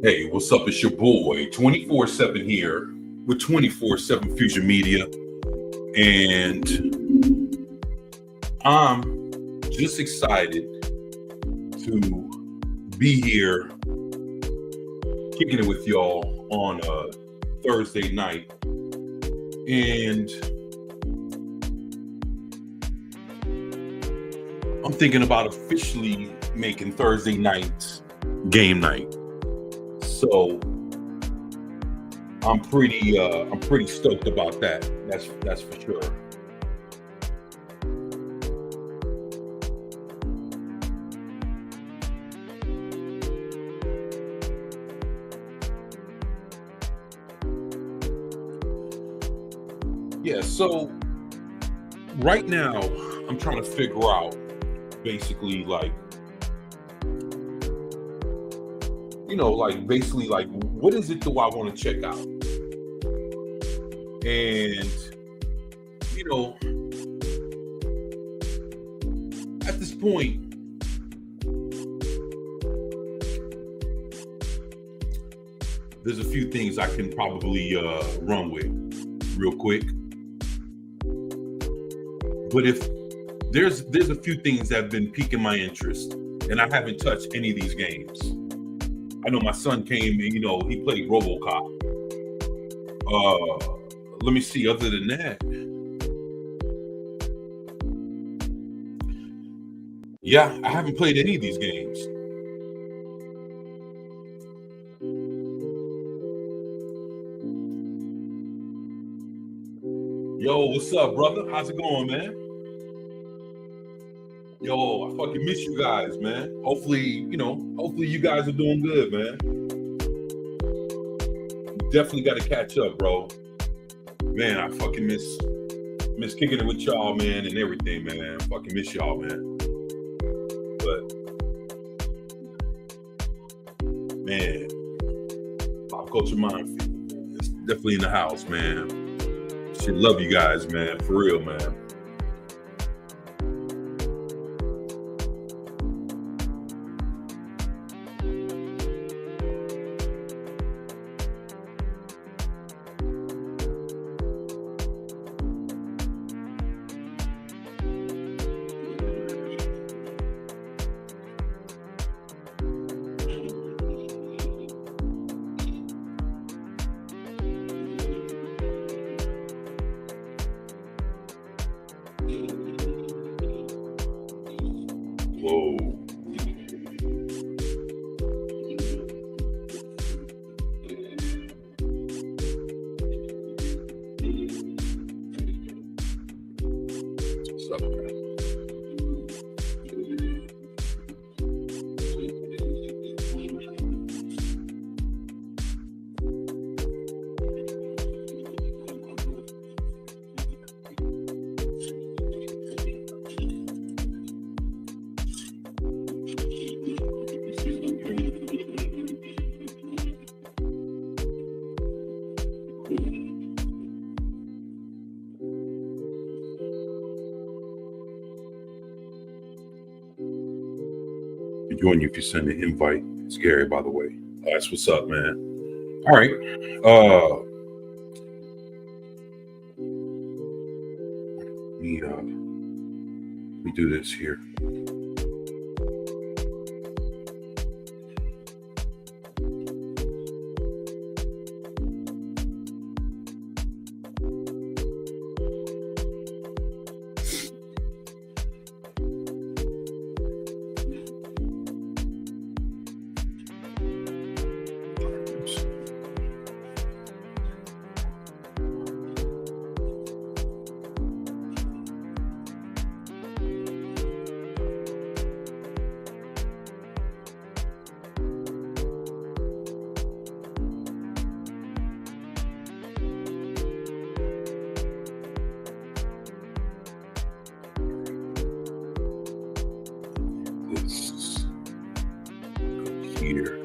Hey, what's up? It's your boy, 24/7 here with 24/7 Fusion Media. And I'm just excited to be here kicking it with y'all on a Thursday night. And I'm thinking about officially making Thursday nights game night. So I'm pretty stoked about that. That's for sure. Yeah, so right now I'm trying to figure out basically what is it do I want to check out? And at this point, there's a few things I can probably run with real quick. But if there's a few things that have been piquing my interest, and I haven't touched any of these games. I know my son came and he played RoboCop. Let me see. Other than that, yeah, I haven't played any of these games. Yo, what's up, brother? How's it going, man? Yo, I fucking miss you guys, man. Hopefully you guys are doing good, man. Definitely got to catch up, bro. Man, I fucking miss kicking it with y'all, man, and everything, man. I fucking miss y'all, man. But man, Pop Culture Minefield, it's definitely in the house, man. Should love you guys, man. For real, man. Whoa. What's up, man? Join you if you send an invite. It's Gary, by the way. That's what's up, man. All right. Let me do this here. This here.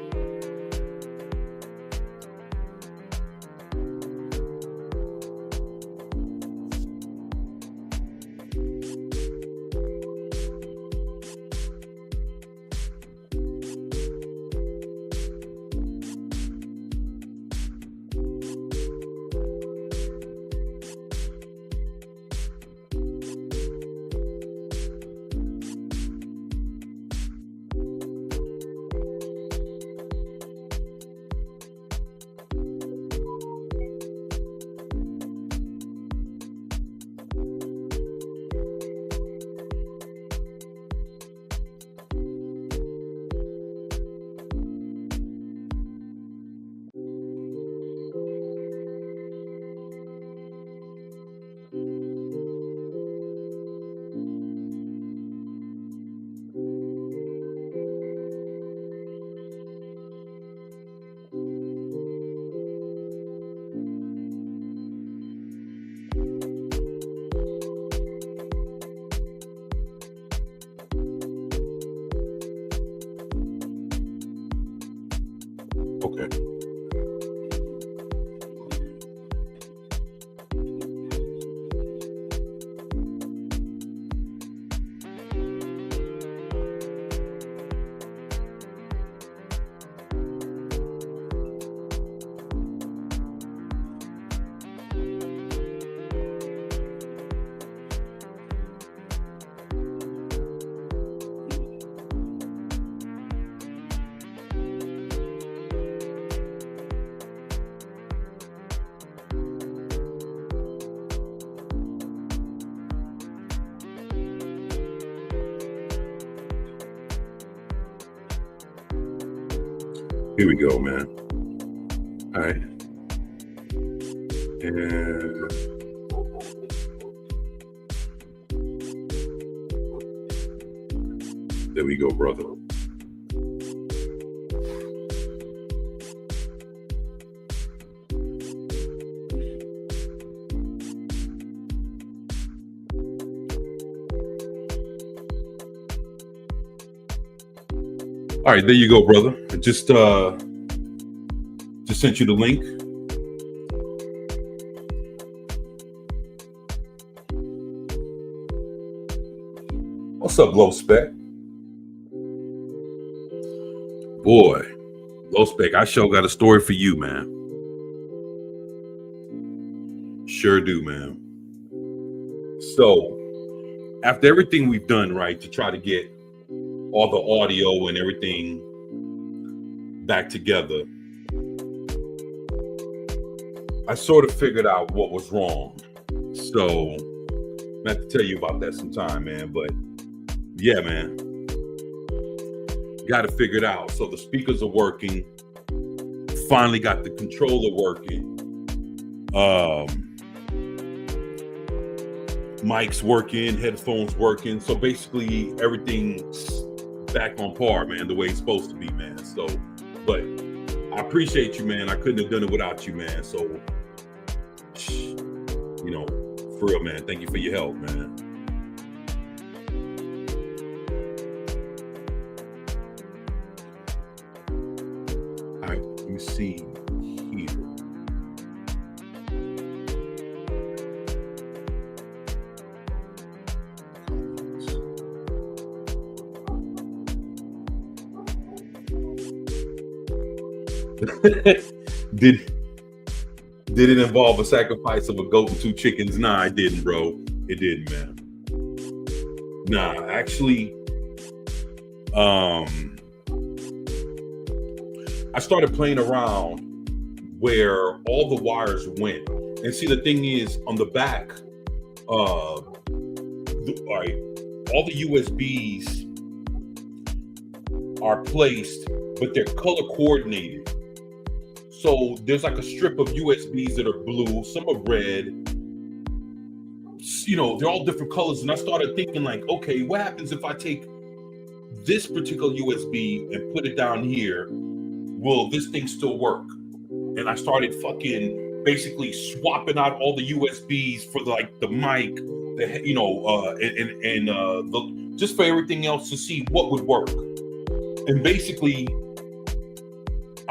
Okay. Here we go, man. All right. And there we go, brother. All right, there you go, brother. I just sent you the link. What's up, Low Spec? Boy, Low Spec, I sure got a story for you, man. Sure do, man. So, after everything we've done, right, to try to get all the audio and everything back together, I sort of figured out what was wrong. So I'm gonna have to tell you about that sometime, man. But yeah, man, got to figure it out. So the speakers are working. Finally got the controller working. Mic's working, headphones working. So basically everything's back on par, man, the way it's supposed to be, man. So, but I appreciate you, man. I couldn't have done it without you, man. So, you know, for real, man, thank you for your help, man. All right, let me see here. Did it involve a sacrifice of a goat and 2 chickens? Nah, it didn't, bro. It didn't, man. Nah, actually, I started playing around where all the wires went. And see, the thing is, on the back, all the USBs are placed, but they're color coordinated. So there's like a strip of USBs that are blue, some are red. You know, they're all different colors. And I started thinking like, okay, what happens if I take this particular USB and put it down here? Will this thing still work? And I started fucking basically swapping out all the USBs for the mic, just for everything else to see what would work. And basically,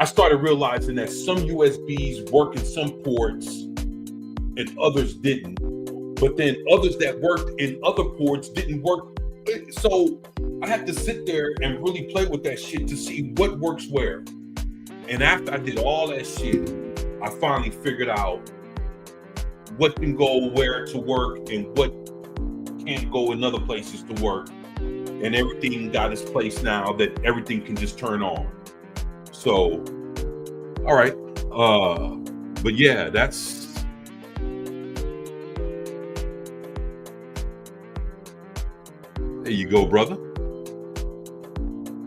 I started realizing that some USBs work in some ports and others didn't. But then others that worked in other ports didn't work. So I had to sit there and really play with that shit to see what works where. And after I did all that shit, I finally figured out what can go where to work and what can't go in other places to work. And everything got its place now that everything can just turn on. So, all right. But yeah, that's. There you go, brother.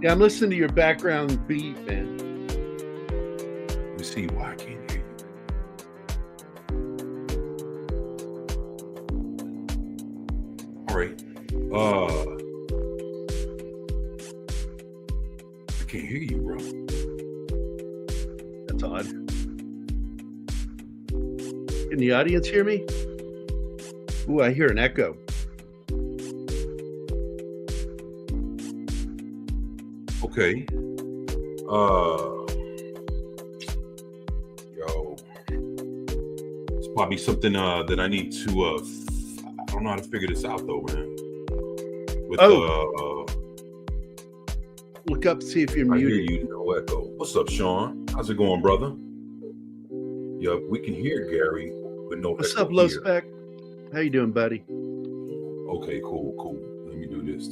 Yeah, I'm listening to your background beat, man. Let me see why I can't hear you. All right. I can't hear you, bro. That's odd. Can the audience hear me? Ooh, I hear an echo. Okay. probably something that I need to. I don't know how to figure this out though, man. With Look up, see if you're I hear muted. you, no echo. What's up, Sean? How's it going, brother? Yup, we can hear Gary, but no What's echo up, Low here. Spec? How you doing, buddy? Okay, cool. Let me do this.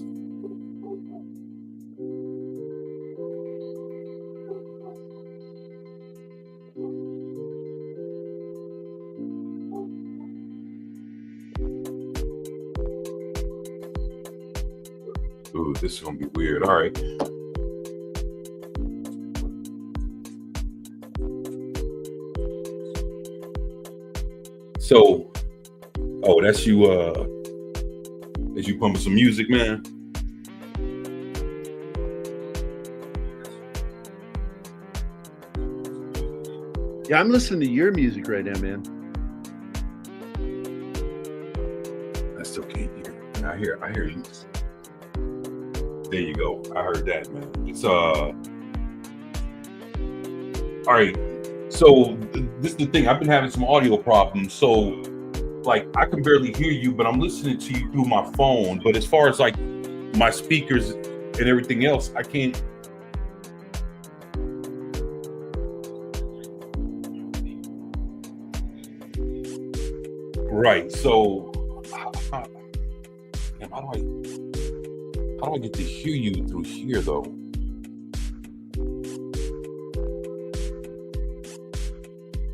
Ooh, this is gonna be weird. All right. So, oh, that's you. As you pumping some music, man. Yeah, I'm listening to your music right now, man. I still can't hear. I hear you. There you go. I heard that, man. It's all right. So this is the thing. I've been having some audio problems. So like I can barely hear you, but I'm listening to you through my phone. But as far as like my speakers and everything else, I can't. Right. So how do I get to hear you through here though?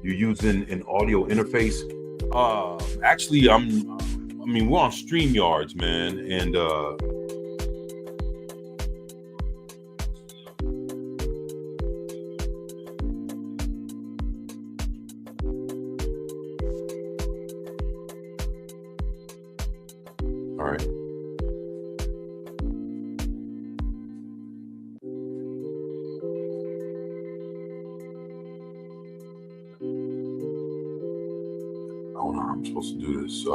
You're using an audio interface. Actually, I mean, we're on StreamYards, man, and all right. I don't know how I'm supposed to do this.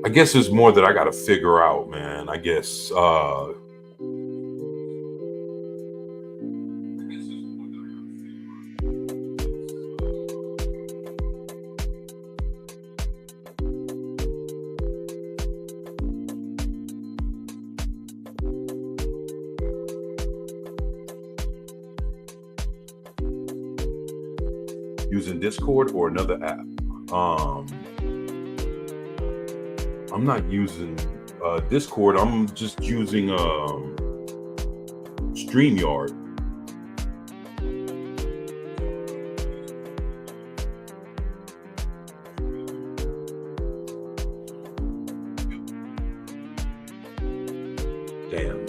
I guess there's more that I got to figure out, man. I guess. Using Discord or another app. I'm not using Discord. I'm just using StreamYard. Damn.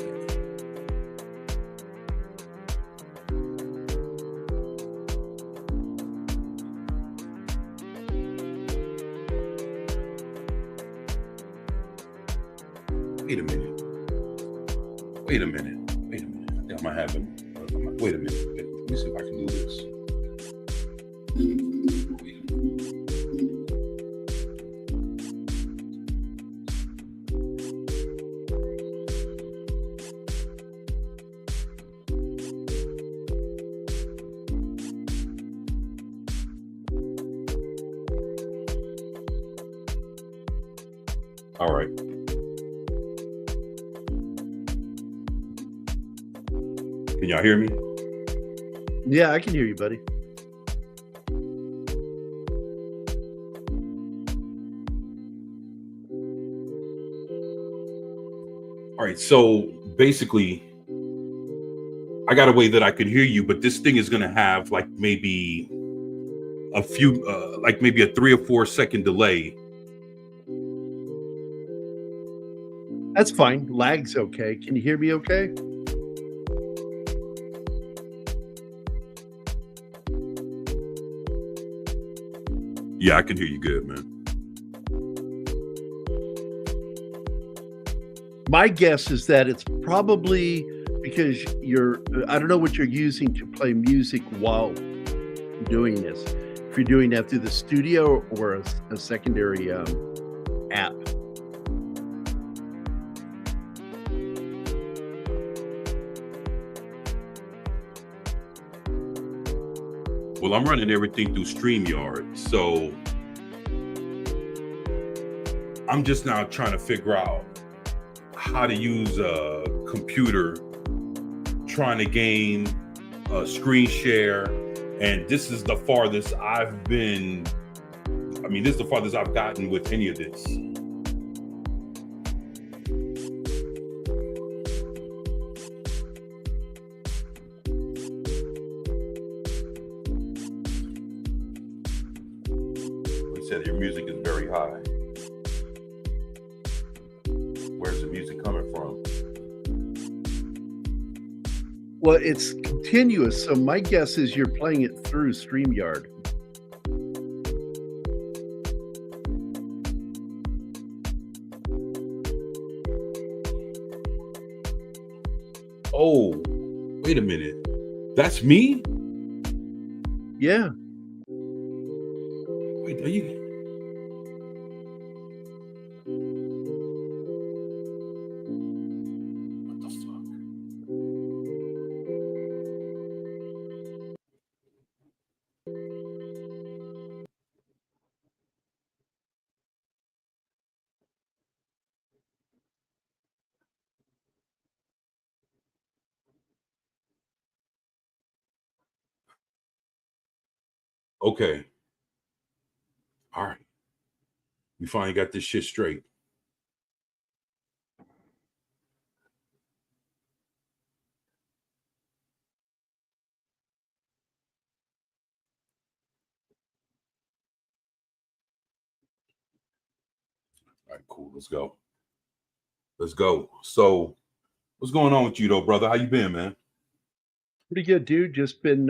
Wait a minute. I think I might have him. Wait a minute. Let me see if I can do this. All right. Can y'all hear me? Yeah, I can hear you, buddy. All right. So basically, I got a way that I could hear you, but this thing is going to have like maybe a few, like maybe a 3 or 4 second delay. That's fine. Lag's okay. Can you hear me okay? Yeah, I can hear you good, man. My guess is that it's probably because I don't know what you're using to play music while doing this. If you're doing that through the studio or a secondary app. Well, I'm running everything through StreamYard, so I'm just now trying to figure out how to use a computer, trying to gain a screen share, and this is the farthest I've been. I mean, this is the farthest I've gotten with any of this. He said your music is very high. Where's the music coming from? Well, it's continuous, so my guess is you're playing it through StreamYard. Oh, wait a minute. That's me? Yeah. Wait, are you? What the fuck? Okay. All right. We finally got this shit straight. All right, cool. Let's go. Let's go. So, what's going on with you, though, brother? How you been, man? Pretty good, dude. Just been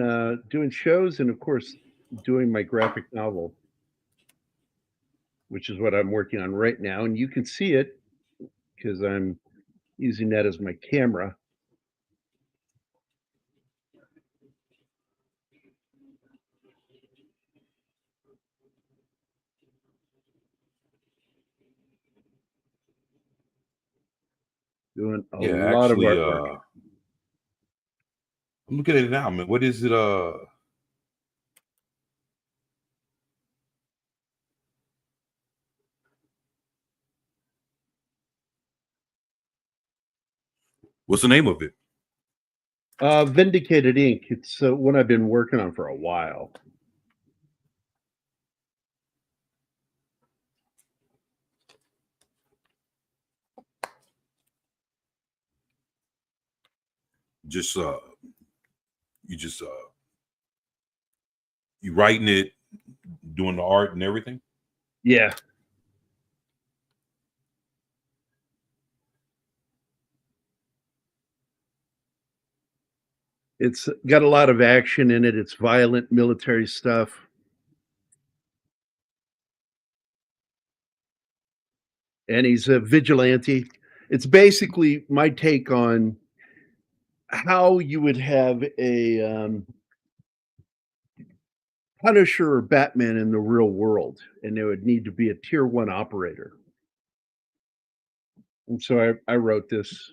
doing shows and, of course, doing my graphic novel, which is what I'm working on right now. And you can see it because I'm using that as my camera. Doing a Yeah, lot of actually, artwork. I'm looking at it now, man. What is it? What's the name of it? Vindicated Ink. It's one I've been working on for a while. Just you just you writing it, doing the art and everything. Yeah. It's got a lot of action in it. It's violent military stuff. And he's a vigilante. It's basically my take on how you would have a Punisher or Batman in the real world, and there would need to be a tier 1 operator. And so I wrote this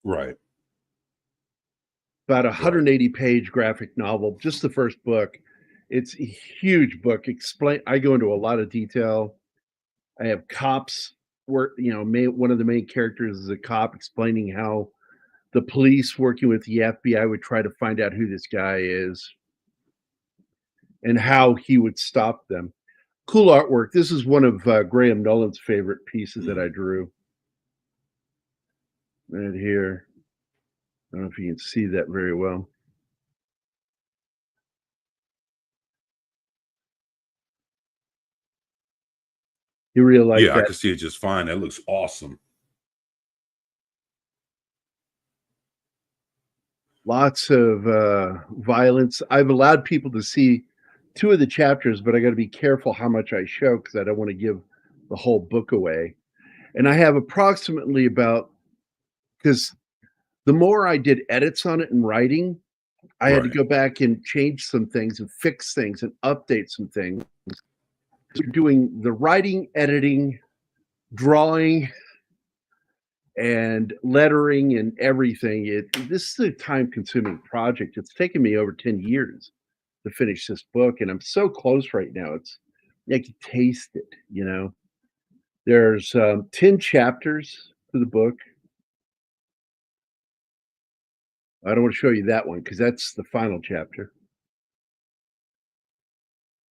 Right. about a 180-page graphic novel, just the first book. It's a huge book. I go into a lot of detail. I have cops work, one of the main characters is a cop explaining how the police working with the FBI would try to find out who this guy is and how he would stop them. Cool artwork. This is one of Graham Nolan's favorite pieces that I drew. Right here. I don't know if you can see that very well. You really like Yeah, I that? can see it just fine. That looks awesome. Lots of violence. I've allowed people to see 2 of the chapters, but I got to be careful how much I show because I don't want to give the whole book away. And I have approximately about, because the more I did edits on it and writing, I had to Right. go back and change some things and fix things and update some things. Doing the writing, editing, drawing, and lettering and everything. This is a time-consuming project. It's taken me over 10 years to finish this book, and I'm so close right now. It's I can taste it, you know. There's 10 chapters to the book. I don't want to show you that one because that's the final chapter.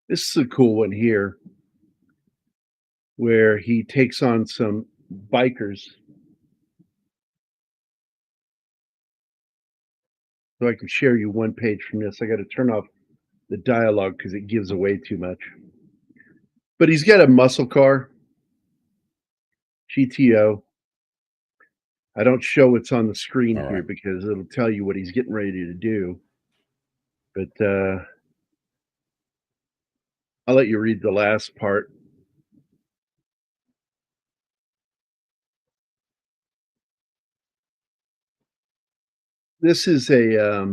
This is a cool one here where he takes on some bikers. So I can share you one page from this. I got to turn off the dialogue because it gives away too much. But he's got a muscle car, GTO. I don't show what's on the screen All here right. because it'll tell you what he's getting ready to do. But I'll let you read the last part. This is a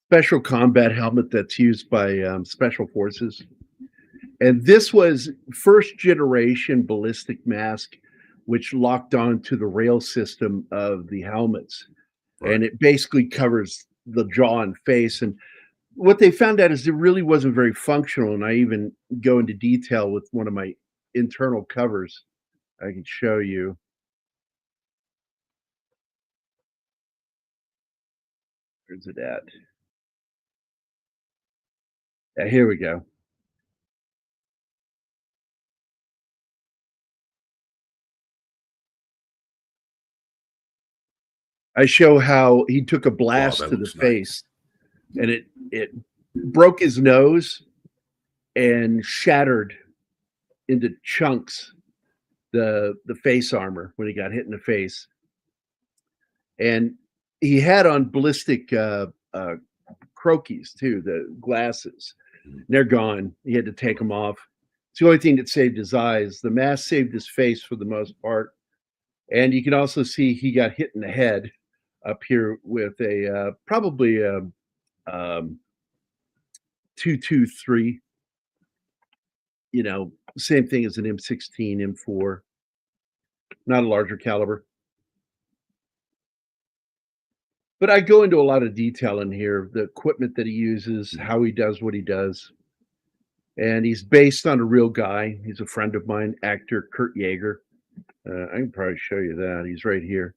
special combat helmet that's used by special forces. And this was first generation ballistic mask, which locked on to the rail system of the helmets. Right. And it basically covers the jaw and face. And what they found out is it really wasn't very functional. And I even go into detail with one of my internal covers. I can show you. Where's it at? Yeah, here we go. I show how he took a Wow, blast that to the looks nice. face and it broke his nose and shattered into chunks the face armor when he got hit in the face. And he had on ballistic croquis too, the glasses. They're gone. He had to take them off. It's the only thing that saved his eyes. The mask saved his face for the most part. And you can also see he got hit in the head up here with a probably a 223. You know, same thing as an M16, M4, not a larger caliber. But I go into a lot of detail in here, the equipment that he uses, how he does what he does. And he's based on a real guy. He's a friend of mine, actor Kurt Yeager. I can probably show you that. He's right here.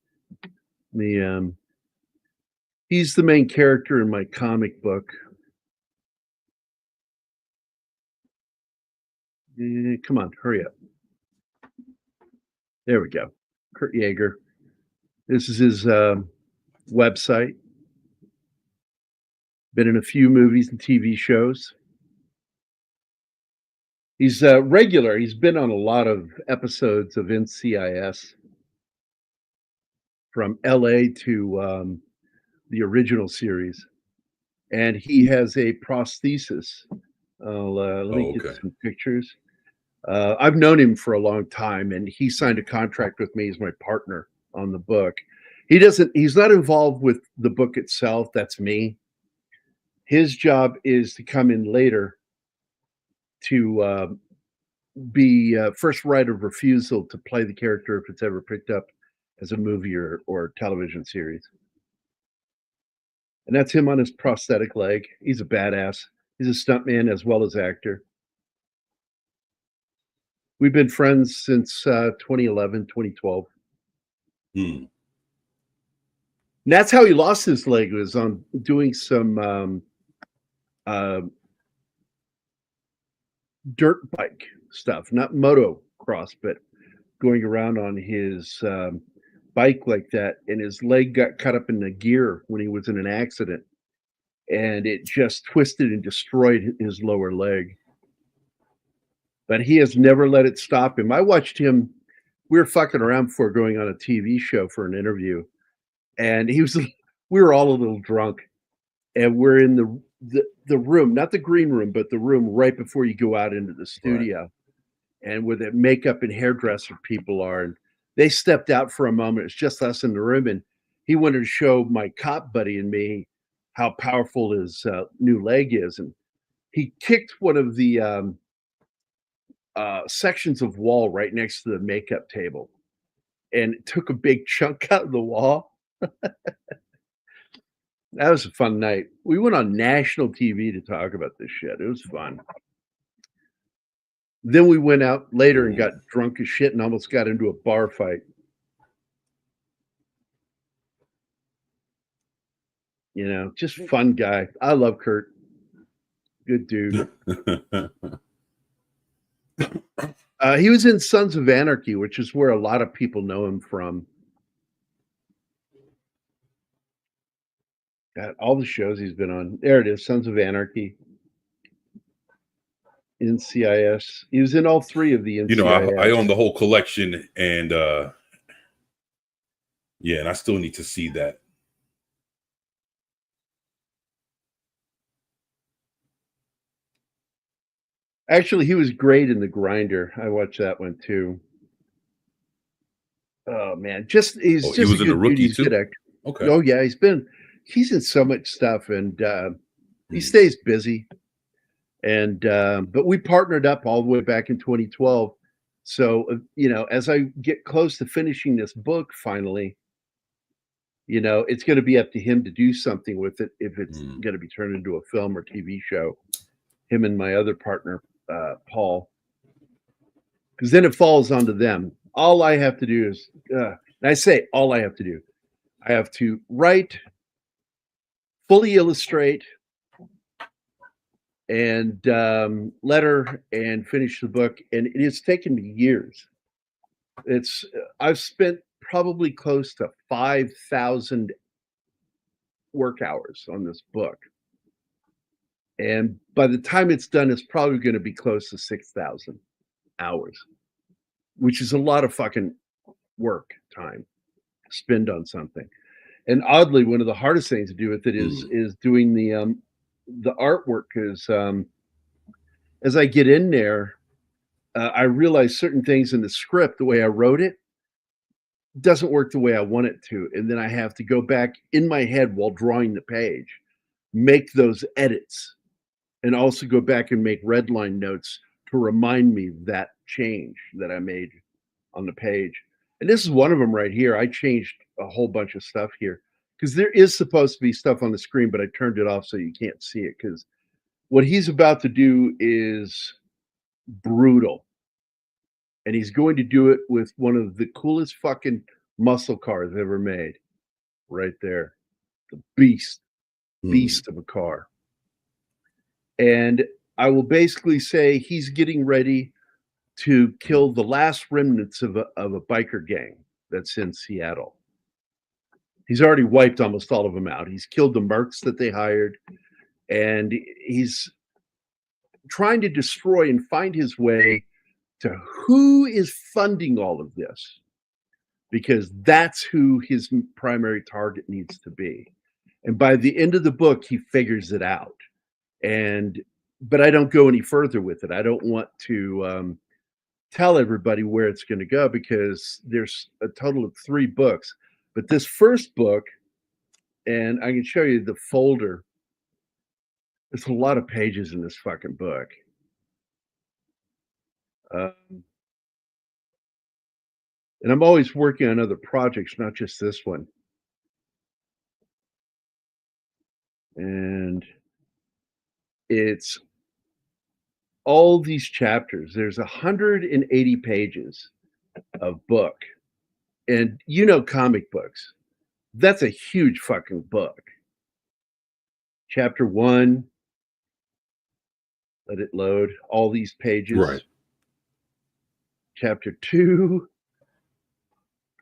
He's the main character in my comic book. Come on, hurry up. There we go. Kurt Yeager. This is his website. Been in a few movies and TV shows. He's regular. He's been on a lot of episodes of NCIS from LA to the original series. And he has a prosthesis. Let me get okay. some pictures. I've known him for a long time, and he signed a contract with me as my partner on the book. He's not involved with the book itself. That's me. His job is to come in later to be first right of refusal to play the character if it's ever picked up as a movie or television series. And that's him on his prosthetic leg. He's a badass. He's a stuntman as well as actor. We've been friends since 2011, 2012. Hmm. And that's how he lost his leg, was on doing some dirt bike stuff, not motocross, but going around on his bike like that. And his leg got cut up in the gear when he was in an accident. And it just twisted and destroyed his lower leg. But he has never let it stop him. I watched him. We were fucking around before going on a TV show for an interview, and we were all a little drunk, and we're in the room, not the green room, but the room right before you go out into the studio, right. And where the makeup and hairdresser people are, and they stepped out for a moment. It's just us in the room, and he wanted to show my cop buddy and me how powerful his new leg is, and he kicked one of the sections of wall right next to the makeup table, and it took a big chunk out of the wall. That was a fun night. We went on national TV to talk about this shit. It was fun. Then we went out later and got drunk as shit and almost got into a bar fight. You know, just fun guy. I love Kurt. Good dude. He was in Sons of Anarchy, which is where a lot of people know him from. God, all the shows he's been on. There it is, Sons of Anarchy. NCIS. He was in all three of the NCIS. You know, I own the whole collection, and yeah, and I still need to see that. Actually, he was great in The Grinder. I watched that one too. Oh man, he was in The Rookie too? Good actor. Okay. Oh yeah, he's in so much stuff, and he stays busy. And but we partnered up all the way back in 2012. So you know, as I get close to finishing this book finally, you know, it's going to be up to him to do something with it if it's going to be turned into a film or TV show. Him and my other partner, Paul, because then it falls onto them. All I have to do is, and I say all I have to do, I have to write, fully illustrate, and letter and finish the book. And it has taken me years. I've spent probably close to 5,000 work hours on this book. And by the time it's done, it's probably going to be close to 6,000 hours, which is a lot of fucking work time to spend on something. And oddly, one of the hardest things to do with it is doing the artwork, because as I get in there, I realize certain things in the script, the way I wrote it, doesn't work the way I want it to. And then I have to go back in my head while drawing the page, make those edits, and also go back and make red line notes to remind me that change that I made on the page. And this is one of them right here. I changed a whole bunch of stuff here because there is supposed to be stuff on the screen, but I turned it off so you can't see it, because what he's about to do is brutal. And he's going to do it with one of the coolest fucking muscle cars ever made. Right there. The beast of a car. And I will basically say he's getting ready to kill the last remnants of a biker gang that's in Seattle. He's already wiped almost all of them out. He's killed the mercs that they hired, and he's trying to destroy and find his way to who is funding all of this, because that's who his primary target needs to be. And by the end of the book, he figures it out. But I don't go any further with it. I don't want to tell everybody where it's going to go, because there's a total of 3 books. But this first book, and I can show you the folder, there's a lot of pages in this fucking book. And I'm always working on other projects, not just this one. And it's all these chapters. There's 180 pages of book. And you know, comic books, that's a huge fucking book. Chapter 1, let it load, all these pages. Right. Chapter 2,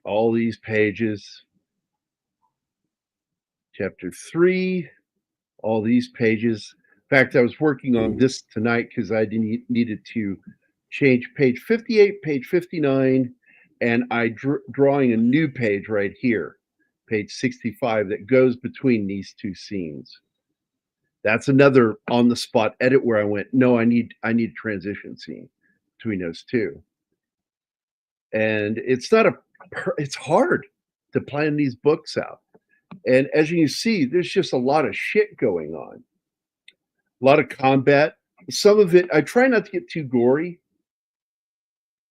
all these pages. Chapter 3, all these pages. In fact, I was working on this tonight because I needed to change page 58, page 59, and I drawing a new page right here, page 65, that goes between these 2 scenes. That's another on the spot edit where I went, no, I need a transition scene between those 2. And it's hard to plan these books out. And as you can see, there's just a lot of shit going on. A lot of combat. Some of it, I try not to get too gory.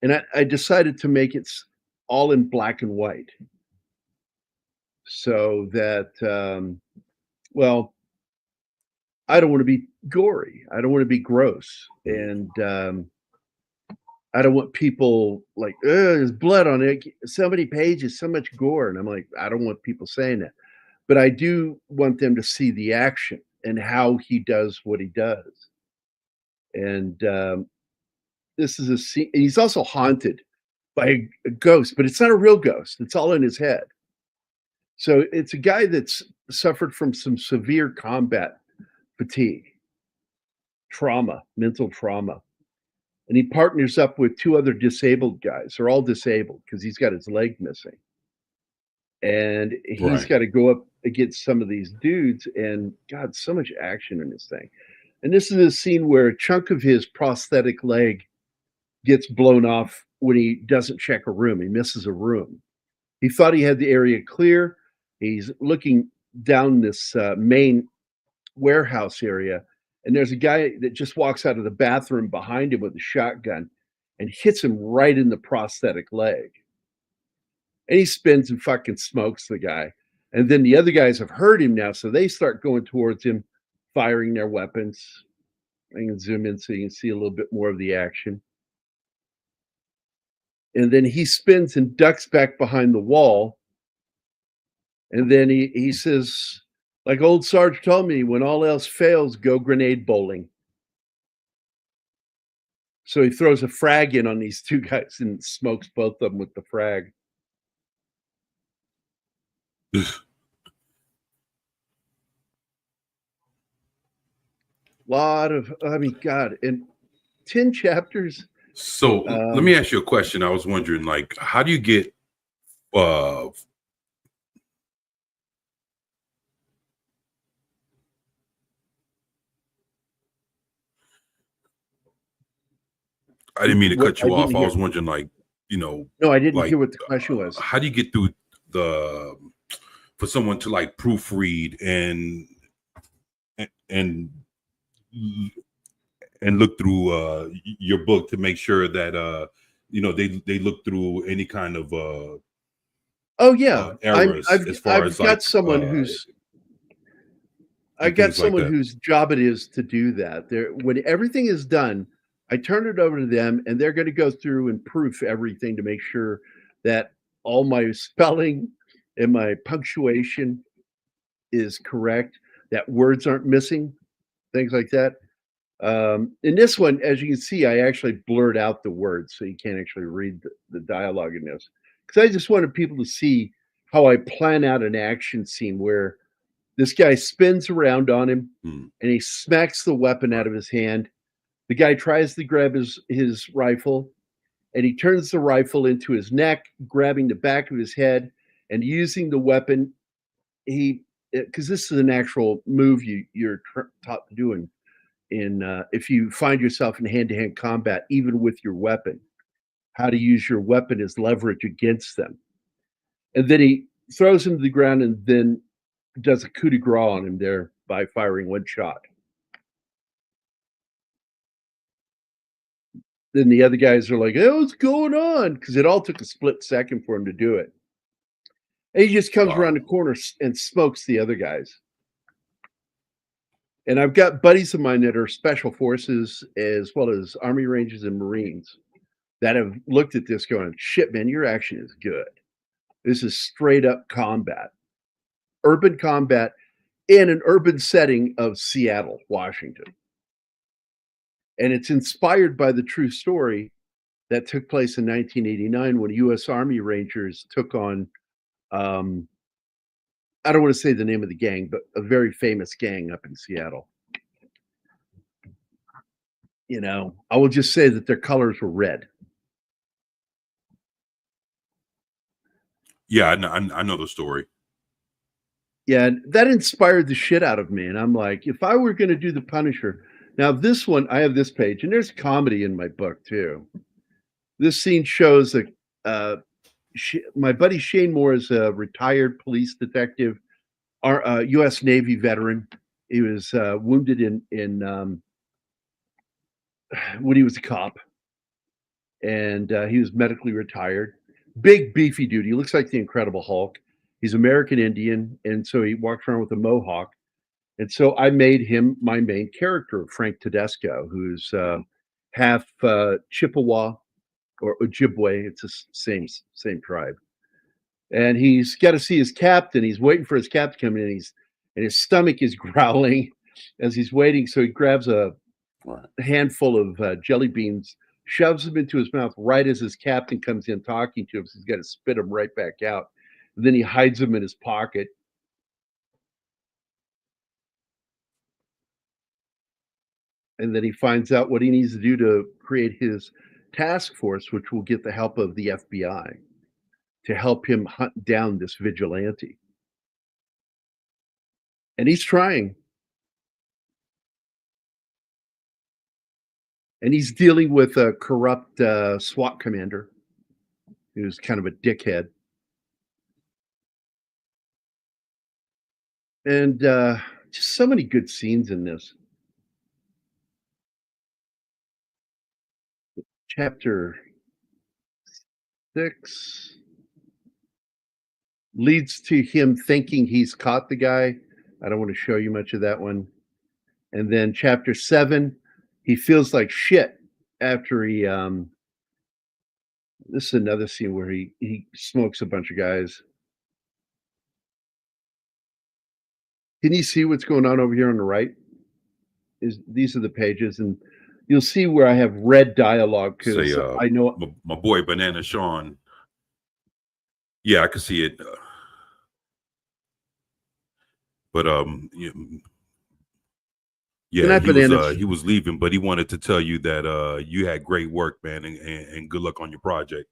And I decided to make it all in black and white, so that well, I don't want to be gory. I don't want to be gross, Mm. and I don't want people like, there's blood on it. So many pages, so much gore." And I'm like, I don't want people saying that. But I do want them to see the action and how he does what he does. And this is a scene. And he's also haunted by a ghost, but it's not a real ghost. It's all in his head. So it's a guy that's suffered from some severe combat fatigue, trauma, mental trauma. And he partners up with two other disabled guys. They're all disabled because he's got his leg missing. And he's Right. got to go up against some of these dudes. And God, so much action in this thing. And this is a scene where a chunk of his prosthetic leg gets blown off when he doesn't check a room. He misses a room. He thought he had the area clear. He's looking down this main warehouse area, and there's a guy that just walks out of the bathroom behind him with a shotgun and hits him right in the prosthetic leg. And he spins and fucking smokes the guy. And then the other guys have heard him now, so they start going towards him, firing their weapons. I can zoom in so you can see a little bit more of the action. And then he spins and ducks back behind the wall. And then he says, like old Sarge told me, when all else fails, go grenade bowling. So he throws a frag in on these two guys and smokes both of them with the frag. Lot of, I mean, God, and 10 chapters. So let me ask you a question. I was wondering, like, how do you get I didn't mean to cut you off. I was wondering, like, No, I didn't like, hear what the question was. how do you get through for someone to like proofread and look through your book to make sure that they look through any kind of Oh yeah, errors as far I've as got like someone who's I and got things like someone that. whose job it is to do that. There, when everything is done, I turn it over to them, and they're going to go through and proof everything to make sure that all my spelling and my punctuation is correct, that words aren't missing, things like that. In this one, as you can see, I actually blurred out the words so you can't actually read the dialogue in this because I just wanted people to see how I plan out an action scene where this guy spins around on him Hmm. and he smacks the weapon out of his hand. The guy tries to grab his rifle and he turns the rifle into his neck, grabbing the back of his head and using the weapon. He, because this is an actual move you're taught to do in if you find yourself in hand-to-hand combat, even with your weapon, how to use your weapon as leverage against them. And then he throws him to the ground and then does a coup de grace on him there by firing one shot. Then the other guys are like, "Hey, what's going on?" Because it all took a split second for him to do it. And he just comes around Wow. the corner and smokes the other guys. And I've got buddies of mine that are special forces as well as Army Rangers and Marines that have looked at this going, "Shit, man, your action is good. This is straight up combat, urban combat in an urban setting of Seattle, Washington." And it's inspired by the true story that took place in 1989 when US Army Rangers took on, um, I don't want to say the name of the gang, but a very famous gang up in Seattle. I will just say that their colors were red. Yeah, I know the story. Yeah, and that inspired the shit out of me, and I'm like, if I were gonna do The Punisher. Now this one, I have this page, and there's comedy in my book too. This scene shows that, uh, my buddy Shane Moore is a retired police detective, US Navy veteran. He was, wounded in when he was a cop, and, he was medically retired. Big, beefy dude, he looks like the Incredible Hulk. He's American Indian, and so he walks around with a mohawk. And so I made him my main character, Frank Tedesco, who's half Chippewa or Ojibwe. It's the same tribe, and he's got to see his captain. He's waiting for his captain to come in. And his stomach is growling as he's waiting. So he grabs a Right. handful of jelly beans, shoves them into his mouth right as his captain comes in talking to him. So he's got to spit them right back out. And then he hides them in his pocket. And then he finds out what he needs to do to create his task force, which will get the help of the FBI to help him hunt down this vigilante. And he's trying. And he's dealing with a corrupt SWAT commander who's kind of a dickhead. And just so many good scenes in this. Chapter 6 leads to him thinking he's caught the guy. I don't want to show you much of that one. And then chapter 7, he feels like shit after he this is another scene where he smokes a bunch of guys. Can you see what's going on over here on the right? These are the pages, and you'll see where I have red dialogue because Say, I know my boy Banana Sean. Yeah, I can see it. But Good yeah, night, Banana. he was leaving, but he wanted to tell you that you had great work, man, and good luck on your project.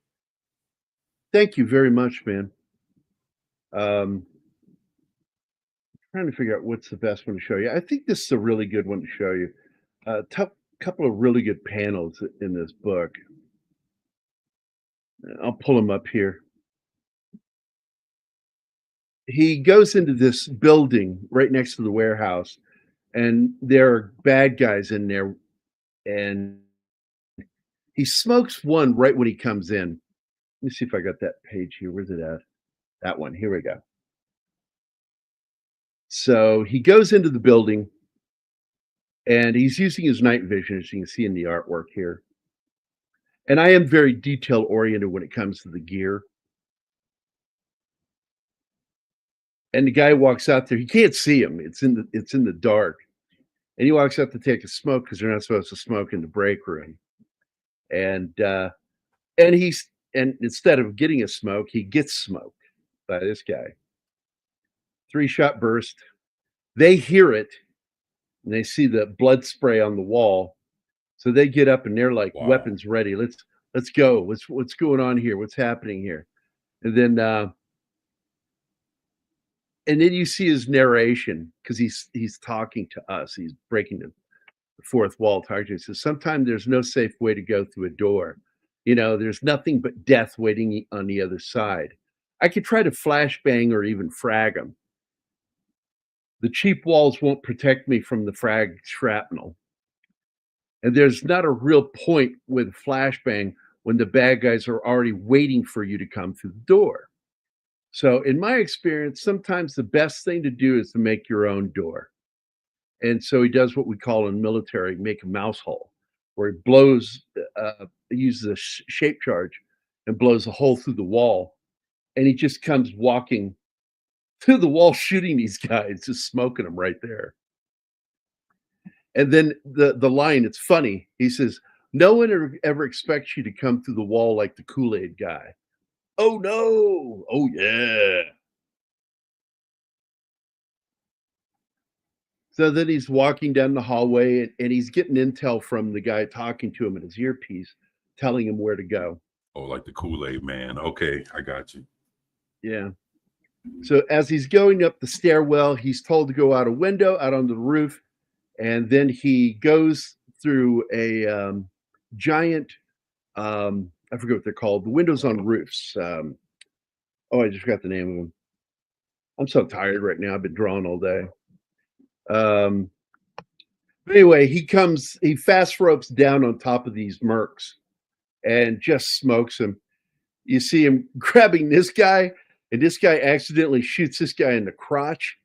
Thank you very much, man. Trying to figure out what's the best one to show you. I think this is a really good one to show you. Couple of really good panels in this book. I'll pull them up here. He goes into this building right next to the warehouse, and there are bad guys in there, and he smokes one right when he comes in. Let me see if I got that page here. Where's it at? That one. Here we go. So he goes into the building, and he's using his night vision, as you can see in the artwork here. And I am very detail oriented when it comes to the gear. And the guy walks out there. He can't see him. It's in the dark. And he walks out to take a smoke because they're not supposed to smoke in the break room. And instead of getting a smoke, he gets smoked by this guy. 3-shot burst. They hear it, and they see the blood spray on the wall. So they get up and they're like, Wow. Weapons ready. Let's go. What's going on here? What's happening here? And then you see his narration because he's talking to us. He's breaking the fourth wall, talking to us. He says, sometimes there's no safe way to go through a door. There's nothing but death waiting on the other side. I could try to flashbang or even frag him. The cheap walls won't protect me from the frag shrapnel. And there's not a real point with flashbang when the bad guys are already waiting for you to come through the door. So in my experience, sometimes the best thing to do is to make your own door. And so he does what we call in military, make a mouse hole, where he blows, uses a shape charge and blows a hole through the wall. And he just comes walking through the wall, shooting these guys, just smoking them right there. And then the line, it's funny. He says, no one ever expects you to come through the wall like the Kool-Aid guy. Oh, no. Oh, yeah. So then he's walking down the hallway, and he's getting intel from the guy talking to him in his earpiece, telling him where to go. Oh, like the Kool-Aid man. Okay, I got you. Yeah. So as he's going up the stairwell, he's told to go out a window, out onto the roof. And then he goes through a giant, I forget what they're called, the windows on roofs. I just forgot the name of them. I'm so tired right now. I've been drawing all day. Anyway, he fast ropes down on top of these mercs and just smokes him. You see him grabbing this guy, and this guy accidentally shoots this guy in the crotch.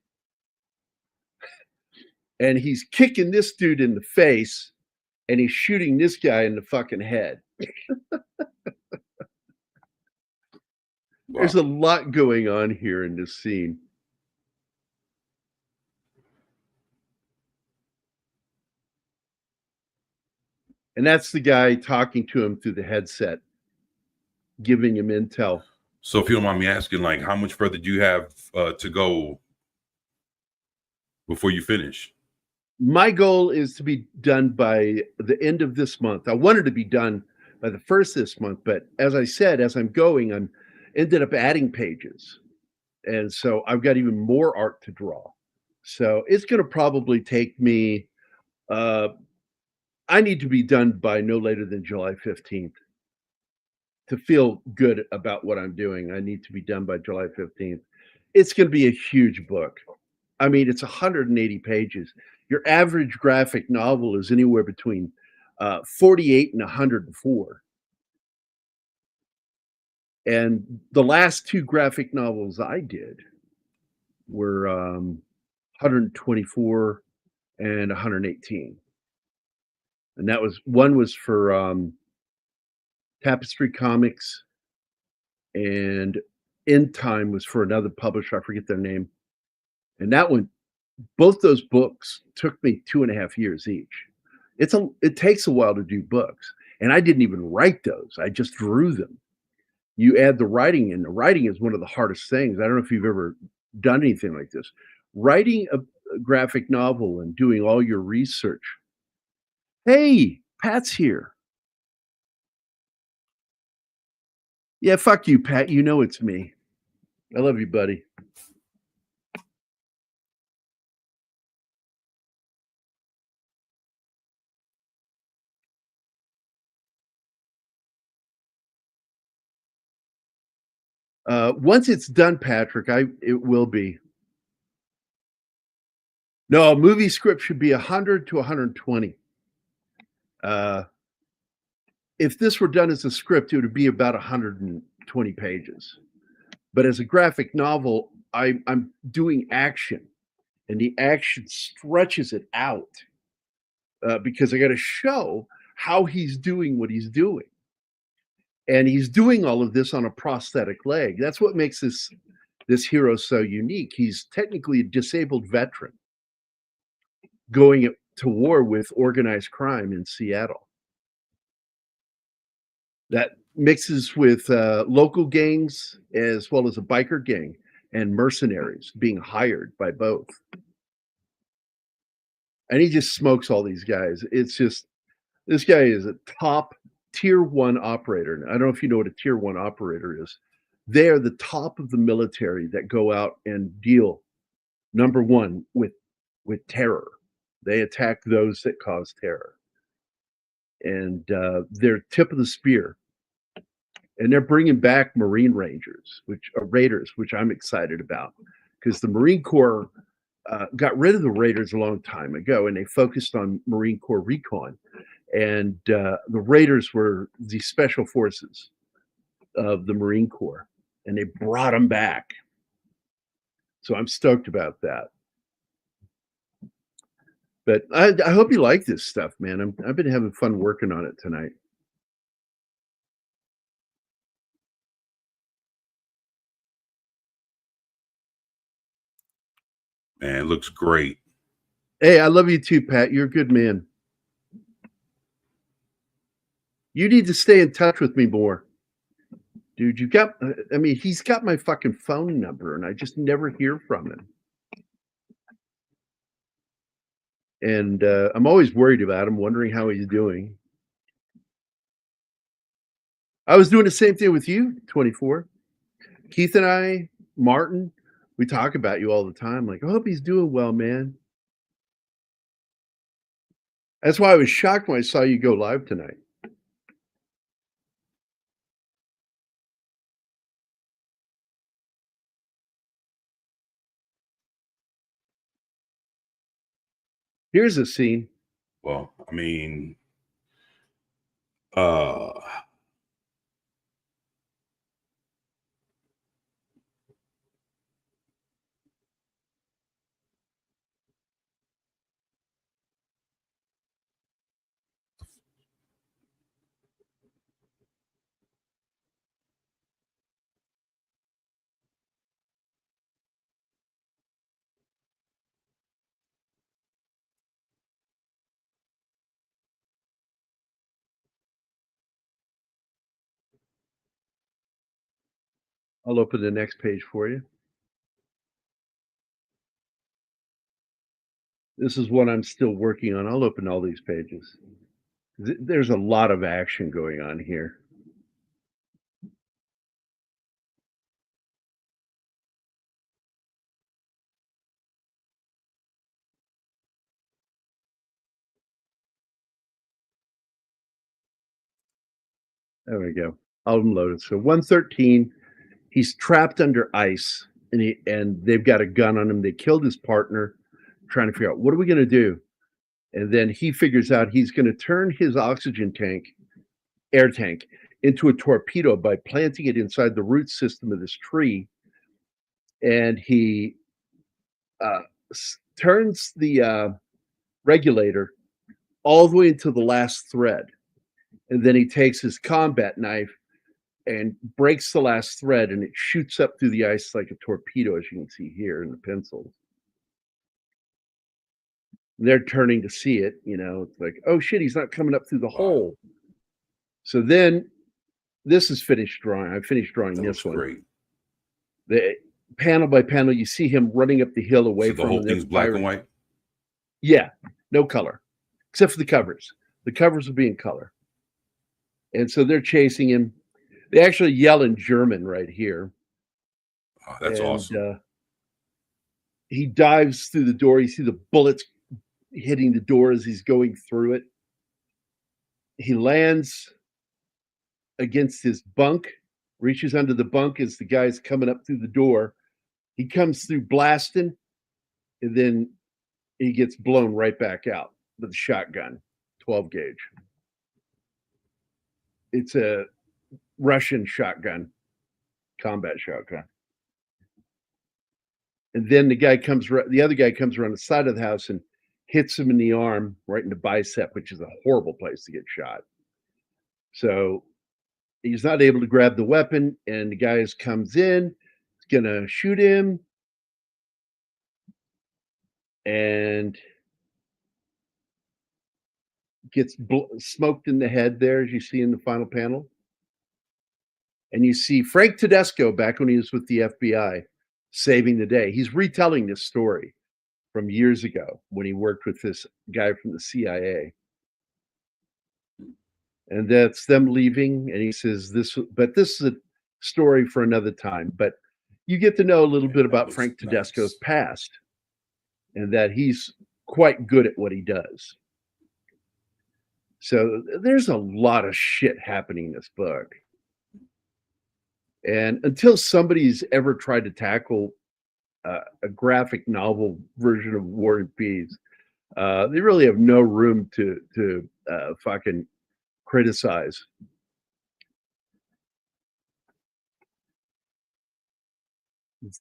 and he's kicking this dude in the face, and he's shooting this guy in the fucking head. There's Wow. a lot going on here in this scene. And that's the guy talking to him through the headset, giving him intel. So if you don't mind me asking, like, how much further do you have to go before you finish? My goal is to be done by the end of this month. I wanted to be done by the first this month, but as I said, as I'm going, I'm ended up adding pages. And so I've got even more art to draw. So it's going to probably take me, uh, I need to be done by no later than July 15th to feel good about what I'm doing. I need to be done by July 15th. It's going to be a huge book. I mean, it's 180 pages. Your average graphic novel is anywhere between 48 and 104. And the last two graphic novels I did were 124 and 118. And that was one was for Tapestry Comics, and End Time was for another publisher. I forget their name. And that one, both those books took me 2.5 years each. It takes a while to do books, and I didn't even write those. I just drew them. You add the writing in. The writing is one of the hardest things. I don't know if you've ever done anything like this. Writing a graphic novel and doing all your research. Hey, Pat's here. Yeah, fuck you, Pat. You know it's me. I love you, buddy. Once it's done, Patrick, it will be. No, a movie script should be 100 to 120. Uh, if this were done as a script, it would be about 120 pages. But as a graphic novel, I'm doing action, and the action stretches it out because I got to show how he's doing what he's doing. And he's doing all of this on a prosthetic leg. That's what makes this hero so unique. He's technically a disabled veteran going to war with organized crime in Seattle. That mixes with local gangs as well as a biker gang and mercenaries being hired by both. And he just smokes all these guys. It's just, this guy is a top tier one operator. I don't know if you know what a tier one operator is. They're the top of the military that go out and deal, number one, with terror. They attack those that cause terror. And they're tip of the spear. And they're bringing back Marine Rangers, which are Raiders, which I'm excited about, because the Marine Corps got rid of the Raiders a long time ago, and they focused on Marine Corps recon. And the Raiders were the special forces of the Marine Corps, and they brought them back. So I'm stoked about that. But I hope you like this stuff, man. I've been having fun working on it tonight. Man, it looks great. Hey, I love you too, Pat. You're a good man. You need to stay in touch with me more. Dude, you got, I mean, he's got my fucking phone number, and I just never hear from him. And I'm always worried about him, wondering how he's doing. I was doing the same thing with you, 24. Keith and I, Martin, we talk about you all the time. Like, I hope he's doing well, man. That's why I was shocked when I saw you go live tonight. Here's a scene. Well, I mean, uh, I'll open the next page for you. This is what I'm still working on. I'll open all these pages. There's a lot of action going on here. There we go. I'll unload it. So 113, he's trapped under ice, and they've got a gun on him. They killed his partner, trying to figure out what are we going to do. And then he figures out he's going to turn his oxygen tank, air tank, into a torpedo by planting it inside the root system of this tree. And he turns the regulator all the way into the last thread. And then he takes his combat knife and breaks the last thread, and it shoots up through the ice like a torpedo, as you can see here in the pencils. They're turning to see it, it's like, oh shit, he's not coming up through the hole. So then this is finished drawing. I finished drawing this one. Great. The panel by panel, you see him running up the hill away So from the whole thing's black and white? Yeah, no color, except for the covers. The covers will be in color. And so they're chasing him. They actually yell in German right here. Oh, that's awesome. He dives through the door. You see the bullets hitting the door as he's going through it. He lands against his bunk, reaches under the bunk as the guy's coming up through the door. He comes through blasting, and then he gets blown right back out with a shotgun, 12 gauge. It's a Russian shotgun, combat shotgun. And then the other guy comes around the side of the house and hits him in the arm, right in the bicep, which is a horrible place to get shot. So he's not able to grab the weapon, and the guy comes in, he's gonna shoot him, and gets smoked in the head there, as you see in the final panel. And you see Frank Tedesco back when he was with the FBI saving the day. He's retelling this story from years ago when he worked with this guy from the CIA. And that's them leaving. And he says, this is a story for another time. But you get to know a little bit about Frank Tedesco's past, and that he's quite good at what he does. So there's a lot of shit happening in this book. And until somebody's ever tried to tackle a graphic novel version of War and Peace, they really have no room to fucking criticize.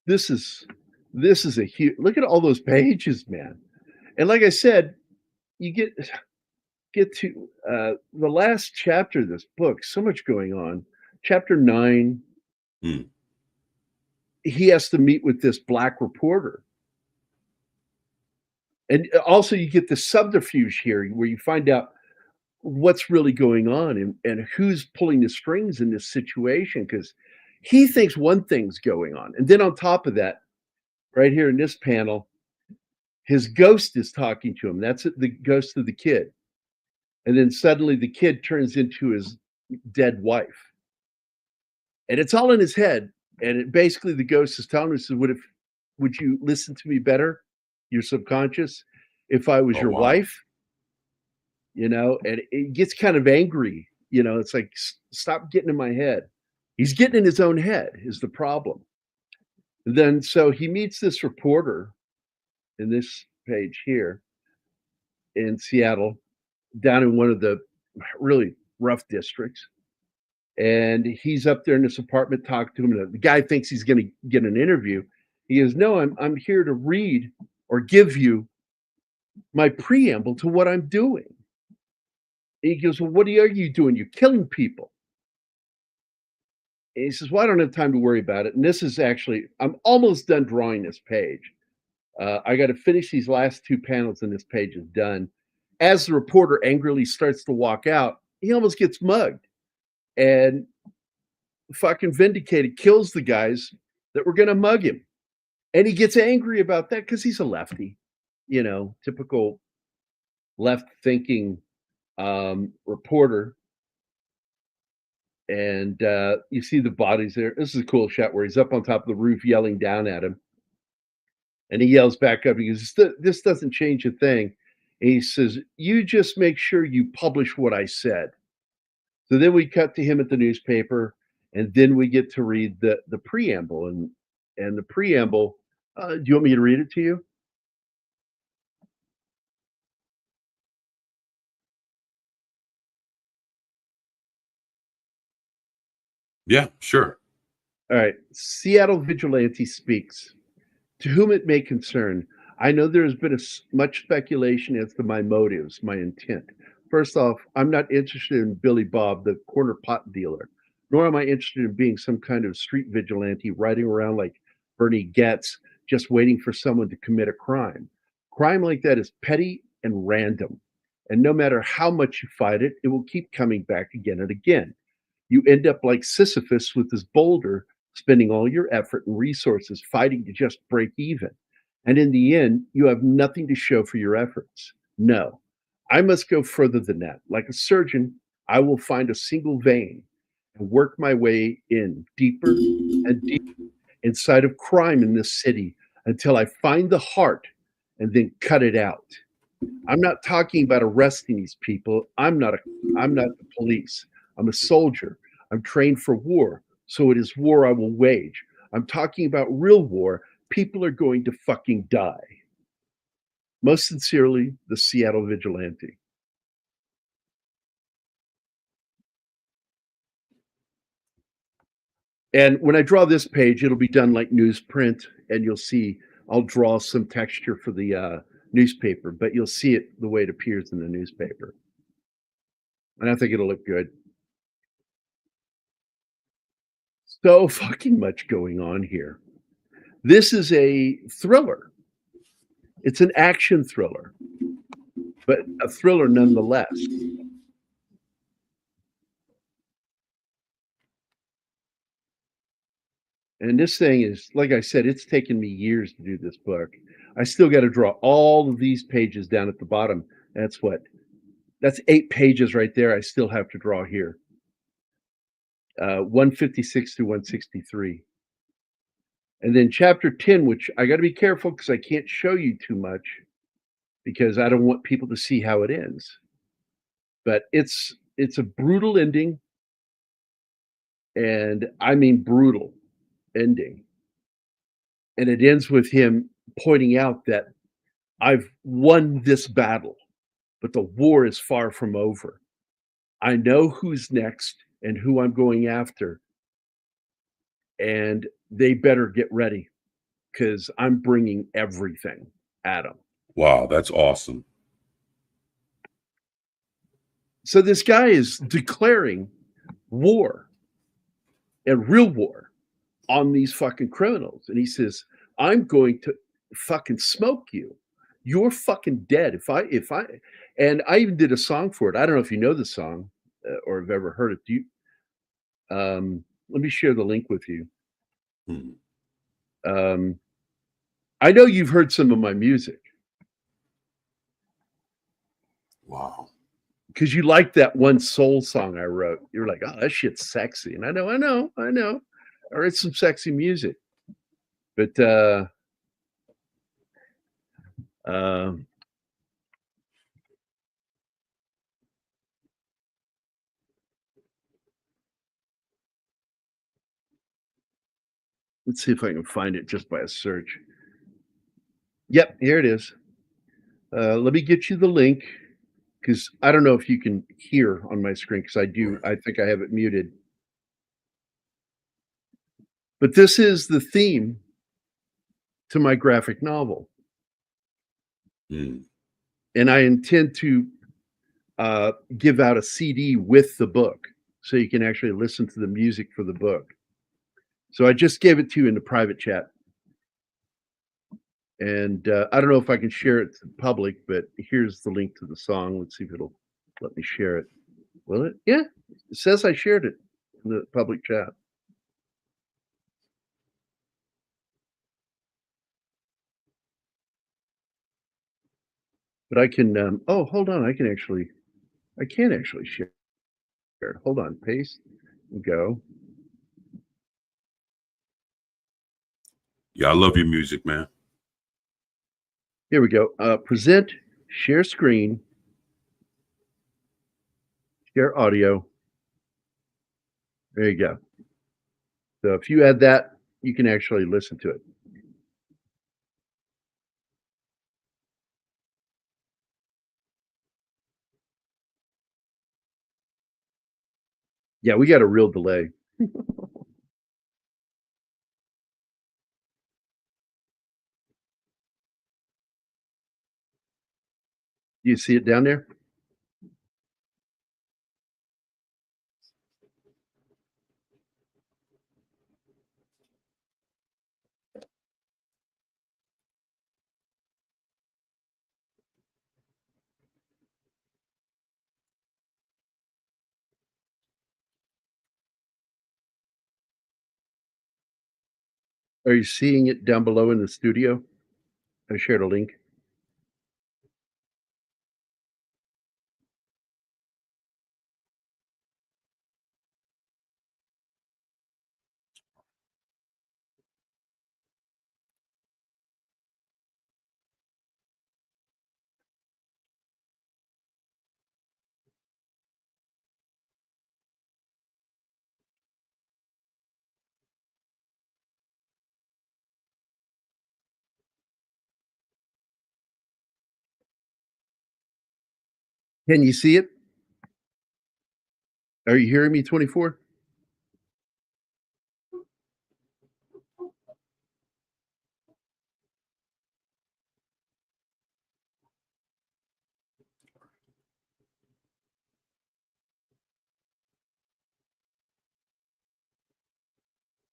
This is a huge, look at all those pages, man. And like I said, you get to the last chapter of this book, so much going on. Chapter 9, he has to meet with this black reporter. And also you get the subterfuge here where you find out what's really going on and who's pulling the strings in this situation, because he thinks one thing's going on. And then on top of that, right here in this panel, his ghost is talking to him. That's the ghost of the kid. And then suddenly the kid turns into his dead wife. And it's all in his head. And basically the ghost is telling him, would you listen to me better, your subconscious, if I was your wife? And it gets kind of angry. It's like, stop getting in my head. He's getting in his own head is the problem. And then, so he meets this reporter in this page here in Seattle, down in one of the really rough districts. And he's up there in this apartment talking to him. And the guy thinks he's going to get an interview. He goes, no, I'm here to read or give you my preamble to what I'm doing. And he goes, well, what are you doing? You're killing people. And he says, well, I don't have time to worry about it. And this is actually, I'm almost done drawing this page. I got to finish these last two panels and this page is done. As the reporter angrily starts to walk out, he almost gets mugged. And fucking vindicated, kills the guys that were gonna mug him. And he gets angry about that because he's a lefty, typical left thinking reporter. And you see the bodies there. This is a cool shot where he's up on top of the roof yelling down at him. And he yells back up. He goes, "This doesn't change a thing." And he says, "You just make sure you publish what I said." So then we cut to him at the newspaper, and then we get to read the preamble. And the preamble, do you want me to read it to you? Yeah, sure. All right. Seattle Vigilante speaks. To whom it may concern, I know there has been much speculation as to my motives, my intent. First off, I'm not interested in Billy Bob, the corner pot dealer, nor am I interested in being some kind of street vigilante riding around like Bernie Getz, just waiting for someone to commit a crime. Crime like that is petty and random. And no matter how much you fight it, it will keep coming back again and again. You end up like Sisyphus with his boulder, spending all your effort and resources fighting to just break even. And in the end, you have nothing to show for your efforts. No, I must go further than that. Like a surgeon, I will find a single vein and work my way in deeper and deeper inside of crime in this city until I find the heart and then cut it out. I'm not talking about arresting these people. I'm not the police. I'm a soldier. I'm trained for war. So it is war I will wage. I'm talking about real war. People are going to fucking die. Most sincerely, the Seattle Vigilante. And when I draw this page, it'll be done like newsprint, and you'll see I'll draw some texture for the newspaper, but you'll see it the way it appears in the newspaper. And I think it'll look good. So fucking much going on here. This is a thriller. It's an action thriller, but a thriller nonetheless. And this thing is, like I said, it's taken me years to do this book. I still got to draw all of these pages down at the bottom. That's 8 pages right there. I still have to draw here. 156 to 163. And then chapter 10, which I got to be careful because I can't show you too much because I don't want people to see how it ends. But it's a brutal ending, and I mean brutal ending. And it ends with him pointing out that I've won this battle, but the war is far from over. I know who's next and who I'm going after, and they better get ready because I'm bringing everything at them. Wow, that's awesome. So this guy is declaring war and real war on these fucking criminals. And he says, I'm going to fucking smoke you. You're fucking dead. And I even did a song for it. I don't know if you know the song or have ever heard it. Let me share the link with you. I know you've heard some of my music. Wow. Because you liked that one soul song I wrote. You were like, oh, that shit's sexy. And I know. I wrote some sexy music. But let's see if I can find it just by a search. Yep, here it is. Let me get you the link because I don't know if you can hear on my screen because I do. I think I have it muted. But this is the theme to my graphic novel. And I intend to give out a CD with the book so you can actually listen to the music for the book. So I just gave it to you in the private chat. And I don't know if I can share it to the public, but here's the link to the song. Let's see if it'll let me share it. Will it? Yeah, it says I shared it in the public chat. But I can, oh, hold on, I can actually share it. Hold on, paste and go. Yeah, I love your music, man. Here we go. Present, share screen, share audio. There you go. So if you add that, you can actually listen to it. Yeah, we got a real delay. Do you see it down there? Are you seeing it down below in the studio? I shared a link. Can you see it? Are you hearing me 24?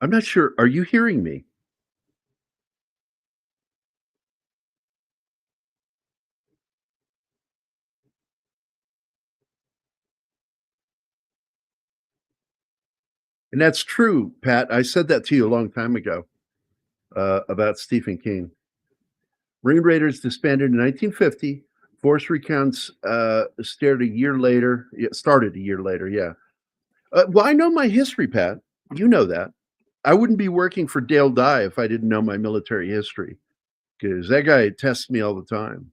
I'm not sure. Are you hearing me? And that's true, Pat. I said that to you a long time ago about Stephen King. Ring Raiders disbanded in 1950. Force Recounts started a year later. Yeah. Well, I know my history, Pat. You know that. I wouldn't be working for Dale Dye if I didn't know my military history because that guy tests me all the time.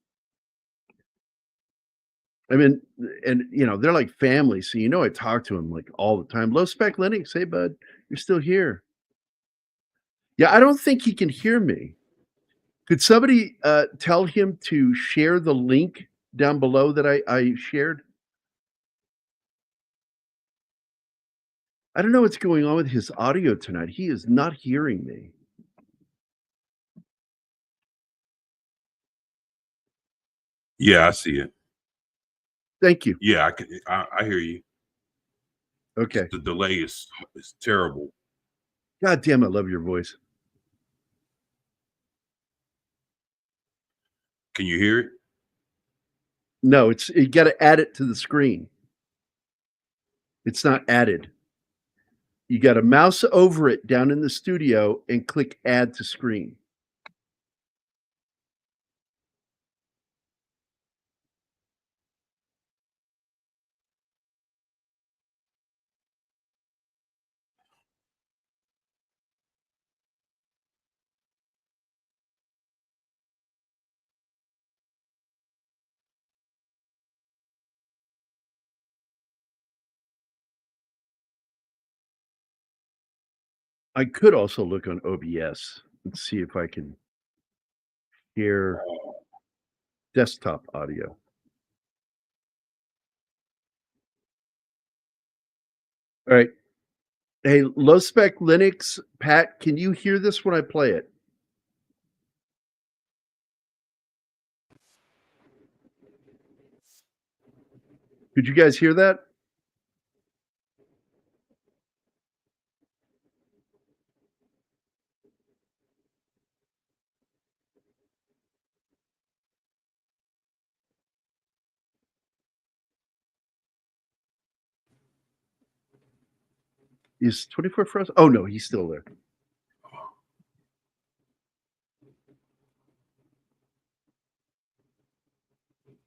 I mean, and they're like family, so I talk to him like all the time. Low spec Linux, hey bud, you're still here. Yeah, I don't think he can hear me. Could somebody tell him to share the link down below that I shared? I don't know what's going on with his audio tonight. He is not hearing me. Yeah, I see it. Thank you. Yeah, I can. I hear you. Okay. The delay is terrible. God damn, I love your voice. Can you hear it? No, you got to add it to the screen. It's not added. You got to mouse over it down in the studio and click add to screen. I could also look on OBS and see if I can hear desktop audio. All right. Hey, low spec Linux, Pat, can you hear this when I play it? Could you guys hear that? Is 24 frozen? Oh no, he's still there.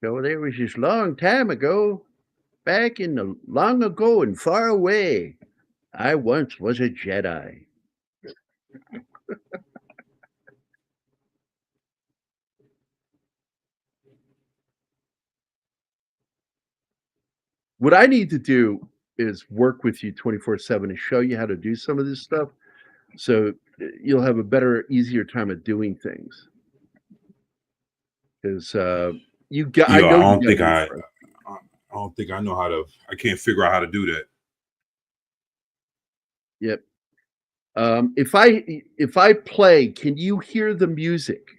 So there was this long time ago, back in the long ago and far away, I once was a Jedi. What I need to do is work with you 24/7 and show you how to do some of this stuff, so you'll have a better, easier time of doing things. Because you got, I Yo, know you got I don't think I know how to. I can't figure out how to do that. Yep. If I play, can you hear the music?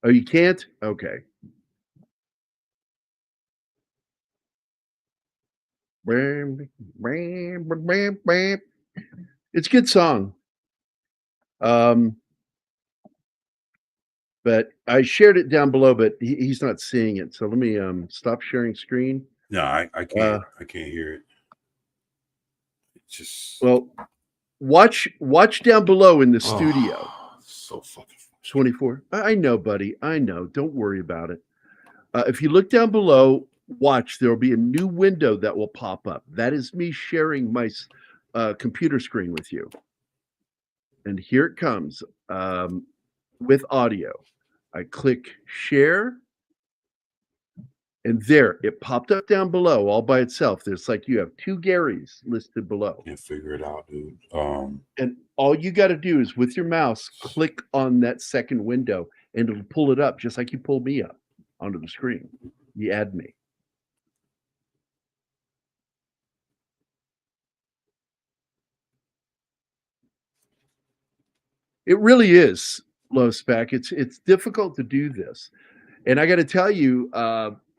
Oh, you can't? Okay. It's a good song. But I shared it down below, but he's not seeing it. So let me stop sharing screen. No, I can't. I can't hear it. It's just well, watch down below in the studio. So fucking 24. I know, buddy. I know. Don't worry about it. If you look down below, watch. There will be a new window that will pop up. That is me sharing my computer screen with you. And here it comes with audio. I click share. And there, it popped up down below all by itself. There's like you have two Garys listed below. Can't figure it out, dude. And all you got to do is with your mouse, click on that second window, and it'll pull it up just like you pulled me up onto the screen. You add me. It really is low spec. It's difficult to do this, and I got to tell you,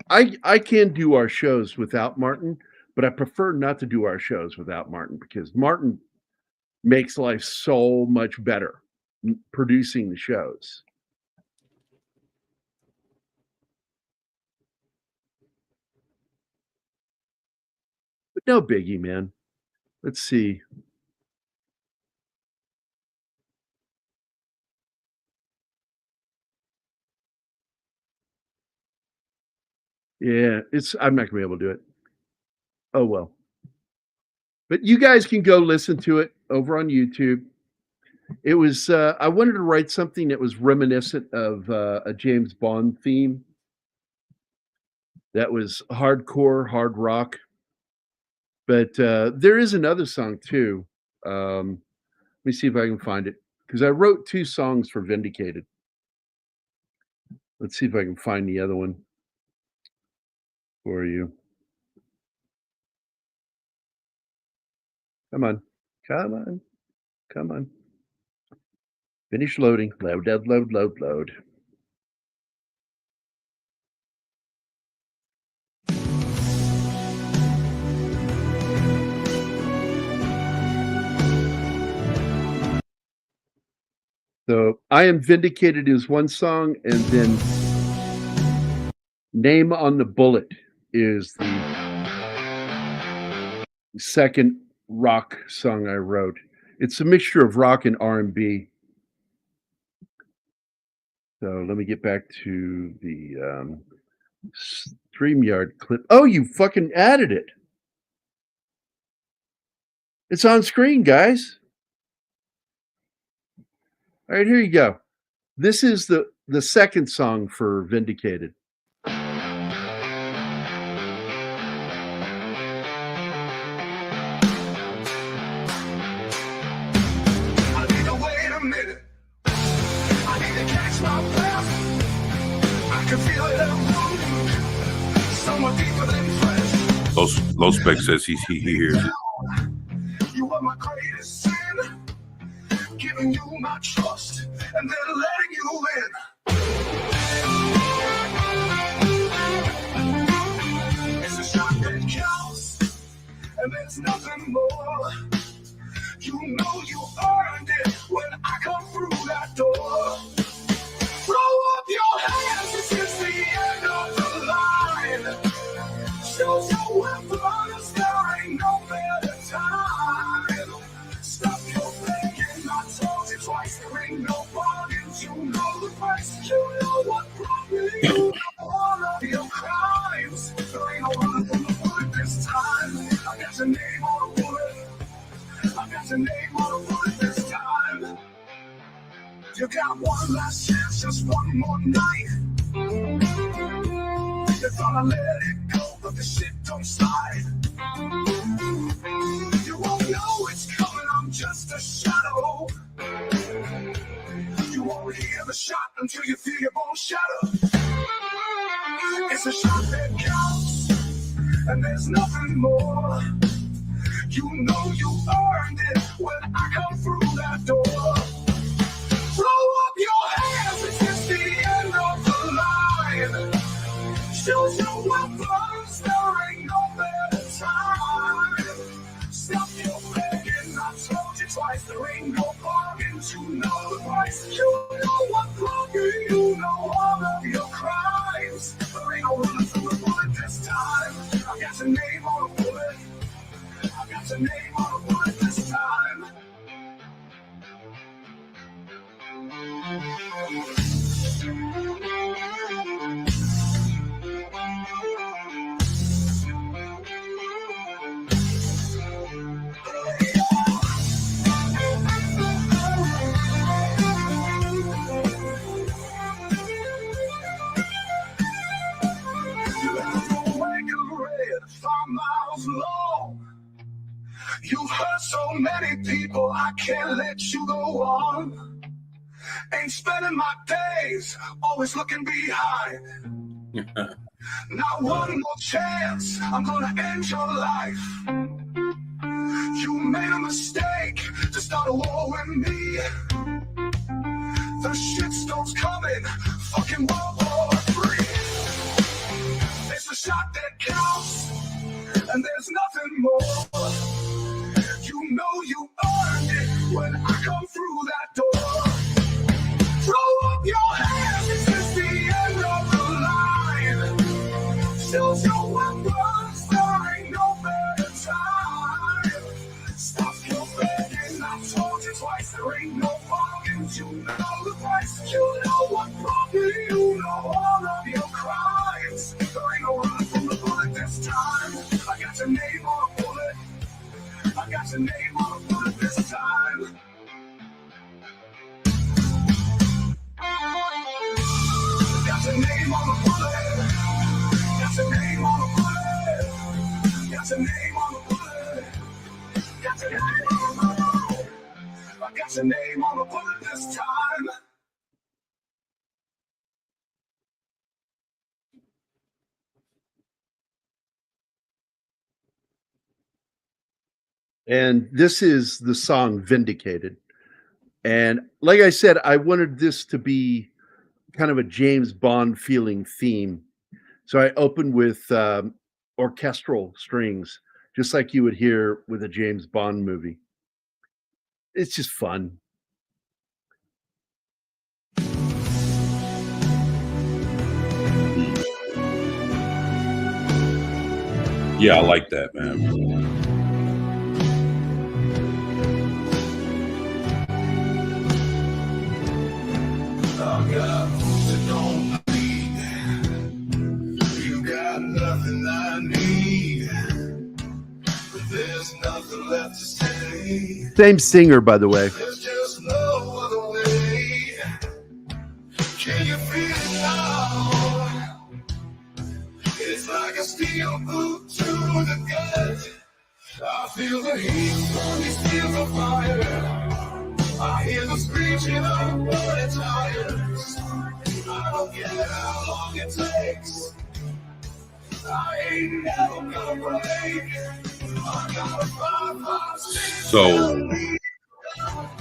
I can do our shows without Martin, but I prefer not to do our shows without Martin because Martin makes life so much better producing the shows. But no biggie, man. Let's see. Yeah, I'm not gonna be able to do it. Oh well. But you guys can go listen to it over on YouTube. It was I wanted to write something that was reminiscent of a James Bond theme. That was hardcore, hard rock. But there is another song too. Let me see if I can find it because I wrote two songs for Vindicated. Let's see if I can find the other one for you. Come on. Come on. Come on. Finish loading. Load, load, load, load, load. So I Am Vindicated is one song, and then Name on the Bullet is the second rock song I wrote. It's a mixture of rock and R&B. So let me get back to the StreamYard clip. Oh, you fucking added it. It's on screen, guys. All right, here you go. This is the second song for Vindicated. Low spec says he hears it. You are my greatest sin, giving you my trust and then letting you in. It's a shot that counts, and there's nothing more. You know you earned it when I come through that door. Throw up your hands, this is the end of the line. Shows your weapons, there ain't no better time. Stop your thinking, I told you twice, there ain't no bargain You know the price, you know what brought me. You know all of your crimes. There ain't no running from the bullet this time. I got your name on a bullet. I got your name on a bullet this time. You got one last chance, just one more night. You thought I let it go, but the shit don't slide. You won't know it's coming, I'm just a shadow. You won't hear the shot until you feel your bones shatter. It's a shot that counts, and there's nothing more. You know you earned it when I come through that door. Throw up your hands, it's the end of the line. Choose your weapons, there ain't no better time. Stop your begging, I told you twice, there ain't no bargains. You know the price, you know what brought me. You know all of your crimes. There ain't no running from the bullet this time. I got your name on a bullet. I got your name on a bullet this time. You've hurt so many people, I can't let you go on. Ain't spending my days always looking behind. Not one more chance, I'm gonna end your life. You made a mistake to start a war with me. The shitstorm's coming, fucking World War III. It's a shot that counts, and there's nothing more. You know you earned it when I come through that door. Throw up your hands, this is the end of the line. Choose your weapons, there ain't no better time. Stop your begging, I told you twice, there ain't no bargains. You know the price, you know what brought me. You know all of your crimes. There ain't no running from the bullet this time. I got your name on a bullet. I got your name on a bullet this time. Got your name on a bullet. Got your name on a bullet. Got your name on a bullet. Got your name on a bullet. I got your name on a bullet this time. And this is the song Vindicated. And like I said, I wanted this to be kind of a James Bond feeling theme. So I opened with orchestral strings, just like you would hear with a James Bond movie. It's just fun. Yeah, I like that, man. You got nothing I need. There's nothing left to say. Same singer, by the way. There's just no other way. Can you feel it now? It's like a steel boot to the gut. I feel the heat from these steel of fire. I hear the screeching of burning tires. I don't care how long it takes. I ain't never gonna break. I gotta find So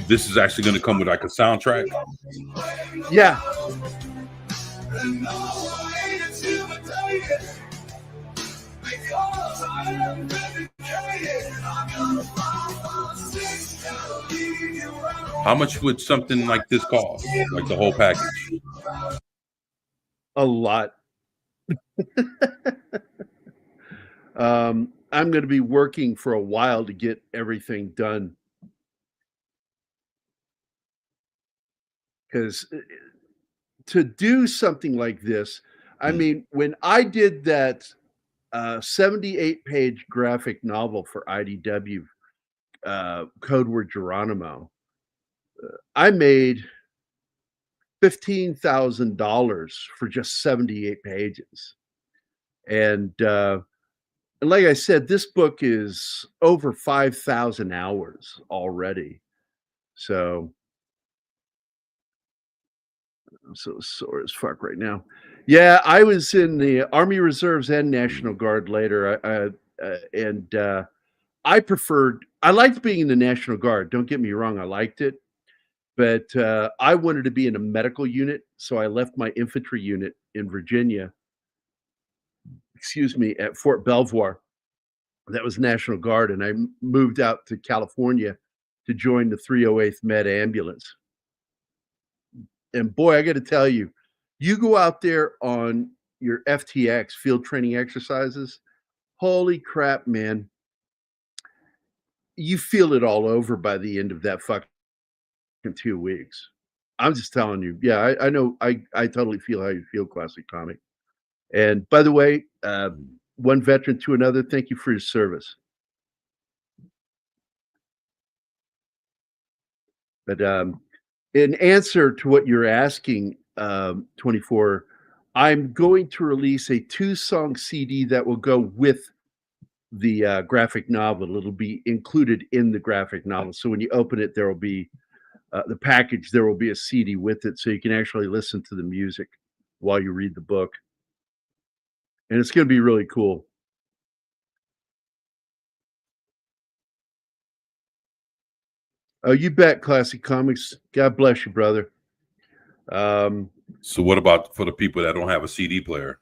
this is actually going to come with like a soundtrack. Yeah. And no, I ain't intimidated. Because I am dedicated. I gotta find my six, gotta leave you around. How much would something like this cost? Like the whole package? A lot. I'm going to be working for a while to get everything done. because to do something like this, I mean, when I did that 78-page graphic novel for IDW, Code Word Geronimo, I made $15,000 for just 78 pages. And like I said, this book is over 5,000 hours already. So I'm so sore as fuck right now. Yeah, I was in the Army Reserves and National Guard later. And I liked being in the National Guard. Don't get me wrong, I liked it. But I wanted to be in a medical unit. So I left my infantry unit in Virginia, at Fort Belvoir. That was National Guard. And I moved out to California to join the 308th Med Ambulance. And boy, I got to tell you, you go out there on your FTX, field training exercises, holy crap, man. You feel it all over by the end of that fucking 2 weeks. I'm just telling you. Yeah, I know. I totally feel how you feel, Classic Comic. And by the way, one veteran to another, thank you for your service. But in answer to what you're asking, 24, I'm going to release a 2-song CD that will go with the graphic novel. It'll be included in the graphic novel. So when you open it, there will be the package. There will be a CD with it, so you can actually listen to the music while you read the book. And it's going to be really cool. Oh, you bet, Classic Comics. God bless you, brother. So what about for the people that don't have a CD player?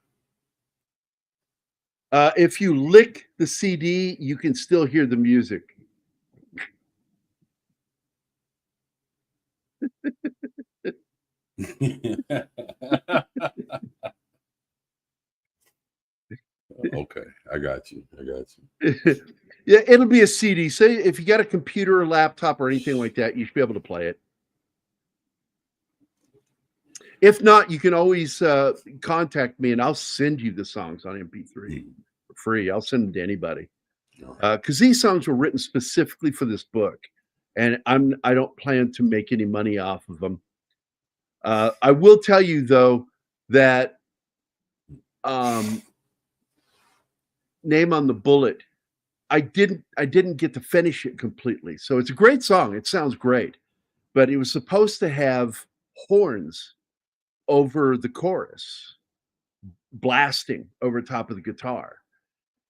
If you lick the CD, you can still hear the music. Okay, I got you. Yeah, it'll be a CD. Say if you got a computer or laptop or anything like that, you should be able to play it. If not, you can always contact me and I'll send you the songs on MP3 for free. I'll send them to anybody. Because these songs were written specifically for this book, and I don't plan to make any money off of them. I will tell you though that Name on the Bullet, I didn't get to finish it completely. So it's a great song. It sounds great, but it was supposed to have horns over the chorus, blasting over top of the guitar,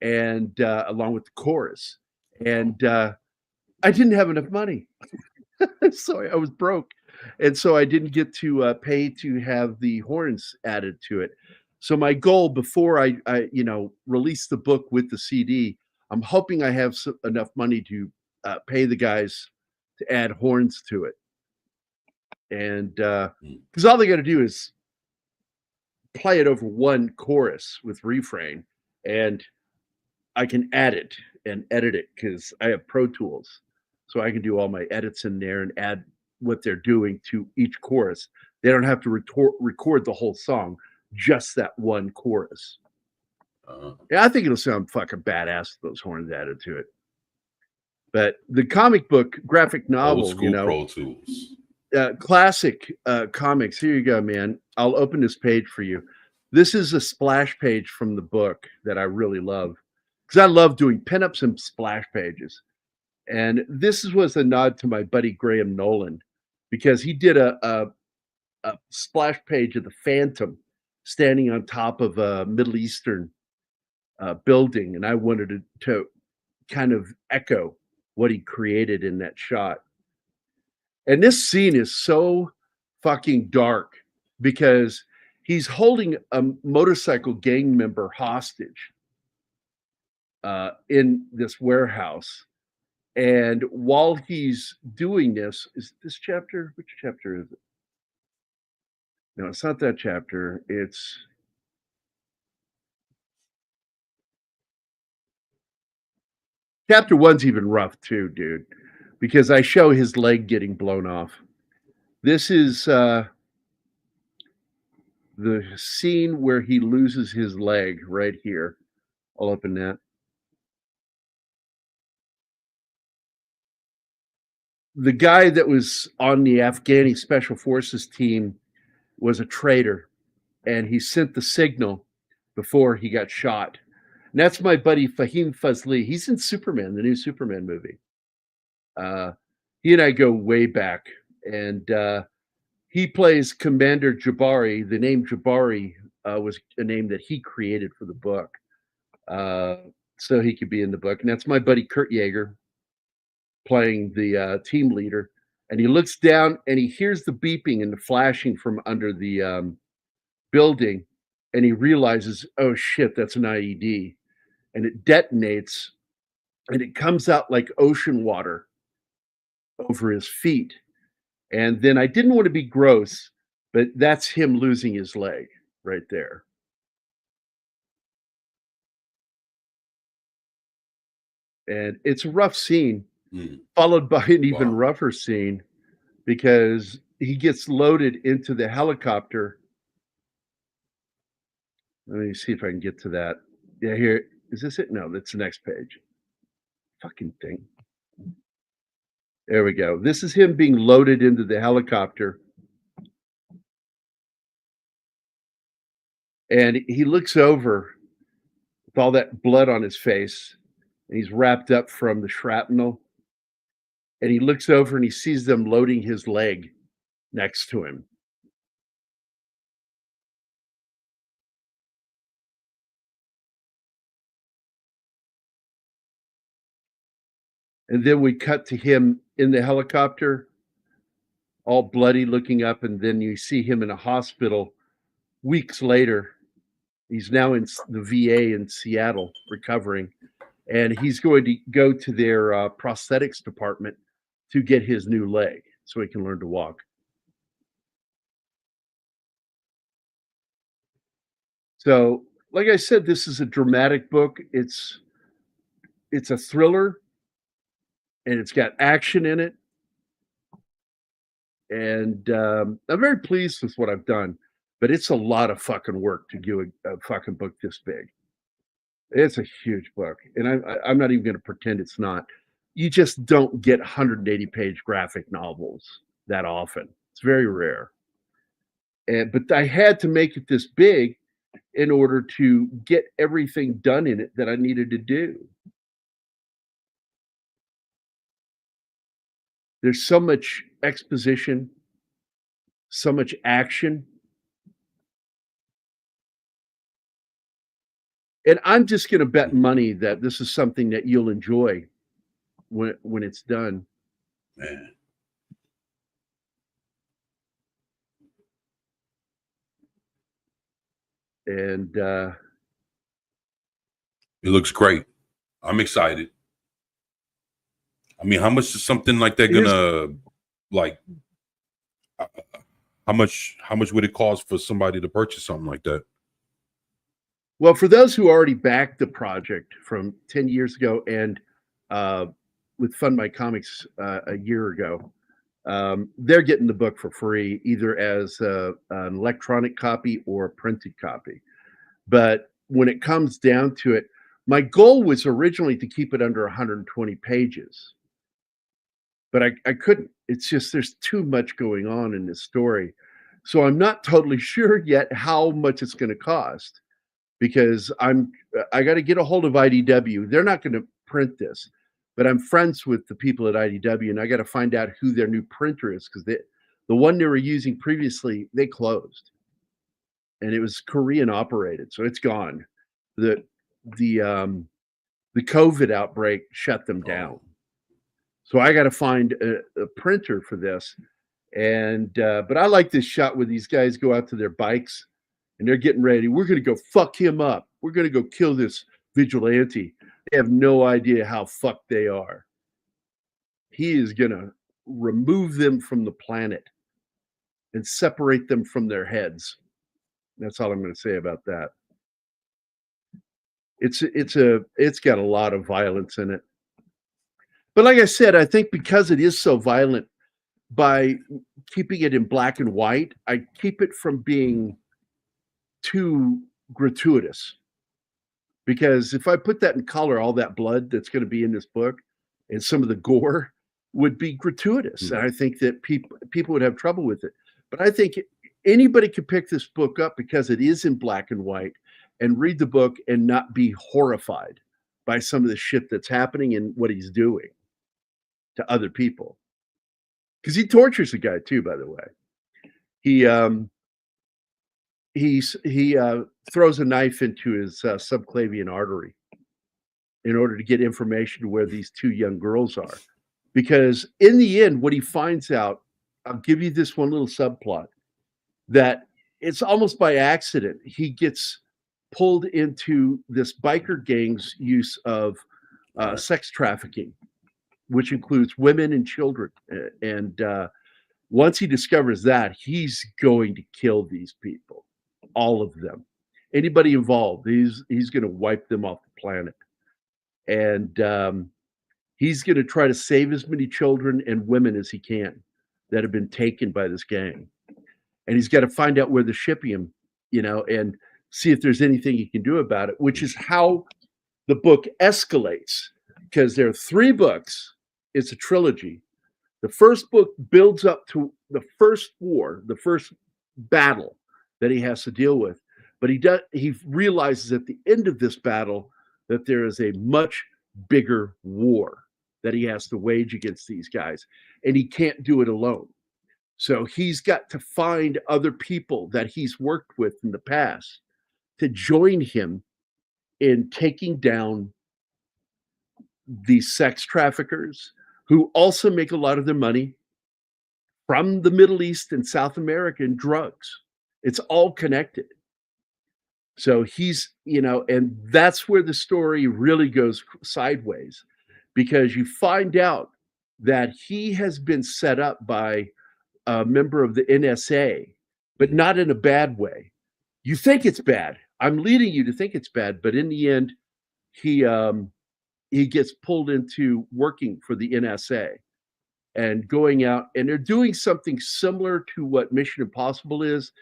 and along with the chorus. And I didn't have enough money, so I was broke, and so I didn't get to pay to have the horns added to it. So my goal before I release the book with the CD, I'm hoping I have enough money to pay the guys to add horns to it. And because all they got to do is play it over one chorus with refrain, and I can add it and edit it because I have Pro Tools. So I can do all my edits in there and add what they're doing to each chorus. They don't have to record the whole song, just that one chorus. Yeah, I think it'll sound fucking badass with those horns added to it. But the comic book graphic novel, Old school Pro Tools. Classic Comics. Here you go, man. I'll open this page for you. This is a splash page from the book that I really love because I love doing pinups and splash pages. And this was a nod to my buddy Graham Nolan because he did a splash page of the Phantom standing on top of a Middle Eastern building, and I wanted to kind of echo what he created in that shot. And this scene is so fucking dark because he's holding a motorcycle gang member hostage in this warehouse. And while he's doing this, is this chapter? Which chapter is it? No, it's not that chapter. It's chapter 1's even rough too, dude, because I show his leg getting blown off. This is the scene where he loses his leg right here, all up in that. The guy that was on the Afghani Special Forces team was a traitor, and he sent the signal before he got shot. And that's my buddy Fahim Fazli. He's in Superman, the new Superman movie. He and I go way back, and he plays Commander Jabari. The name Jabari was a name that he created for the book, so he could be in the book. And that's my buddy Kurt Yeager playing the team leader. And he looks down and he hears the beeping and the flashing from under the building, and he realizes, oh shit, that's an IED. And it detonates, and it comes out like ocean water over his feet. And then I didn't want to be gross, but that's him losing his leg right there. And it's a rough scene, followed by an even rougher scene, because he gets loaded into the helicopter. Let me see if I can get to that. Yeah, here. Is this it? No, that's the next page. Fucking thing. There we go. This is him being loaded into the helicopter. And he looks over with all that blood on his face, and he's wrapped up from the shrapnel. And he looks over and he sees them loading his leg next to him. And then we cut to him in the helicopter, all bloody, looking up, and then you see him in a hospital weeks later. He's now in the VA in Seattle recovering, and he's going to go to their prosthetics department to get his new leg so he can learn to walk. So, like I said, this is a dramatic book. It's a thriller, and it's got action in it. And I'm very pleased with what I've done, but it's a lot of fucking work to do a fucking book this big. It's a huge book, and I'm not even going to pretend it's not. You just don't get 180-page graphic novels that often. It's very rare. But I had to make it this big in order to get everything done in it that I needed to do. There's so much exposition, so much action. And I'm just going to bet money that this is something that you'll enjoy when it's done. Man. And it looks great. I'm excited. I mean, how much is something like that gonna like? How much would it cost for somebody to purchase something like that? Well, for those who already backed the project from 10 years ago and with Fund My Comics a year ago, they're getting the book for free, either as an electronic copy or a printed copy. But when it comes down to it, my goal was originally to keep it under 120 pages. But I couldn't. It's just there's too much going on in this story. So I'm not totally sure yet how much it's going to cost, because I got to get a hold of IDW. They're not going to print this, but I'm friends with the people at IDW, and I got to find out who their new printer is, because the one they were using previously, they closed, and it was Korean operated, so it's gone. The COVID outbreak shut them down. So I got to find a printer for this. And but I like this shot where these guys go out to their bikes and they're getting ready. We're going to go fuck him up. We're going to go kill this vigilante. They have no idea how fucked they are. He is going to remove them from the planet and separate them from their heads. That's all I'm going to say about that. It's got a lot of violence in it. But like I said, I think because it is so violent, by keeping it in black and white, I keep it from being too gratuitous. Because if I put that in color, all that blood that's going to be in this book and some of the gore would be gratuitous. And I think that people would have trouble with it. But I think anybody could pick this book up because it is in black and white and read the book and not be horrified by some of the shit that's happening and what he's doing to other people. Because he tortures the guy too, by the way. He throws a knife into his subclavian artery in order to get information where these two young girls are. Because in the end, what he finds out, I'll give you this one little subplot, that it's almost by accident he gets pulled into this biker gang's use of sex trafficking, which includes women and children. And once he discovers that, he's going to kill these people, all of them. Anybody involved, he's going to wipe them off the planet. And he's going to try to save as many children and women as he can that have been taken by this gang. And he's got to find out where they're shipping him, and see if there's anything he can do about it, which is how the book escalates. Because there are 3 books. It's a trilogy. The first book builds up to the first war, the first battle that he has to deal with. But he realizes at the end of this battle that there is a much bigger war that he has to wage against these guys. And he can't do it alone. So he's got to find other people that he's worked with in the past to join him in taking down these sex traffickers who also make a lot of their money from the Middle East and South America in drugs. It's all connected. So he's, and that's where the story really goes sideways, because you find out that he has been set up by a member of the NSA, but not in a bad way. You think it's bad. I'm leading you to think it's bad, but in the end, he gets pulled into working for the NSA and going out, and they're doing something similar to what Mission Impossible is,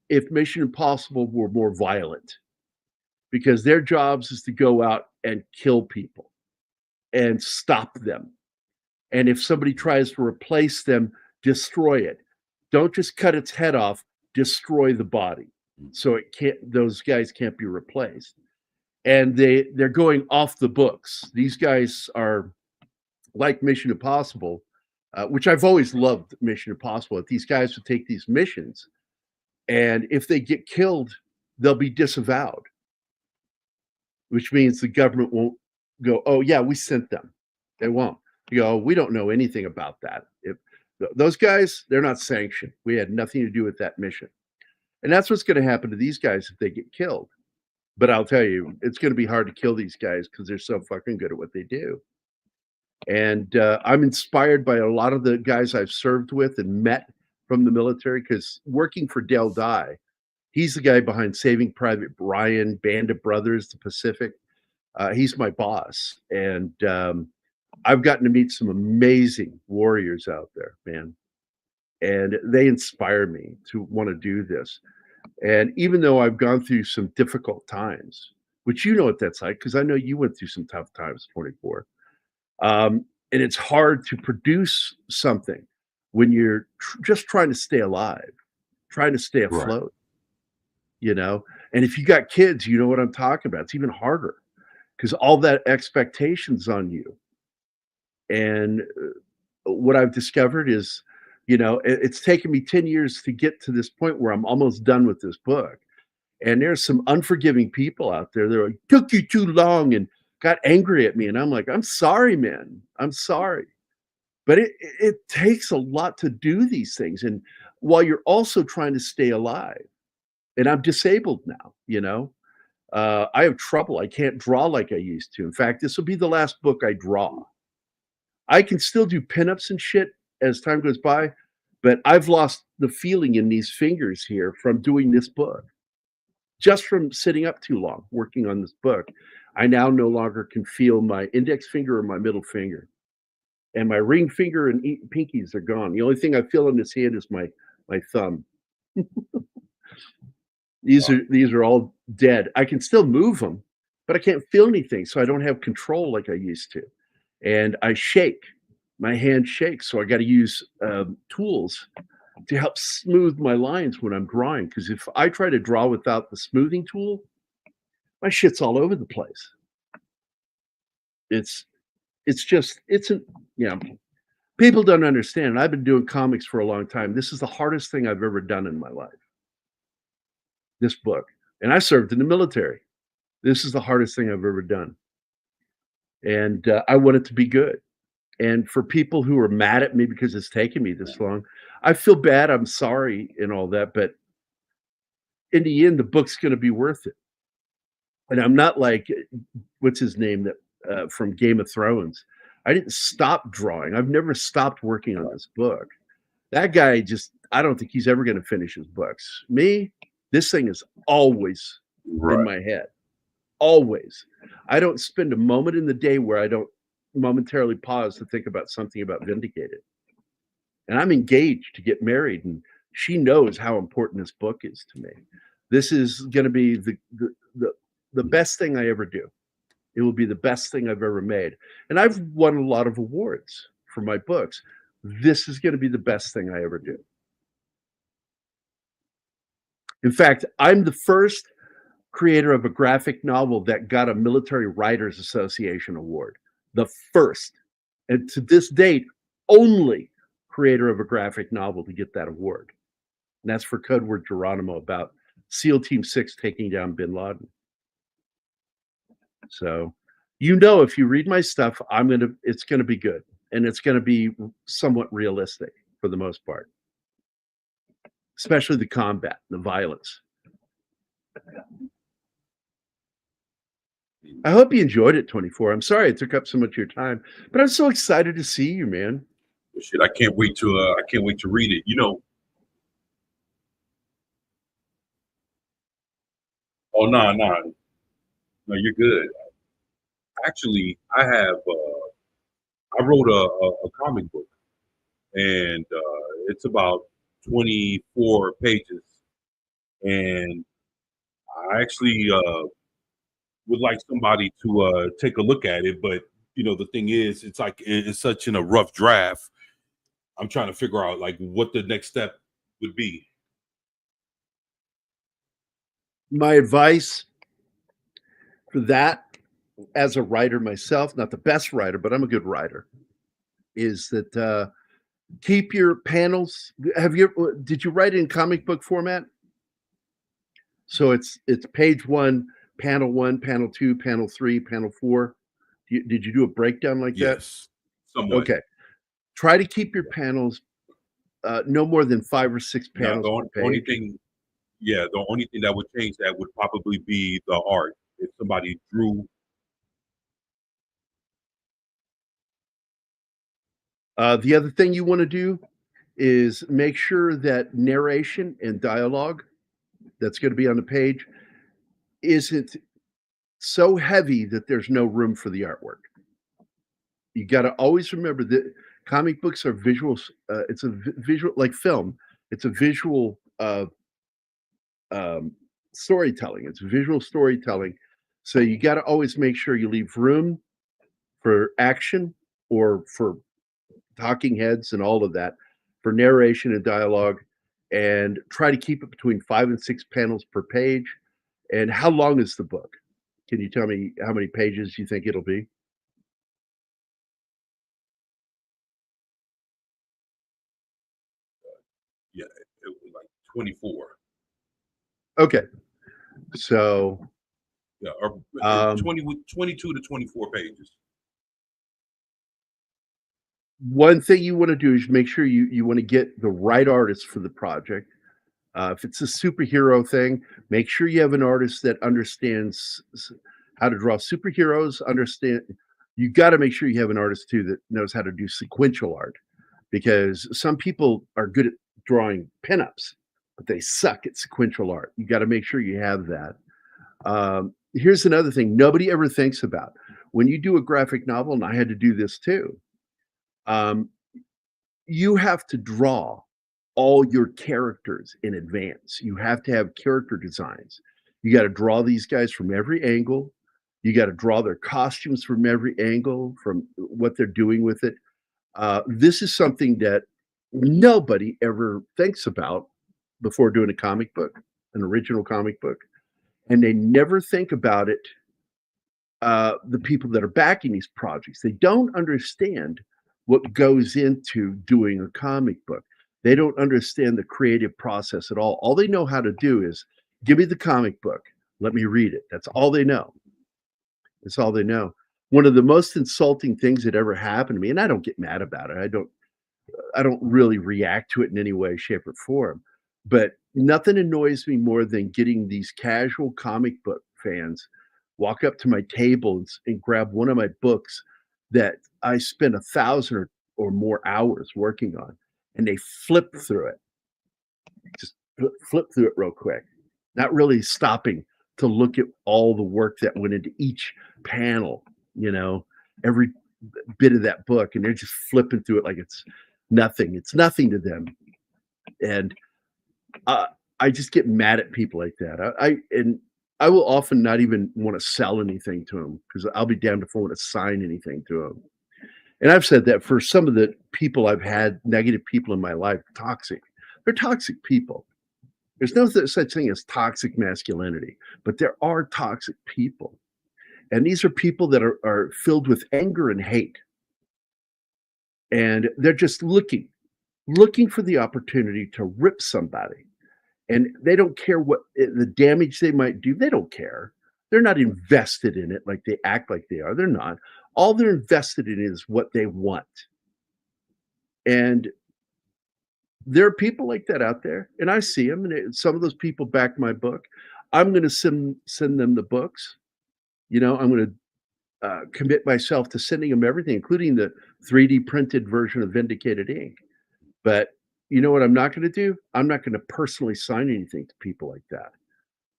if Mission Impossible were more violent, because their jobs is to go out and kill people and stop them. And if somebody tries to replace them, destroy it. Don't just cut its head off, destroy the body. So those guys can't be replaced. And they're going off the books. These guys are like Mission Impossible, which I've always loved Mission Impossible. These guys will take these missions, and if they get killed, they'll be disavowed, which means the government won't go, oh yeah, we sent them. They won't. You go, we don't know anything about that. If those guys, they're not sanctioned. We had nothing to do with that mission. And that's what's going to happen to these guys if they get killed. But I'll tell you, it's going to be hard to kill these guys because they're so fucking good at what they do. And I'm inspired by a lot of the guys I've served with and met from the military, because working for Dale Dye, he's the guy behind Saving Private Ryan, Band of Brothers, The Pacific. He's my boss. And I've gotten to meet some amazing warriors out there, man. And they inspire me to want to do this. And even though I've gone through some difficult times, which you know what that's like, because I know you went through some tough times, 24. And it's hard to produce something when you're just trying to stay alive, trying to stay afloat, And if you got kids, you know what I'm talking about. It's even harder because all that expectation's on you. And what I've discovered is, it's taken me 10 years to get to this point where I'm almost done with this book. And there's some unforgiving people out there. They're like, took you too long, and got angry at me. And I'm like, I'm sorry, man. I'm sorry. But it takes a lot to do these things. And while you're also trying to stay alive, and I'm disabled now, I have trouble. I can't draw like I used to. In fact, this will be the last book I draw. I can still do pinups and shit as time goes by, but I've lost the feeling in these fingers here from doing this book. Just from sitting up too long working on this book, I now no longer can feel my index finger or my middle finger. and my ring finger and pinkies are gone. The only thing I feel in this hand is my thumb. These are all dead. I can still move them, but I can't feel anything, so I don't have control like I used to. And I shake. My hand shakes, so I got to use tools to help smooth my lines when I'm drawing. Because if I try to draw without the smoothing tool, my shit's all over the place. It's people don't understand. I've been doing comics for a long time. This is the hardest thing I've ever done in my life. This book. And I served in the military. This is the hardest thing I've ever done. And I want it to be good. And for people who are mad at me because it's taken me this long, I feel bad. I'm sorry and all that. But in the end, the book's going to be worth it. And I'm not like, what's his name that from Game of Thrones. I didn't stop drawing. I've never stopped working on this book. That guy I don't think he's ever going to finish his books. Me, this thing is always in my head. Always. I don't spend a moment in the day where I don't momentarily pause to think about something about Vindicated. And I'm engaged to get married, and she knows how important this book is to me. This is going to be the best thing I ever do. It will be the best thing I've ever made. And I've won a lot of awards for my books. This is going to be the best thing I ever do. In fact, I'm the first creator of a graphic novel that got a Military Writers Association award. The first. And to this date, only creator of a graphic novel to get that award. And that's for Code Word Geronimo, about SEAL Team 6 taking down bin Laden. So, if you read my stuff, it's going to be good. And it's going to be somewhat realistic for the most part. Especially the combat, the violence. I hope you enjoyed it, 24. I'm sorry it took up so much of your time, but I'm so excited to see you, man. Shit, I can't wait to read it. Oh no, you're good. Actually, I wrote a comic book, and it's about 24 pages, and I actually would like somebody to take a look at it. But the thing is, it's such in a rough draft. I'm trying to figure out like what the next step would be. My advice for that, as a writer myself, not the best writer, but I'm a good writer, is that keep your panels. Did you write it in comic book format? So it's page 1, panel 1, panel 2, panel 3, panel 4. Did you do a breakdown like that? Yes, somewhat. Okay. Try to keep your panels no more than 5 or 6 panels per page. The only thing that would change that would probably be the art. If somebody drew. The other thing you want to do is make sure that narration and dialogue that's going to be on the page isn't so heavy that there's no room for the artwork. You got to always remember that comic books are visuals. It's a visual, like film. It's a visual storytelling. It's visual storytelling. So you got to always make sure you leave room for action or for talking heads and all of that, for narration and dialogue, and try to keep it between 5 and 6 panels per page. And how long is the book? Can you tell me how many pages you think it'll be? Yeah, it was like 24. Okay. So yeah, or 22 to 24 pages. One thing you want to do is make sure you want to get the right artist for the project. If it's a superhero thing, make sure you have an artist that understands how to draw superheroes. You got to make sure you have an artist too that knows how to do sequential art, because some people are good at drawing pinups, but they suck at sequential art. You got to make sure you have that. Here's another thing nobody ever thinks about. When you do a graphic novel, and I had to do this too, um, you have to draw all your characters in advance. You have to have character designs. You got to draw these guys from every angle. You got to draw their costumes from every angle, from what they're doing with it. This is something that nobody ever thinks about before doing a comic book, an original comic book, and they never think about it. The people that are backing these projects, they don't understand what goes into doing a comic book. They don't understand the creative process at all. All they know how to do is give me the comic book, let me read it. That's all they know. That's all they know. One of the most insulting things that ever happened to me, and I don't get mad about it. I don't really react to it in any way, shape, or form. But nothing annoys me more than getting these casual comic book fans walk up to my table and grab one of my books that I spent 1,000 or more hours working on, and they flip through it. Just flip through it real quick, not really stopping to look at all the work that went into each panel, every bit of that book, and they're just flipping through it like it's nothing. It's nothing to them. And I just get mad at people like that. I will often not even want to sell anything to them because I'll be damned if I want to sign anything to them. And I've said that for some of the people I've had, negative people in my life, toxic. They're toxic people. There's no such thing as toxic masculinity, but there are toxic people. And these are people that are filled with anger and hate. And they're just looking for the opportunity to rip somebody. And they don't care what the damage they might do. They don't care. They're not invested in it like they act like they are. They're not. All they're invested in is what they want. And there are people like that out there, and I see them, and some of those people back my book. I'm going to send them the books. I'm going to commit myself to sending them everything, including the 3D printed version of Vindicated Ink. But you know what I'm not going to do? I'm not going to personally sign anything to people like that.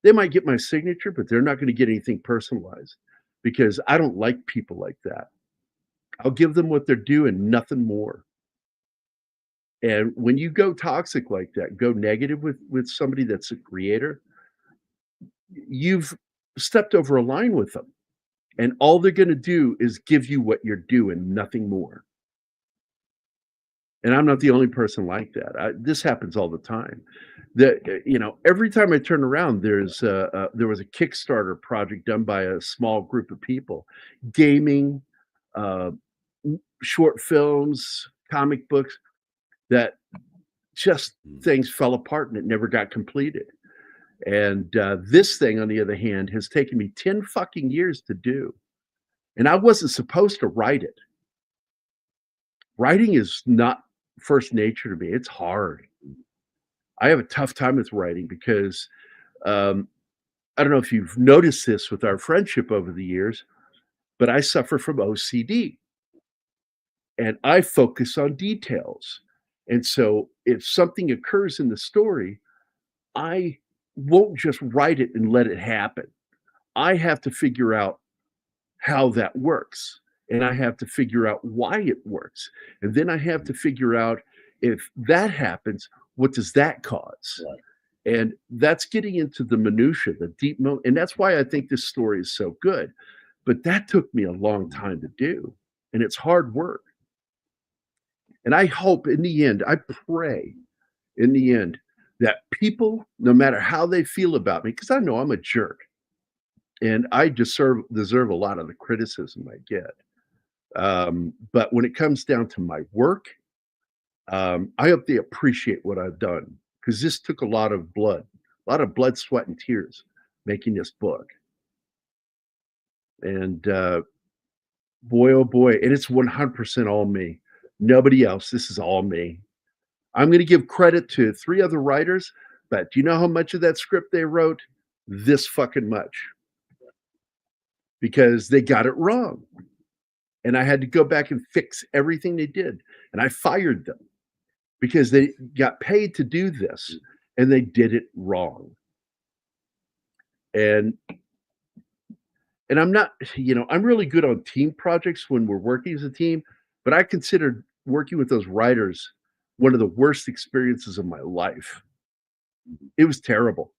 They might get my signature, but they're not going to get anything personalized because I don't like people like that. I'll give them what they're due and nothing more. And when you go toxic like that, go negative with somebody that's a creator, you've stepped over a line with them. And all they're going to do is give you what you're due and nothing more. And I'm not the only person like that. This happens all the time. Every time I turn around, there was a Kickstarter project done by a small group of people, gaming, short films, comic books, that just things fell apart and it never got completed. And this thing, on the other hand, has taken me 10 fucking years to do. And I wasn't supposed to write it. Writing is not first nature to me. It's hard. I have a tough time with writing because I don't know if you've noticed this with our friendship over the years, but I suffer from OCD. And I focus on details. And so if something occurs in the story, I won't just write it and let it happen. I have to figure out how that works. And I have to figure out why it works. And then I have to figure out if that happens, what does that cause? Right. And that's getting into the minutia, the deep and that's why I think this story is so good. But that took me a long time to do. And it's hard work. And I hope in the end, I pray in the end that people, no matter how they feel about me, because I know I'm a jerk and I deserve a lot of the criticism I get. But when it comes down to my work, I hope they appreciate what I've done because this took a lot of blood, sweat, and tears making this book. And boy, oh boy, and it's 100% all me. Nobody else. This is all me. I'm going to give credit to 3 other writers, but do you know how much of that script they wrote? This fucking much. Because they got it wrong. And I had to go back and fix everything they did. And I fired them because they got paid to do this and they did it wrong. And I'm not, I'm really good on team projects when we're working as a team, but I consider working with those writers one of the worst experiences of my life. It was terrible.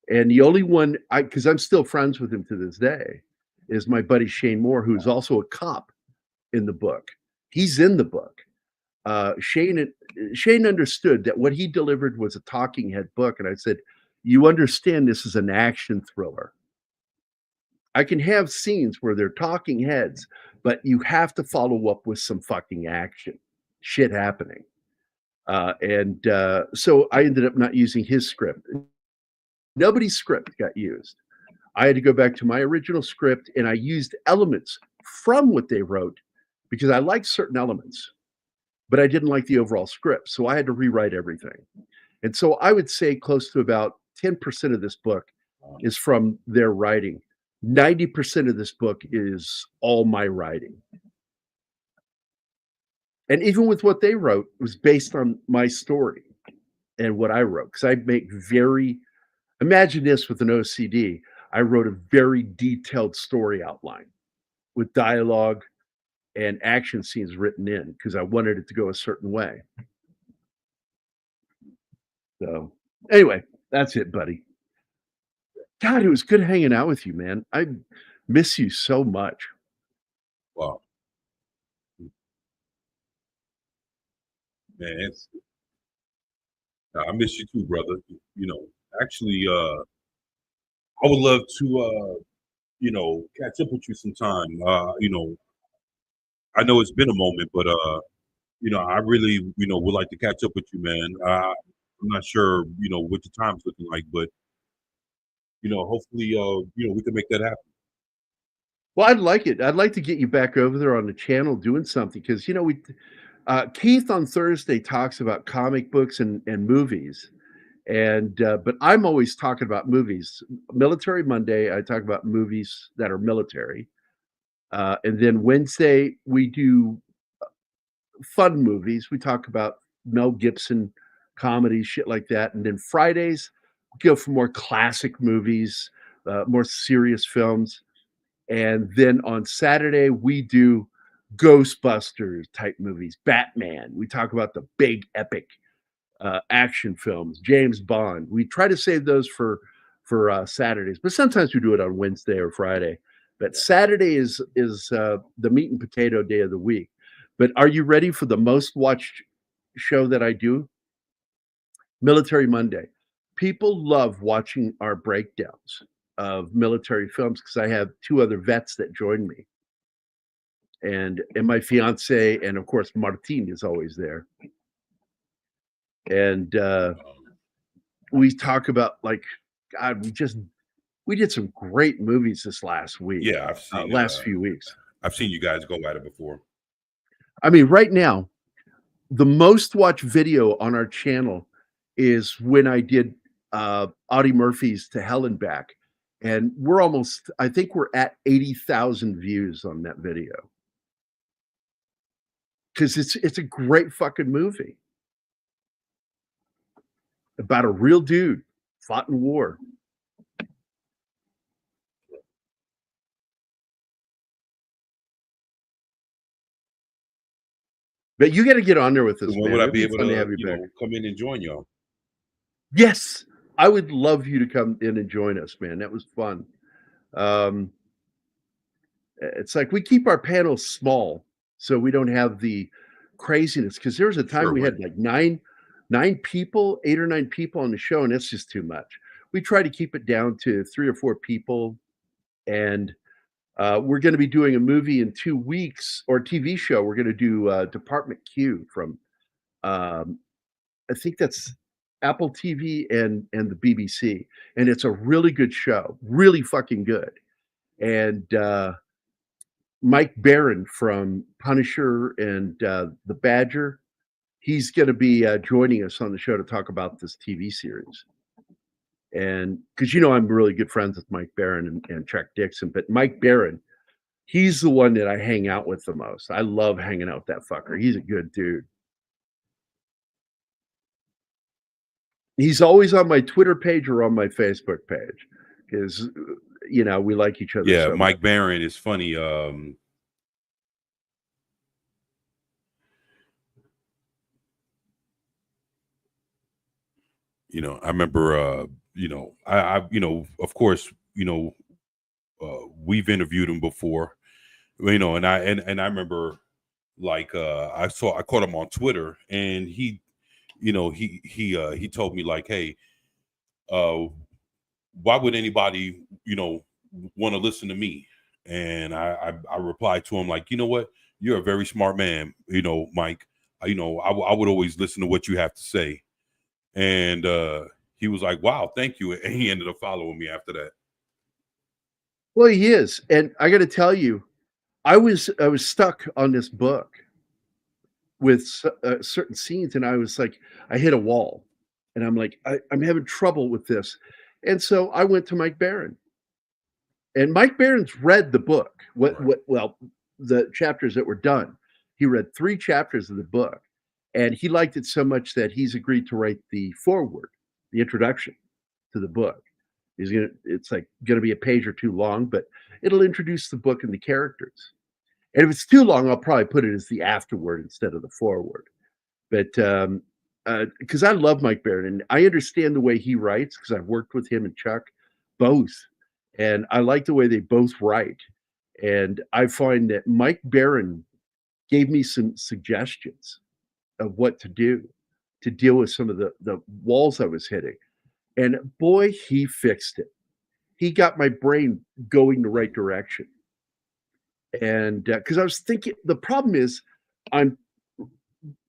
And the only one because I'm still friends with him to this day, is my buddy Shane Moore, who's also a cop in the book. He's in the book. Shane understood that what he delivered was a talking head book, and I said, "You understand this is an action thriller. I can have scenes where they're talking heads, but you have to follow up with some fucking action, shit happening." So I ended up not using his script. Nobody's script got used. I had to go back to my original script, and I used elements from what they wrote because I liked certain elements, but I didn't like the overall script. So I had to rewrite everything. And so I would say close to about 10% of this book is from their writing. 90% of this book is all my writing. And even with what they wrote, it was based on my story and what I wrote. Because I make imagine this with an OCD. I wrote a very detailed story outline with dialogue and action scenes written in because I wanted it to go a certain way. So anyway, that's it, buddy. God, it was good hanging out with you, man. I miss you so much. Wow. Man, I miss you too, brother. Actually, I would love to, catch up with you sometime. I know it's been a moment, but I really, would like to catch up with you, man. I'm not sure, what your time's looking like, but hopefully, we can make that happen. Well, I'd like it. I'd like to get you back over there on the channel doing something because Keith on Thursday talks about comic books and movies, but I'm always talking about movies. Military Monday, I talk about movies that are military, and then Wednesday we do fun movies. We talk about Mel Gibson comedies, shit like that, and then Fridays we go for more classic movies, more serious films. And then on Saturday, we do Ghostbusters type movies, Batman. We talk about the big epic action films, James Bond. We try to save those for Saturdays, but sometimes we do it on Wednesday or Friday. But Saturday is the meat and potato day of the week. But are you ready for the most watched show that I do? Military Monday. People love watching our breakdowns of military films because I have two other vets that join me, and my fiance, and of course Martin is always there, and we talk about God, we did some great movies this last week. Yeah, I've seen last few weeks. I've seen you guys go at it before. I mean, right now, the most watched video on our channel is when I did Audie Murphy's To Hell and Back. And I think we're at 80,000 views on that video. Because it's a great fucking movie. About a real dude fought in war. But you got to get on there with us, So when man. would I It'd be able to have you back. come in and join y'all? Yes, I would love you to come in and join us, man. That was fun. It's like we keep our panels small so we don't have the craziness. Because there was a time Sure, we right. had like 8 or 9 people on the show, and it's just too much. We try to keep it down to 3 or 4 people, and we're going to be doing a movie in 2 weeks, or a TV show. We're going to do Department Q from, I think that's Apple TV and the BBC, and it's a really good show, really fucking good. And Mike Baron from Punisher and The Badger, he's going to be joining us on the show to talk about this TV series. And because I'm really good friends with Mike Baron and Chuck Dixon, but Mike Baron, he's the one that I hang out with the most. I love hanging out with that fucker. He's a good dude. He's always on my Twitter page or on my Facebook page because, we like each other. Yeah, so Mike much. Baron is funny. I remember, of course, we've interviewed him before, and I remember, like, I caught him on Twitter, and he told me, like, hey, why would anybody, want to listen to me? And I replied to him, like, you know what, you're a very smart man, Mike. I would always listen to what you have to say. And he was like, wow, thank you. And he ended up following me after that. Well, he is, and I got to tell you, I was stuck on this book with certain scenes, and I was like, I hit a wall, and I'm like, I'm having trouble with this, and so I went to Mike Barron, and Mike Barron's read the book. Well, the chapters that were done, he read 3 chapters of the book, and he liked it so much that he's agreed to write the foreword, the introduction to the book. It's like gonna be a page or 2 long, but it'll introduce the book and the characters. And if it's too long, I'll probably put it as the afterword instead of the foreword. But because I love Mike Barron, and I understand the way he writes because I've worked with him and Chuck both, and I like the way they both write. And I find that Mike Barron gave me some suggestions of what to do to deal with some of the walls I was hitting. And boy, he fixed it. He got my brain going the right direction. And because I was thinking, the problem is,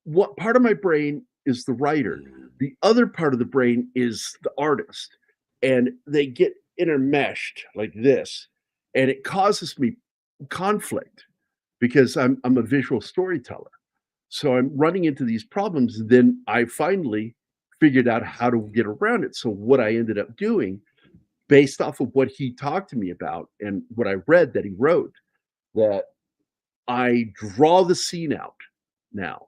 what part of my brain is the writer, the other part of the brain is the artist, and they get intermeshed like this, and it causes me conflict because I'm a visual storyteller. So I'm running into these problems. Then I finally figured out how to get around it. So what I ended up doing, based off of what he talked to me about and what I read that he wrote, that I draw the scene out now.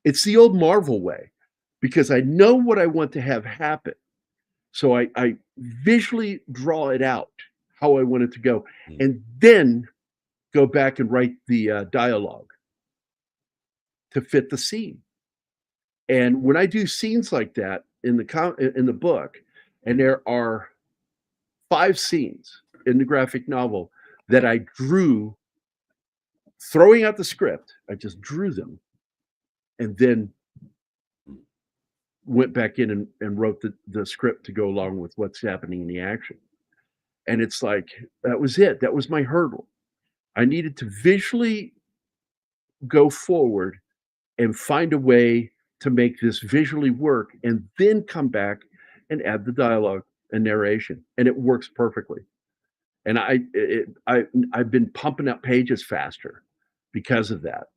It's the old Marvel way because I know what I want to have happen. So I visually draw it out how I want it to go, and then go back and write the dialogue to fit the scene. And when I do scenes like that in the book, and there are 5 scenes in the graphic novel that I drew, throwing out the script, I just drew them, and then went back in and wrote the script to go along with what's happening in the action. And it's like, that was it. That was my hurdle. I needed to visually go forward and find a way to make this visually work, and then come back and add the dialogue and narration, and it works perfectly. And I've been pumping out pages faster because of that.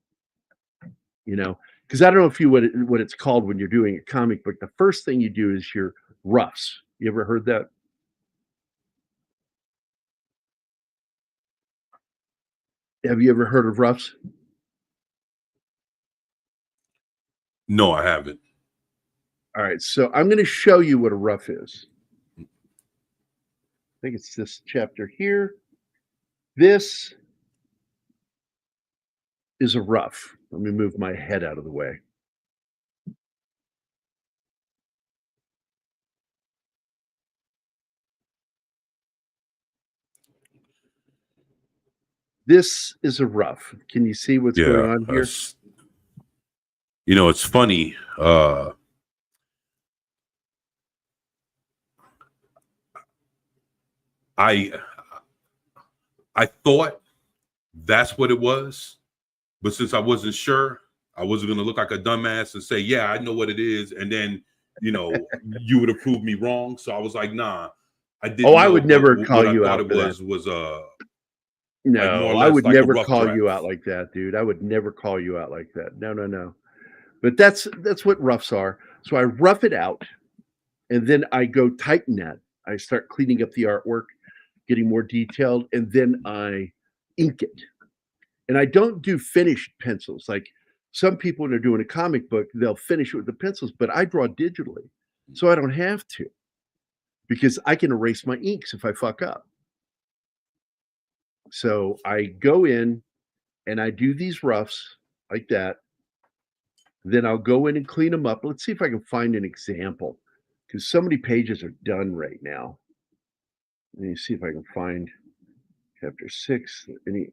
Because I don't know if what it's called when you're doing a comic book. The first thing you do is your roughs. You ever heard that? Have you ever heard of roughs? No, I haven't. All right, so I'm going to show you what a rough is. I think it's this chapter here. This is a rough. Let me move my head out of the way. This is a rough. Can you see what's going on here? It's funny. I thought that's what it was, but since I wasn't sure, I wasn't going to look like a dumbass and say, yeah, I know what it is. And then, you would have proved me wrong. So I was like, nah, I didn't. Oh, I would never call you out. No, I would never call you out like that, dude. I would never call you out like that. No. But that's what roughs are. So I rough it out, and then I go tighten that. I start cleaning up the artwork, getting more detailed, and then I ink it. And I don't do finished pencils. Like some people, when they're doing a comic book, they'll finish it with the pencils, but I draw digitally. So I don't have to, because I can erase my inks if I fuck up. So I go in and I do these roughs like that. Then I'll go in and clean them up. Let's see if I can find an example, because so many pages are done right now. Let me see if I can find chapter 6. Any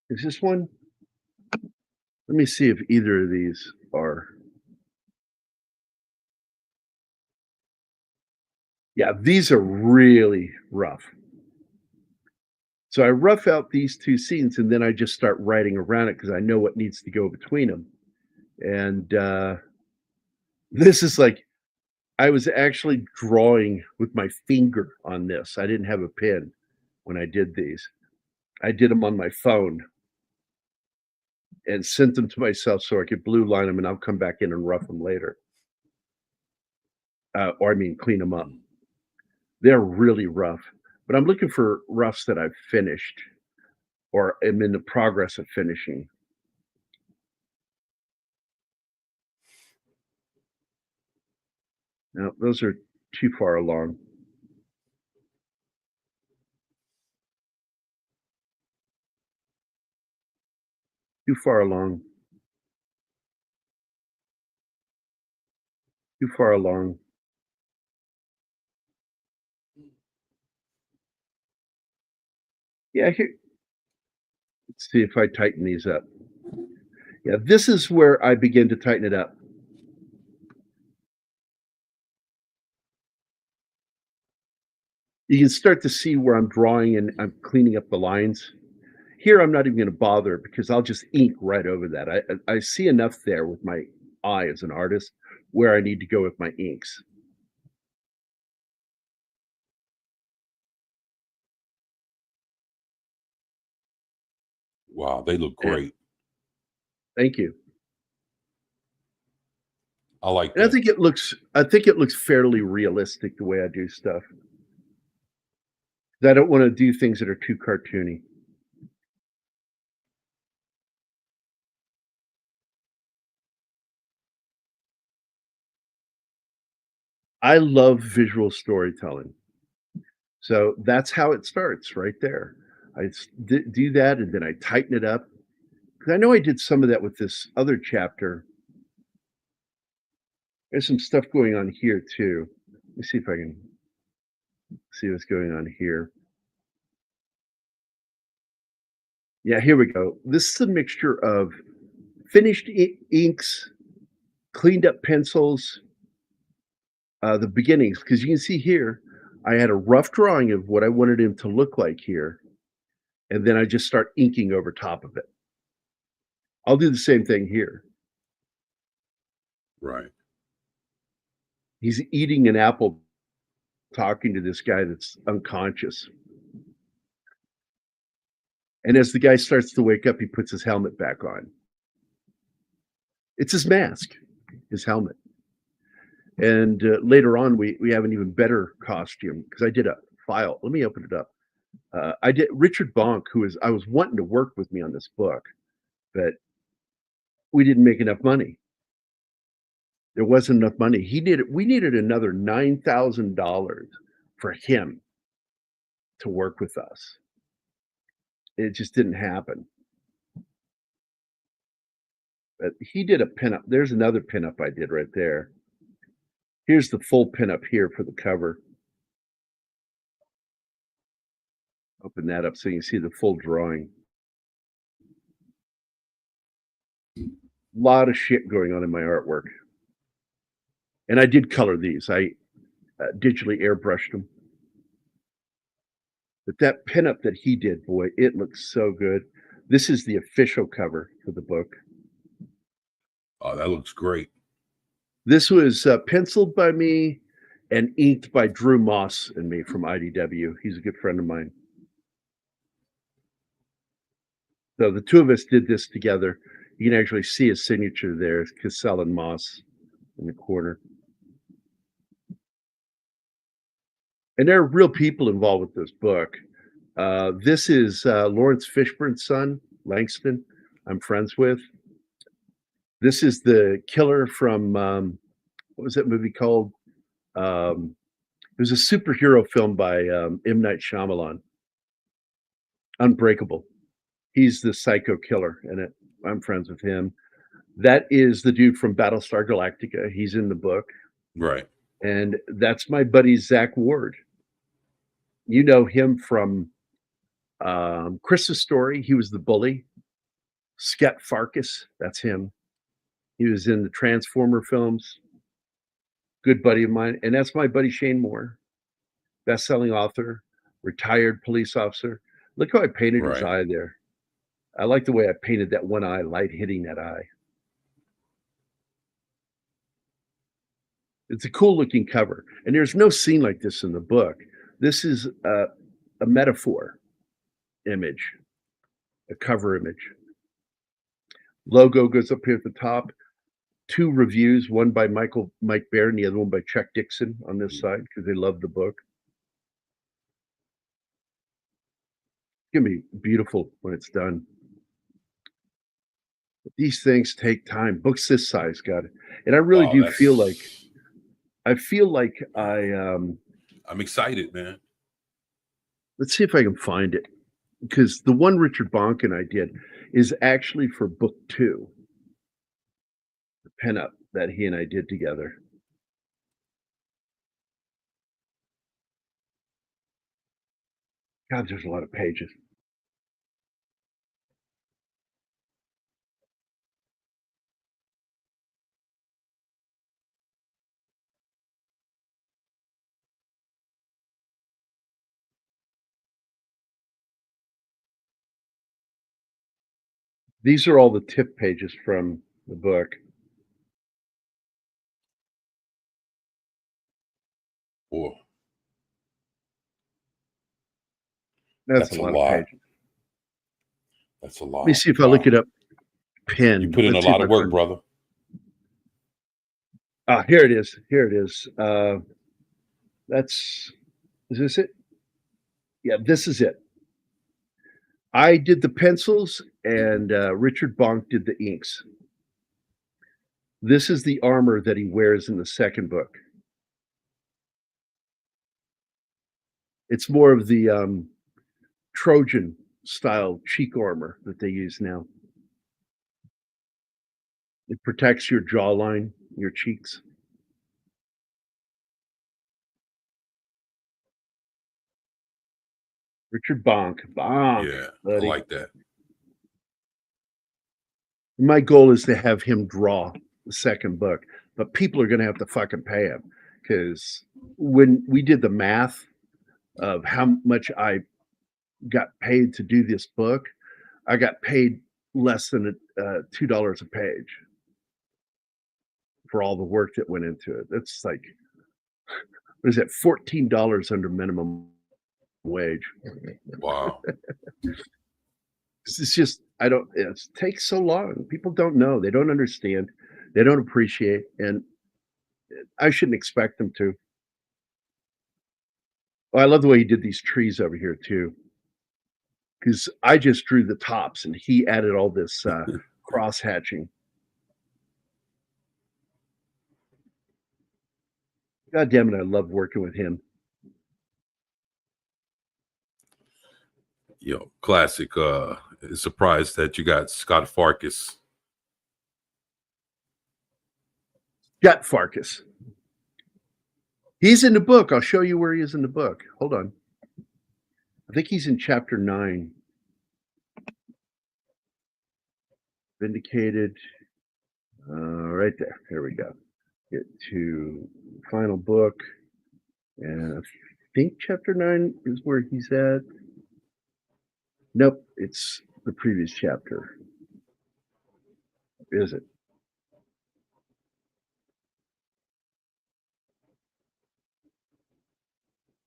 is this one? Let me see if either of these are. Yeah, these are really rough. So I rough out these 2 scenes, and then I just start writing around it because I know what needs to go between them. And, this is like I was actually drawing with my finger on this. I didn't have a pen when I did these. I did them on my phone and sent them to myself so I could blue line them, and I'll come back in and rough them later. Or I mean, clean them up. They're really rough, but I'm looking for roughs that I've finished or am in the progress of finishing. No, those are too far along. Too far along. Too far along. Yeah, here. Let's see if I tighten these up. Yeah, this is where I begin to tighten it up. You can start to see where I'm drawing and I'm cleaning up the lines. Here, I'm not even going to bother because I'll just ink right over that. I see enough there with my eye as an artist where I need to go with my inks. Wow, they look Yeah. great. Thank you. I like And that. I think it looks fairly realistic the way I do stuff. 'Cause I don't want to do things that are too cartoony. I love visual storytelling. So that's how it starts right there. Do that and then I tighten it up. 'Cause I know I did some of that with this other chapter. There's some stuff going on here too. Let me see if I can see what's going on here. Yeah, here we go. This is a mixture of finished inks, cleaned up pencils, the beginnings, because you can see here, I had a rough drawing of what I wanted him to look like here, and then I just start inking over top of it. I'll do the same thing here. Right. He's eating an apple, talking to this guy that's unconscious. And as the guy starts to wake up, he puts his helmet back on. It's his mask, his helmet. And later on, we have an even better costume because I did a file. Let me open it up. I did Richard Bonk, I was wanting to work with me on this book, but we didn't make enough money. There wasn't enough money. We needed another $9,000 for him to work with us. It just didn't happen. But he did a pinup. There's another pinup I did right there. Here's the full pinup here for the cover. Open that up so you can see the full drawing. A lot of shit going on in my artwork. And I did color these. I digitally airbrushed them. But that pinup that he did, boy, it looks so good. This is the official cover for the book. Oh, that looks great. This was penciled by me and inked by Drew Moss and me from IDW. He's a good friend of mine. So the two of us did this together. You can actually see his signature there. It's Cassell and Moss in the corner. And there are real people involved with this book. This is Lawrence Fishburne's son, Langston, I'm friends with. This is the killer from, what was that movie called? It was a superhero film by M. Night Shyamalan, Unbreakable. He's the psycho killer in it. I'm friends with him. That is the dude from Battlestar Galactica. He's in the book. Right. And that's my buddy Zach Ward. You know him from Chris's Story. He was the bully. Sket Farkas, that's him. He was in the Transformer films. Good buddy of mine. And that's my buddy Shane Moore, best-selling author, retired police officer. Look how I painted his Right. eye there. I like the way I painted that one eye, light hitting that eye. It's a cool looking cover. And there's no scene like this in the book. This is a metaphor image, a cover image. Logo goes up here at the top. 2 reviews, one by Mike Baird and the other one by Chuck Dixon on this side because they love the book. It's gonna be beautiful when it's done. But these things take time. Books this size got it. And I really Wow, do feel like I'm excited, man. let's see if I can find it. Because the one Richard Bonk and I did is actually for book 2. The pinup that he and I did together. God, there's a lot of pages. These are all the tip pages from the book. Boy, That's that's a a lot of lot. pages. That's a Let me lot. see if I look Wow. it up. Pen. You put in a Let's see if lot I of work, find- brother. Here it is. Here it is. Is this it? Yeah, this is it. I did the pencils and Richard Bonk did the inks. This is the armor that he wears in the second book. It's more of the Trojan style cheek armor that they use now. It protects your jawline, your cheeks. Richard Bonk. Bonk, Yeah, I buddy. like that. My goal is to have him draw the second book, but people are going to have to fucking pay him because when we did the math of how much I got paid to do this book, I got paid less than $2 a page for all the work that went into it. That's like, what is it, $14 under minimum wage. Wow. It's just, it takes so long. People don't know. They don't understand. They don't appreciate. And I shouldn't expect them to. Oh, I love the way he did these trees over here too. Because I just drew the tops and he added all this cross hatching. God damn it, I love working with him. Yo, classic. Surprised that you got Scott Farkas. Got Farkas. He's in the book. I'll show you where he is in the book. Hold on. I think he's in chapter 9. Vindicated. Right there. Here we go. Get to final book. And I think chapter 9 is where he's at. Nope, it's the previous chapter. Is it?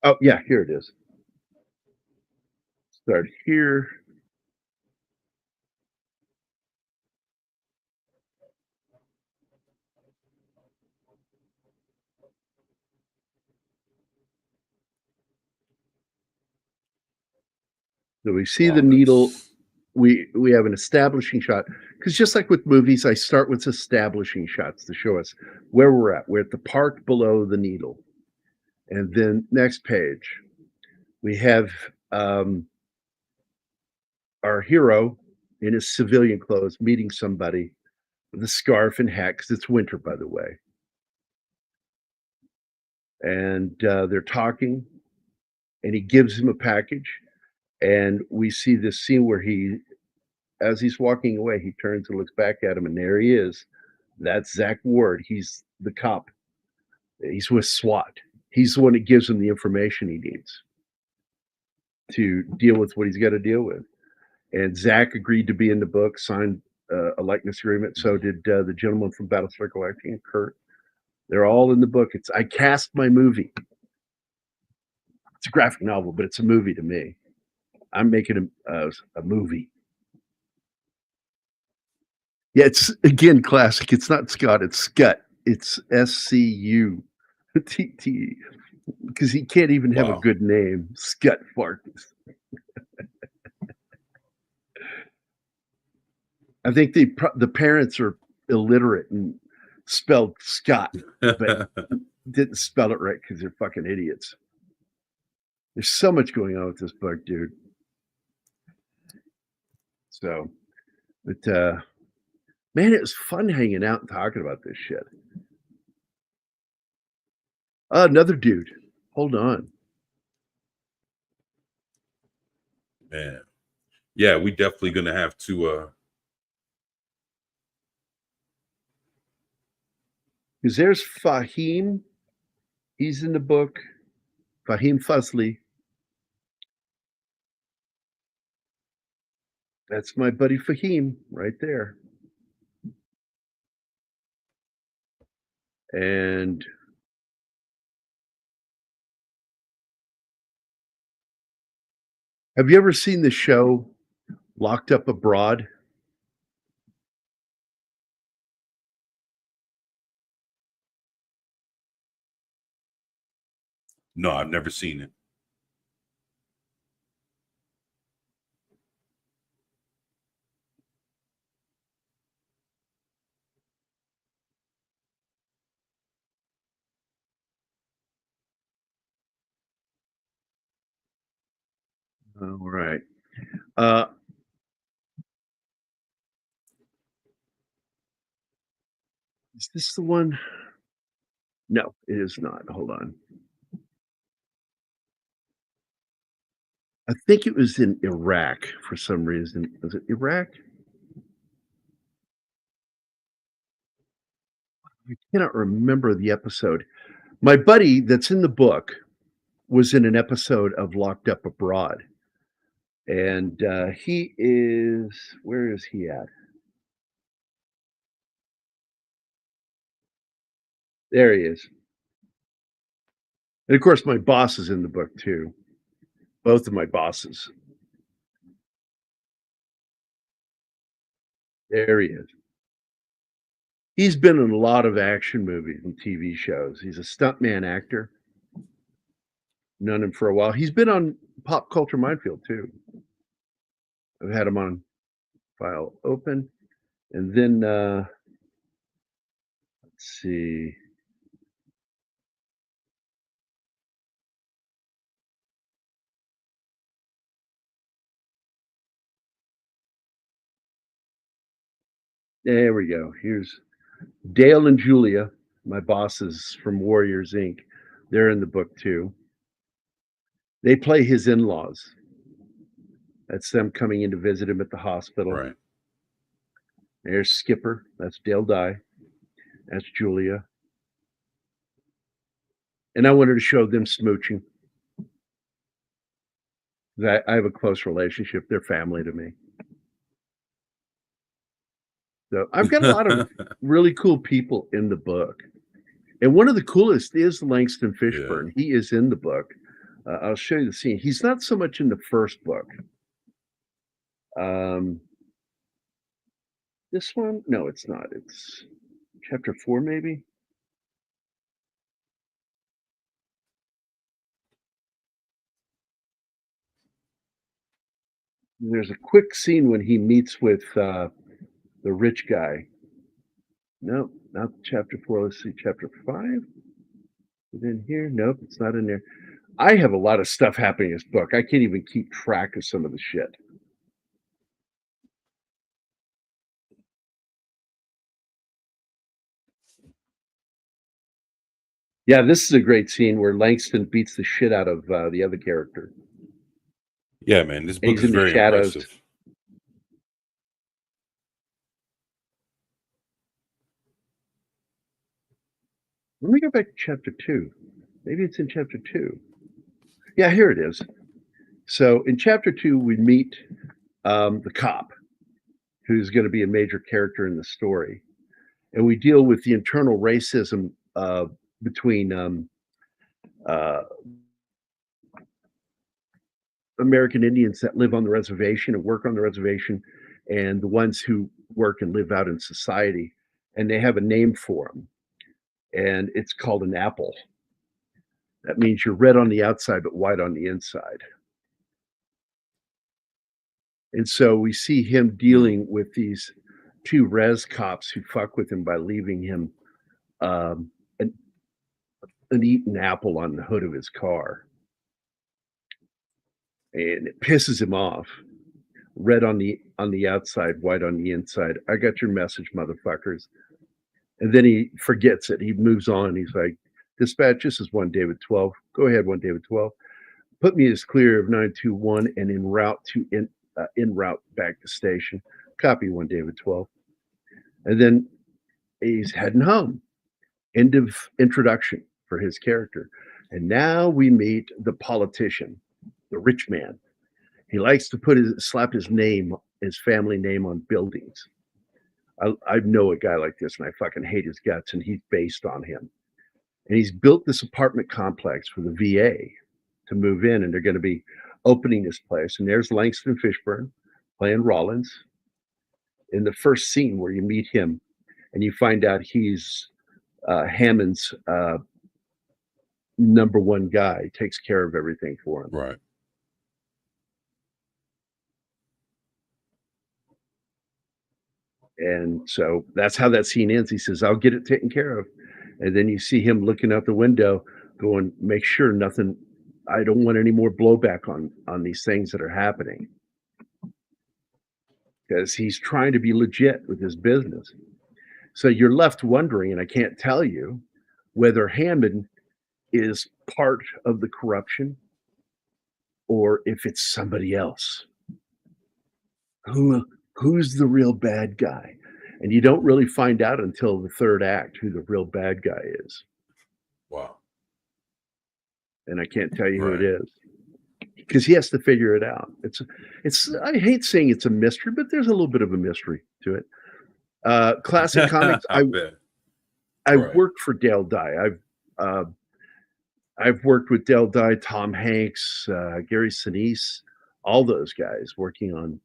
Oh, yeah, here it is. Start here. So we see the needle. We have an establishing shot because just like with movies, I start with establishing shots to show us where we're at. We're at the park below the needle, and then next page, we have our hero in his civilian clothes meeting somebody with a scarf and hat because it's winter, by the way. and they're talking, and he gives him a package, and we see this scene where he, as he's walking away, he turns and looks back at him, and there he is. That's Zach Ward. He's the cop. He's with SWAT. He's the one that gives him the information he needs to deal with what he's got to deal with. And Zach agreed to be in the book, signed a likeness agreement. So did the gentleman from Battlestar Galactica, and Kurt. They're all in the book. I cast my movie. It's a graphic novel, but it's a movie to me. I'm making a movie. Yeah, it's again classic. It's not Scott, it's Scut. It's SCUTT because he can't even have a Wow. good name. Scut Farkus. I think the parents are illiterate and spelled Scott, but didn't spell it right because they're fucking idiots. There's so much going on with this book, dude. So, but man, it was fun hanging out and talking about this shit. Another dude. Hold on. Man. Yeah, we definitely gonna have to Because there's Fahim. He's in the book. Fahim Fazli. That's my buddy Fahim right there. And have you ever seen the show Locked Up Abroad? no, I've never seen it. All right. Is this the one? No, it is not. Hold on. I think it was in Iraq for some reason. Was it Iraq? I cannot remember the episode. My buddy that's in the book was in an episode of Locked Up Abroad. And he is, where is he at? There he is. And of course, my boss is in the book too. Both of my bosses. There he is. He's been in a lot of action movies and TV shows. He's a stuntman actor. Known him for a while. He's been on Pop Culture Minefield too. I've had him on File Open. And then let's see. There we go. Here's Dale and Julia, my bosses from Warriors Inc. They're in the book too. They play his in-laws. That's them coming in to visit him at the hospital. Right. There's Skipper. That's Dale Dye. That's Julia. And I wanted to show them smooching. I have a close relationship. They're family to me. So I've got a lot of really cool people in the book. And one of the coolest is Langston Fishburne. He is in the book. I'll show you the scene. He's not so much in the first book. This one? No, it's not. It's chapter 4, maybe. There's a quick scene when he meets with the rich guy. No, not chapter 4. Let's see, chapter 5. Is it in here? Nope, it's not in there. I have a lot of stuff happening in this book. I can't even keep track of some of the shit. Yeah, this is a great scene where Langston beats the shit out of the other character. Yeah, man, this And book he's is in the very shadows. impressive. Let me go back to chapter 2. Maybe it's in chapter 2. Yeah, here it is. So in chapter 2, we meet the cop, who's going to be a major character in the story. And we deal with the internal racism between uh, American Indians that live on the reservation and work on the reservation, and the ones who work and live out in society. And they have a name for them, and it's called an apple. That means you're red on the outside but white on the inside. And so we see him dealing with these two res cops who fuck with him by leaving him um, an, an eaten apple on the hood of his car. And it pisses him off. Red on the outside, white on the inside. I got your message, motherfuckers. And then he forgets it. He moves on. He's like, dispatch, this is 1 David 12. Go ahead, 1 David 12. Put me as clear of 921 and en route back to station. Copy 1 David 12. And then he's heading home. End of introduction for his character. And now we meet the politician, the rich man. He likes to slap his family name on buildings. I know a guy like this, and I fucking hate his guts, and he's based on him. And he's built this apartment complex for the VA to move in, and they're going to be opening this place. And there's Langston Fishburne playing Rollins in the first scene where you meet him, and you find out he's Hammond's number one guy. He takes care of everything for him. Right. And so that's how that scene ends. He says, I'll get it taken care of. And then you see him looking out the window going, make sure nothing, I don't want any more blowback on these things that are happening. Because he's trying to be legit with his business. So you're left wondering, and I can't tell you, whether Hammond is part of the corruption or if it's somebody else. Who's the real bad guy? And you don't really find out until the third act who the real bad guy is. Wow. And I can't tell you who Right. it is because he has to figure it out. It's I hate saying it's a mystery, but there's a little bit of a mystery to it. Classic comics. I bet. I Right. worked for Dale Dye. I've worked with Dale Dye, Tom Hanks, Gary Sinise, all those guys working on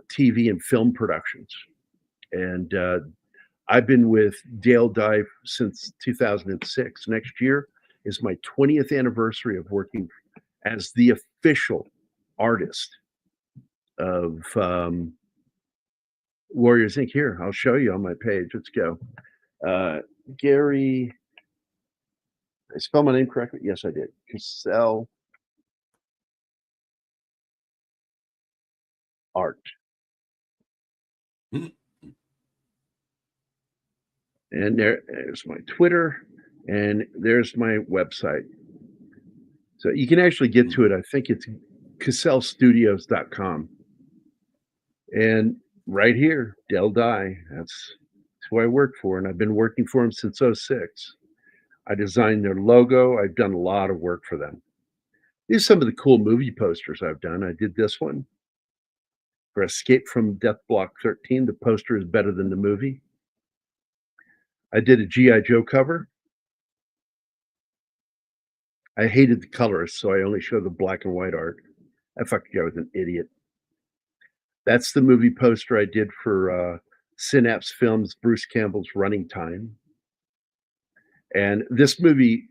TV and film productions. And I've been with Dale Dye since 2006. Next year is my 20th anniversary of working as the official artist of Warriors Inc. Here, I'll show you on my page. Let's go. Gary, I spell my name correctly? Yes, I did. Cassell Art. Mhm. And there's my Twitter, and there's my website. So you can actually get to it. I think it's cassellstudios.com. And right here, Dale Dye, that's who I work for. And I've been working for him since 06. I designed their logo. I've done a lot of work for them. These are some of the cool movie posters I've done. I did this one for Escape from Death Block 13. The poster is better than the movie. I did a G.I. Joe cover. I hated the colors, so I only show the black and white art. That fucking guy was an idiot. That's the movie poster I did for Synapse Films, Bruce Campbell's Running Time. And this movie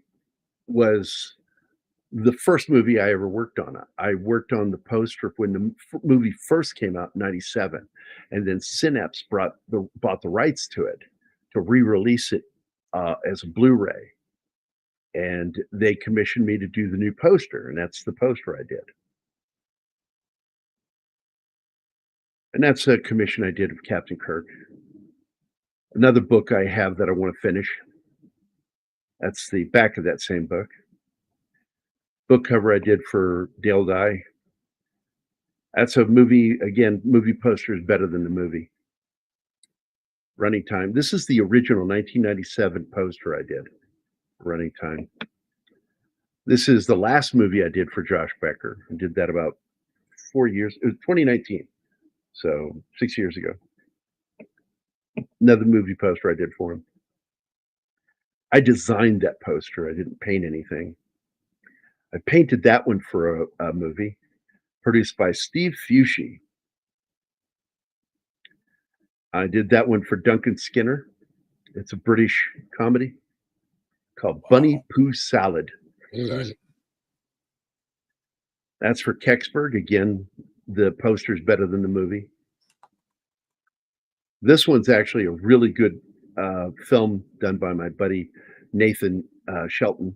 was the first movie I ever worked on. I worked on the poster when the movie first came out in 97. And then Synapse bought the rights to it to re-release it as a Blu-ray. And they commissioned me to do the new poster, and that's the poster I did. And that's a commission I did of Captain Kirk. Another book I have that I want to finish. That's the back of that same book. Book cover I did for Dale Dye. That's a movie, again, movie poster is better than the movie. Running Time. This is the original 1997 poster I did. Running Time. This is the last movie I did for Josh Becker. I did that about 4 years, it was 2019. So 6 years ago. Another movie poster I did for him. I designed that poster. I didn't paint anything. I painted that one for a movie produced by Steve Fushi. I did that one for Duncan Skinner. It's a British comedy called Bunny Poo Salad. That's for Kecksburg. Again, the poster's better than the movie. This one's actually a really good film done by my buddy Nathan Shelton.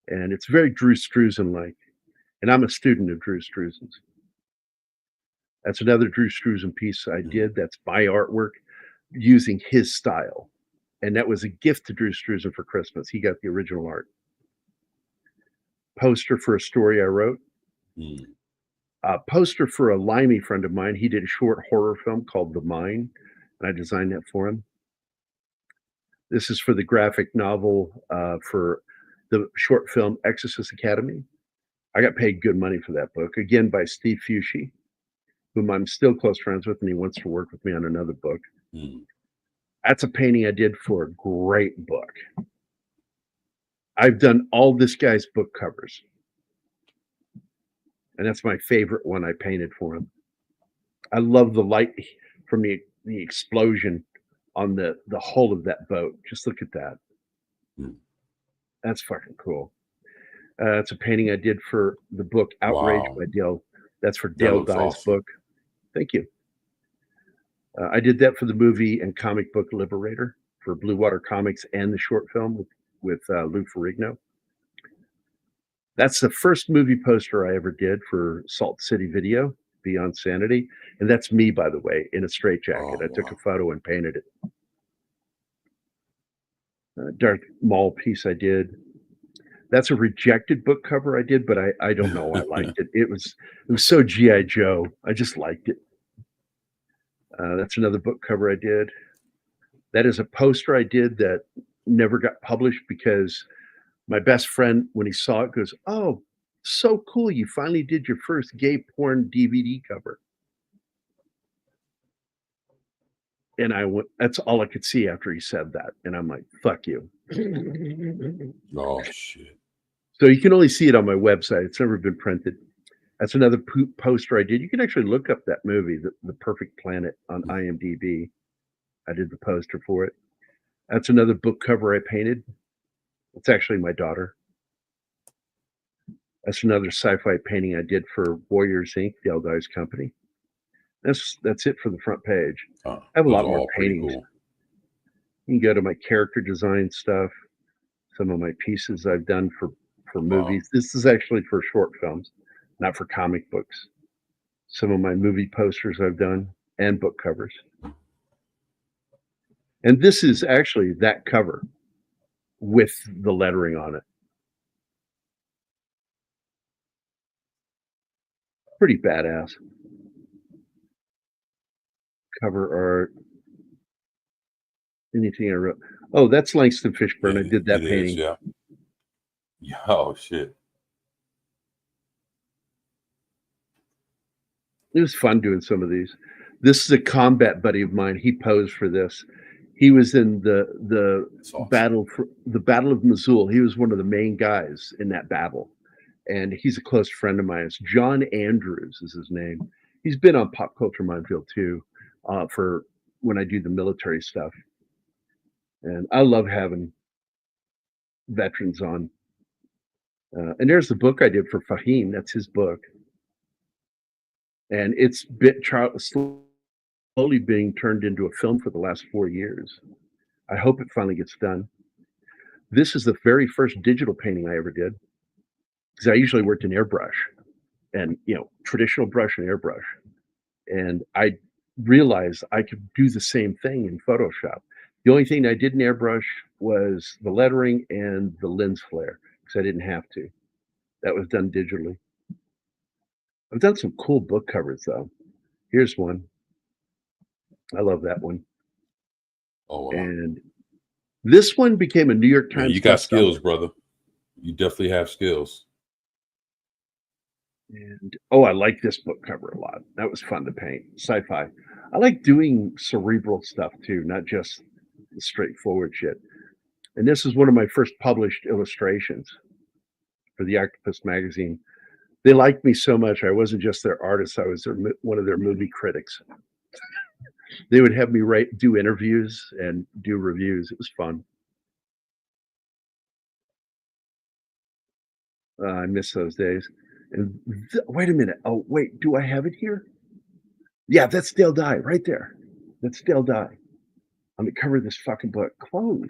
And it's very Drew Struzan-like. And I'm a student of Drew Struzan's. That's another Drew Struzan piece I did. That's my artwork using his style. And that was a gift to Drew Struzan for Christmas. He got the original art. Poster for a story I wrote. A poster for a Limey friend of mine. He did a short horror film called The Mine, and I designed that for him. This is for the graphic novel for the short film Exorcist Academy. I got paid good money for that book, again by Steve Fushi, whom I'm still close friends with, and he wants to work with me on another book. That's a painting I did for a great book. I've done all this guy's book covers. And that's my favorite one I painted for him. I love the light from the explosion on the hull of that boat. Just look at that. That's fucking cool. It's a painting I did for the book Outrage by Dale. That's for Dale Dye's book. Thank you. I did that for the movie and comic book Liberator for Blue Water Comics and the short film with Lou Ferrigno. That's the first movie poster I ever did for Salt City Video, Beyond Sanity. And that's me, by the way, in a straitjacket. I took a photo and painted it. Darth Maul piece I did. That's a rejected book cover I did, but I don't know. I liked it. It was so G.I. Joe. I just liked it. That's another book cover I did. That is a poster I did that never got published because my best friend, when he saw it, goes, "Oh, so cool. You finally did your first gay porn DVD cover." And I went, that's all I could see after he said that. And I'm like, fuck you. Oh, shit. So you can only see it on my website. It's never been printed. That's another poster I did. You can actually look up that movie, The Perfect Planet, on IMDb. I did the poster for it. That's another book cover I painted. It's actually my daughter. That's another sci-fi painting I did for Warriors Inc., Dale Dye's company. That's it for the front page. I have a lot more paintings. Cool. You can go to my character design stuff, some of my pieces I've done for movies. This is actually for short films, not for comic books. Some of my movie posters I've done and book covers. And this is actually that cover with the lettering on it. Pretty badass. Cover art. Anything I wrote. Oh, that's Langston Fishburne. I did that painting. Yeah. Oh, shit. It was fun doing some of these. This is a combat buddy of mine. He posed for this. He was in the battle of Mosul. He was one of the main guys in that battle. And he's a close friend of mine. It's John Andrews is his name. He's been on Pop Culture Minefield too, for when I do the military stuff. And I love having veterans on. And there's the book I did for Fahim. That's his book. And it's slowly being turned into a film for the last 4 years. I hope it finally gets done. This is the very first digital painting I ever did, because I usually worked in airbrush and, traditional brush and airbrush. And I realized I could do the same thing in Photoshop. The only thing I didn't airbrush was the lettering and the lens flare because I didn't have to. That was done digitally. I've done some cool book covers though. Here's one. I love that one. Oh wow. And this one became a New York Man, Times you got bestseller. skills, brother. You definitely have skills. And oh, I like this book cover a lot. That was fun to paint. Sci-fi. I like doing cerebral stuff too, not just the straightforward shit. And this is one of my first published illustrations for the Octopus magazine. They liked me so much. I wasn't just their artist. I was one of their movie critics. They would have me do interviews and do reviews. It was fun. I miss those days. And wait a minute. Oh, wait. Do I have it here? Yeah, that's Dale Dye right there. That's Dale Dye on the cover of this fucking book. Close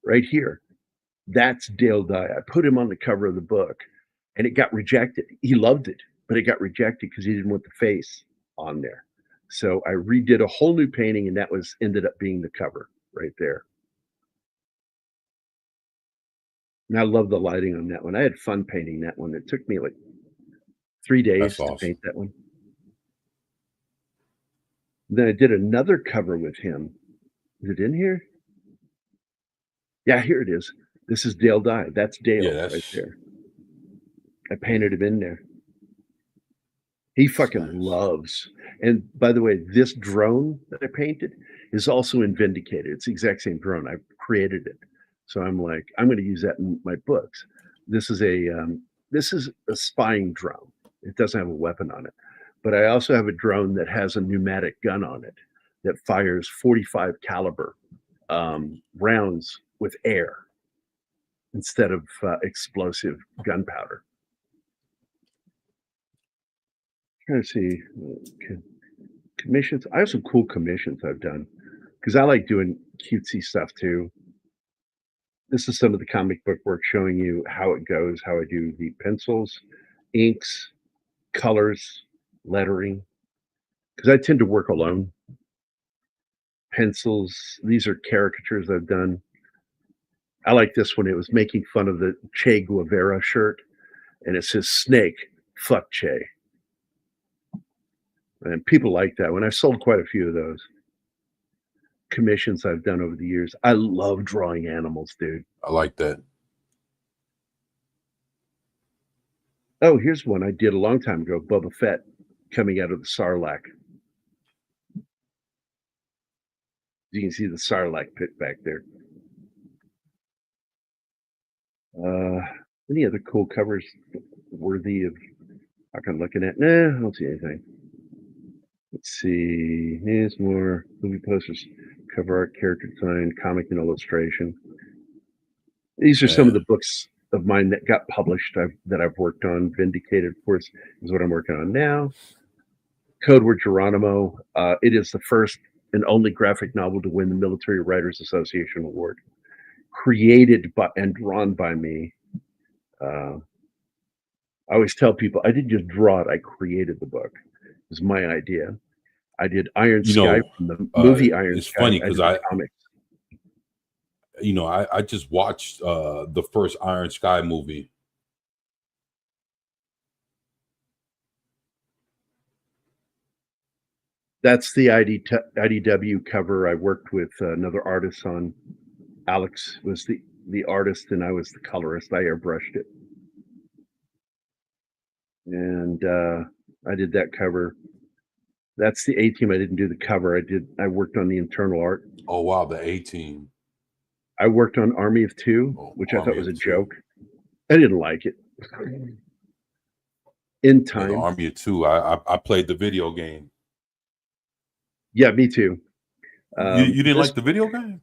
right here. That's Dale Dye. I put him on the cover of the book and it got rejected. He loved it, but it got rejected because he didn't want the face on there. So I redid a whole new painting and that ended up being the cover right there. And I love the lighting on that one. I had fun painting that one. It took me like 3 days That's to awesome. paint that one. Then I did another cover with him. Is it in here? Yeah, here it is. This is Dale Dye. That's Dale Yeah, that's right there. I painted him in there. He fucking nice. loves. And by the way, this drone that I painted is also in Vindicated. It's the exact same drone. I created it. So I'm like, I'm going to use that in my books. This is a spying drone. It doesn't have a weapon on it. But I also have a drone that has a pneumatic gun on it that fires 45 caliber rounds with air instead of explosive gunpowder. Trying to see commissions. I have some cool commissions I've done because I like doing cutesy stuff too. This is some of the comic book work showing you how it goes, how I do the pencils, inks, colors, lettering, because I tend to work alone. Pencils, these are caricatures I've done. I like this one. It was making fun of the Che Guevara shirt, and it says snake, fuck Che. And people like that one. I sold quite a few of those commissions I've done over the years. I love drawing animals, dude. I like that. Oh, here's one I did a long time ago. Boba Fett coming out of the Sarlacc. You can see the Sarlacc pit back there. Any other cool covers worthy of fucking looking at? Nah, I don't see anything. Let's see. Here's more movie posters, cover art, character design, comic and illustration. These are some of the books of mine that got published that I've worked on. Vindicated, of course, is what I'm working on now. Code Word Geronimo. It is the first and only graphic novel to win the Military Writers Association Award. Created by and drawn by me. I always tell people I didn't just draw it, I created the book. It was my idea. I did Iron Sky from the movie Iron it's Sky. Funny because comics. I just watched the first Iron Sky movie. That's the IDW cover. I worked with another artist on. Alex was the artist and I was the colorist. I airbrushed it. And I did that cover. That's the A-Team. I didn't do the cover. I worked on the internal art. Oh wow, the A-Team. I worked on Army of Two, which I thought was a joke. I didn't like it. In Time. Yeah, Army of Two. I played the video game. Yeah, me too. You didn't like the video game?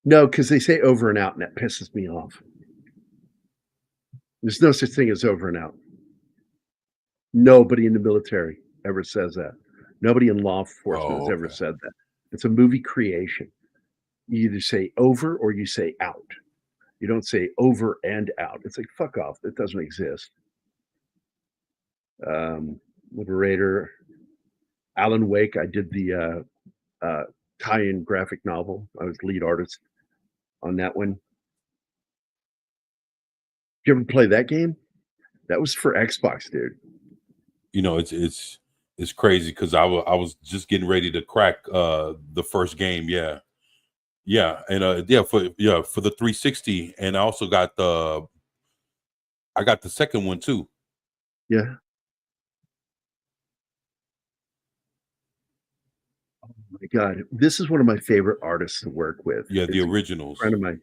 No, because they say over and out, and that pisses me off. There's no such thing as over and out. Nobody in the military ever says that. Nobody in law enforcement has ever said that. It's a movie creation. You either say over or you say out. You don't say over and out. It's like, fuck off. That doesn't exist. Liberator, Alan Wake. I did the tie-in graphic novel. I was lead artist on that one. Did you ever play that game? That was for Xbox, dude. You know, it's crazy because I was just getting ready to crack the first game. Yeah. Yeah. And for the 360. And I also got the second one too. Yeah. Oh my God. This is one of my favorite artists to work with. Yeah, the It's a originals. friend of mine.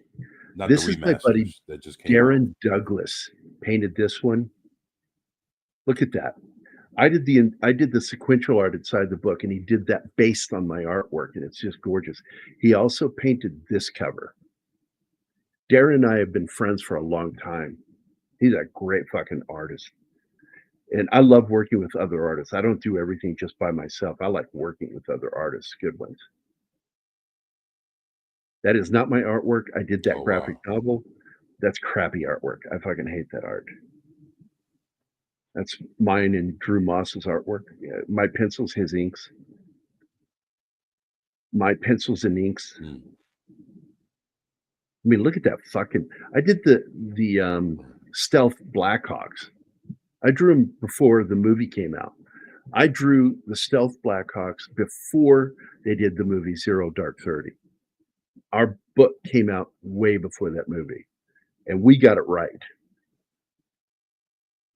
Not This the is my buddy remasters that just came out. Darren Douglas painted this one. Look at that. I did the sequential art inside the book, and he did that based on my artwork, and it's just gorgeous. He also painted this cover. Darren and I have been friends for a long time. He's a great fucking artist. And I love working with other artists. I don't do everything just by myself. I like working with other artists, good ones. That is not my artwork. I did that Oh, graphic wow. novel. That's crappy artwork. I fucking hate that art. That's mine and Drew Moss's artwork. Yeah, my pencils, his inks. My pencils and inks. Mm. I mean, look at that fucking. I did the Stealth Blackhawks. I drew them before the movie came out. I drew the Stealth Blackhawks before they did the movie Zero Dark 30. Our book came out way before that movie, and we got it right.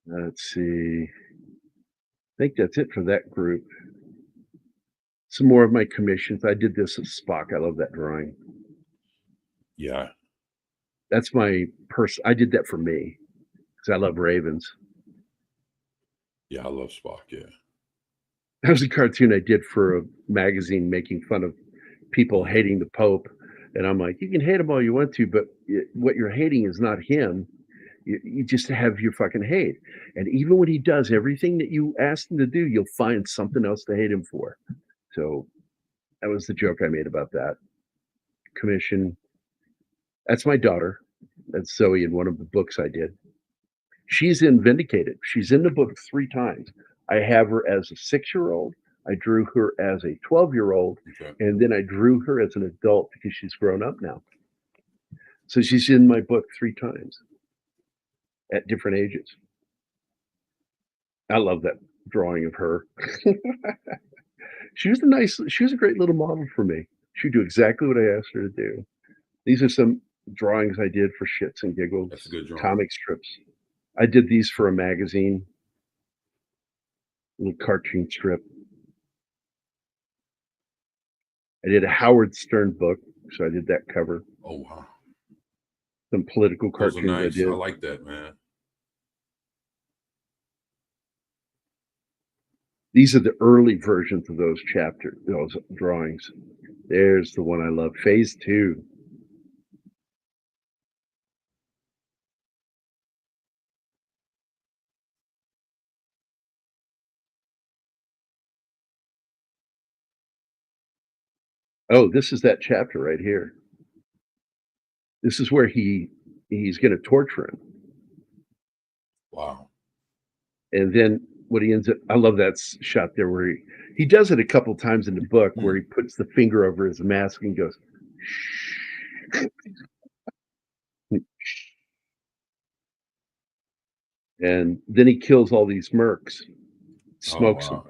Let's see. I think that's it for that group. Some more of my commissions. I did this as Spock. I love that drawing. Yeah. That's my person. I did that for me because I love ravens. Yeah, I love Spock. Yeah. That was a cartoon I did for a magazine making fun of people hating the Pope. And I'm like, you can hate him all you want to, but what you're hating is not him. You just have your fucking hate. And even when he does everything that you asked him to do, you'll find something else to hate him for. So that was the joke I made about that. Commission. That's my daughter. That's Zoe in one of the books I did. She's in Vindicated. She's in the book 3 times. I have her as a 6-year-old. I drew her as a 12-year-old. Okay. And then I drew her as an adult because she's grown up now. So she's in my book 3 times at different ages. I love that drawing of her. She was a great little model for me. She would do exactly what I asked her to do. These are some drawings I did for shits and giggles. That's a good drawing. Comic strips. I did these for a magazine. Little cartoon strip. I did a Howard Stern book, so I did that cover. Oh, wow. Some political Those are cartoons I nice. did. I like that, man. These are the early versions of those drawings. There's the one I love, Phase 2. Oh, this is that chapter right here. This is where he's going to torture him. Wow. And then what he ends up, I love that shot there where he does it a couple times in the book where he puts the finger over his mask and goes, shh. And then he kills all these mercs, smokes them.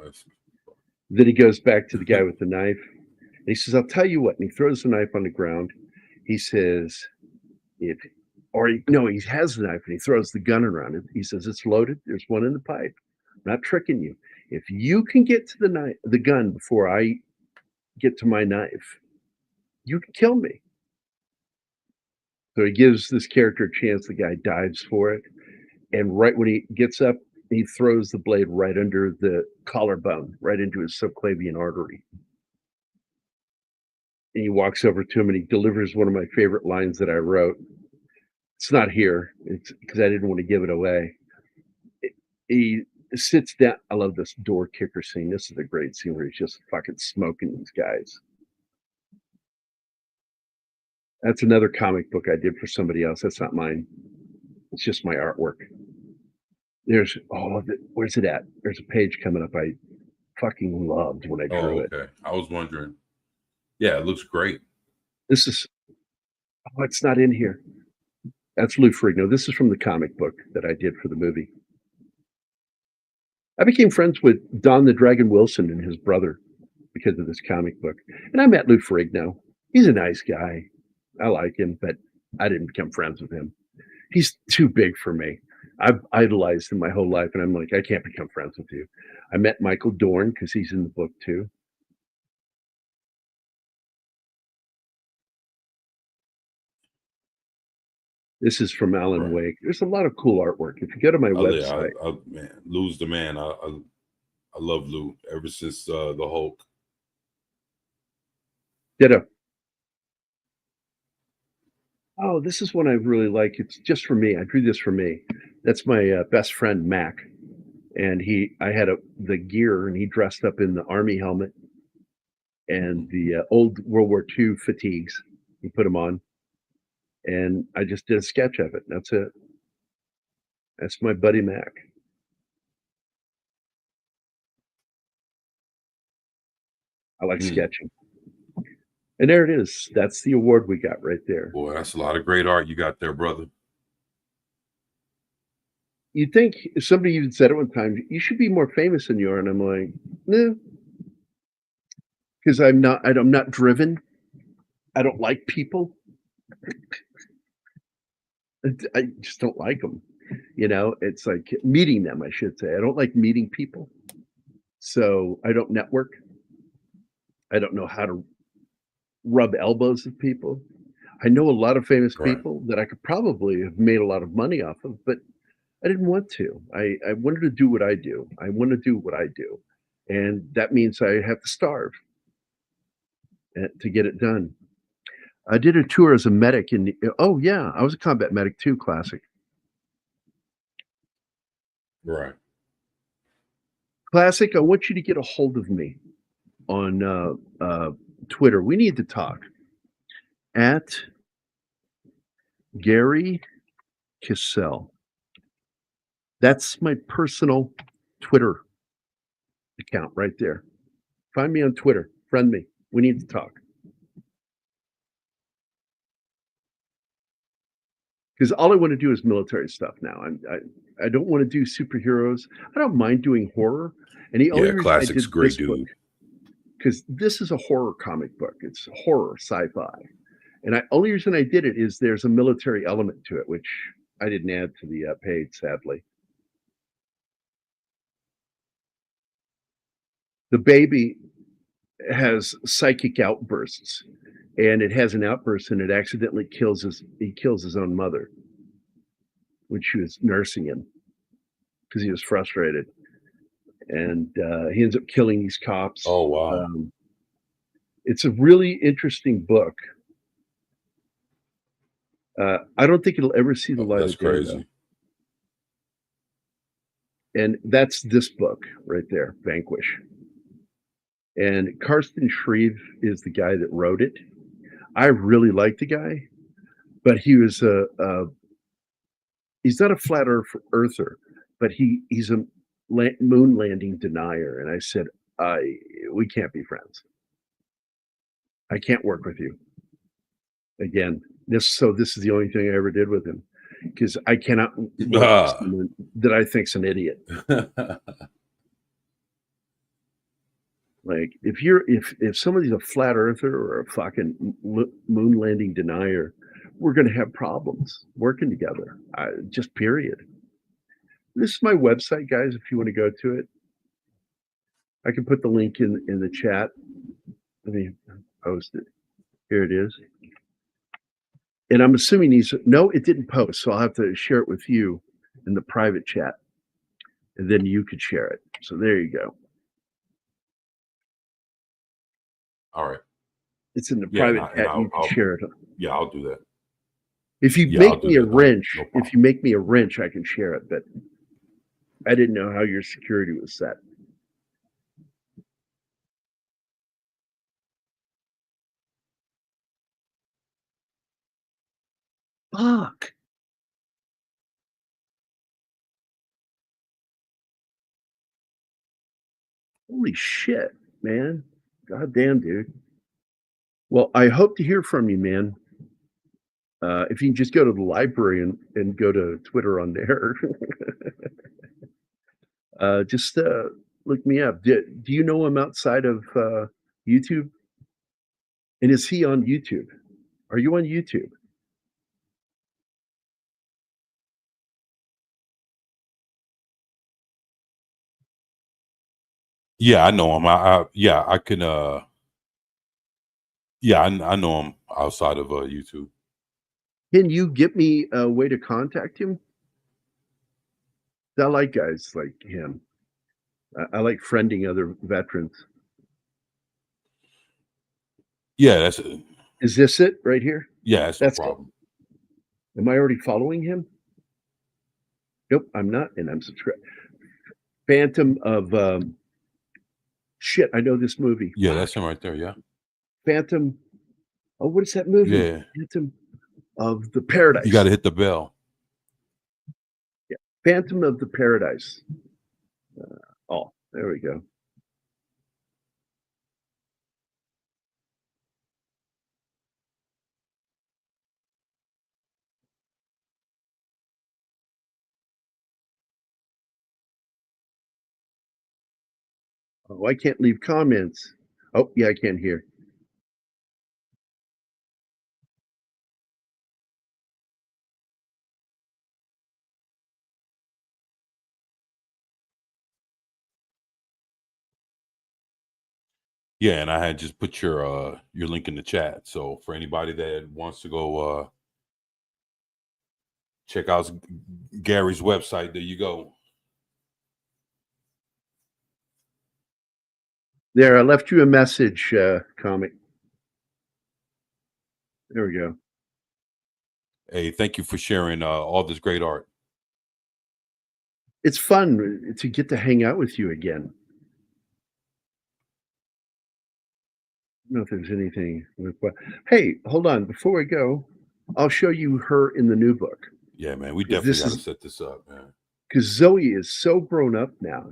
Then he goes back to the guy with the knife. And he says, I'll tell you what. And he throws the knife on the ground. He says, he has the knife and he throws the gun around it. He says, it's loaded. There's one in the pipe. I'm not tricking you. If you can get to the gun before I get to my knife, you can kill me. So he gives this character a chance. The guy dives for it. And right when he gets up, he throws the blade right under the collarbone, right into his subclavian artery. And he walks over to him and he delivers one of my favorite lines that I wrote. It's not here. It's because I didn't want to give it away. He sits down. I love this door kicker scene. This is a great scene where he's just fucking smoking these guys. That's another comic book I did for somebody else. That's not mine. It's just my artwork. Where's it at? There's a page coming up I fucking loved when I drew it. Okay. I was wondering. Yeah, it looks great. This is oh, it's not in here. That's Lou Ferrigno. This is from the comic book that I did for the movie. I became friends with Don the Dragon Wilson and his brother because of this comic book. And I met Lou Ferrigno. He's a nice guy. I like him, but I didn't become friends with him. He's too big for me. I've idolized him my whole life, and I'm like, I can't become friends with you. I met Michael Dorn because he's in the book too. This is from Alan Right. Wake. There's a lot of cool artwork. If you go to my Yeah, website, man, Lou's the man. I love Lou ever since the Hulk. ditto. Oh, this is one I really like. It's just for me. I drew this for me. That's my best friend Mac, and I had the gear, and he dressed up in the army helmet and the old World War II fatigues. He put them on, and I just did a sketch of it. That's it. That's my buddy Mac. I like Hmm. sketching. And there it is. That's the award we got right there. Boy, that's a lot of great art you got there, brother. You'd think somebody even said it one time, you should be more famous than you are. And I'm like, no, because I'm not driven. I don't like people. I just don't like them. You know, it's like meeting them, I should say. I don't like meeting people. So I don't network. I don't know how to rub elbows with people. I know a lot of famous Right. people that I could probably have made a lot of money off of, but I didn't want to. I wanted to do what I do. I want to do what I do. And that means I have to starve to get it done. I did a tour as a medic in, oh, yeah, I was a combat medic too, classic. Right. Classic, I want you to get a hold of me on Twitter. We need to talk at Gary Kissel. That's my personal Twitter account right there. Find me on Twitter. Friend me. We need to talk. Because all I want to do is military stuff now. I don't want to do superheroes. I don't mind doing horror. And the only Yeah, reason I Classic's did great this book, dude. because this is a horror comic book. It's horror sci-fi. And only reason I did it is there's a military element to it, which I didn't add to the page, sadly. The baby has psychic outbursts, and it has an outburst, and it accidentally kills his own mother when she was nursing him because he was frustrated, and he ends up killing these cops. Oh wow. It's a really interesting book. I don't think it'll ever see the light That's of day, though. crazy. And that's this book right there, Vanquish. And Karsten Shreve is the guy that wrote it. I really like the guy, but he's not a flat earther, but he's a moon landing denier. And I said, we can't be friends. I can't work with you again. This is the only thing I ever did with him because I cannot work with someone that I think's an idiot. Like if somebody's a flat earther or a fucking moon landing denier, we're going to have problems working together. Just period. This is my website, guys. If you want to go to it, I can put the link in the chat. Let me post it. Here it is. And I'm assuming no, it didn't post, so I'll have to share it with you in the private chat, and then you could share it. So there you go. All right. It's in the private chat. You can share it. Yeah, I'll do that. If you make me a wrench, if you make me a wrench, I can share it. But I didn't know how your security was set. Fuck. Holy shit, man. God damn, dude. Well, I hope to hear from you, man. If you can just go to the library and go to Twitter on there, just look me up. Do you know him outside of YouTube? And is he on YouTube? Are you on YouTube? Yeah, I know him. Yeah, I can. Yeah, I know him outside of YouTube. Can you get me a way to contact him? I like guys like him. I like friending other veterans. Yeah, Is this it right here? that's no That's it. problem. Am I already following him? Nope, I'm not, and I'm subscribed. Phantom of shit. I know this movie. Yeah, that's him right there. Yeah, Phantom. Oh, what is that movie? yeah. Phantom of the You Paradise. got to hit the bell. Yeah, Phantom of the Paradise. Oh, there we go. Oh, I can't leave comments. Oh, yeah, I can hear. Yeah, and I had just put your link in the chat. So for anybody that wants to go check out Gary's website, there you go. There, I left you a message, comic. There we go. Hey, thank you for sharing all this great art. It's fun to get to hang out with you again. I don't know if there's anything. Hey, hold on. Before we go, I'll show you her in the new book. Yeah, man, we 'Cause definitely this got to is set this up, man. because Zoe is so grown up now,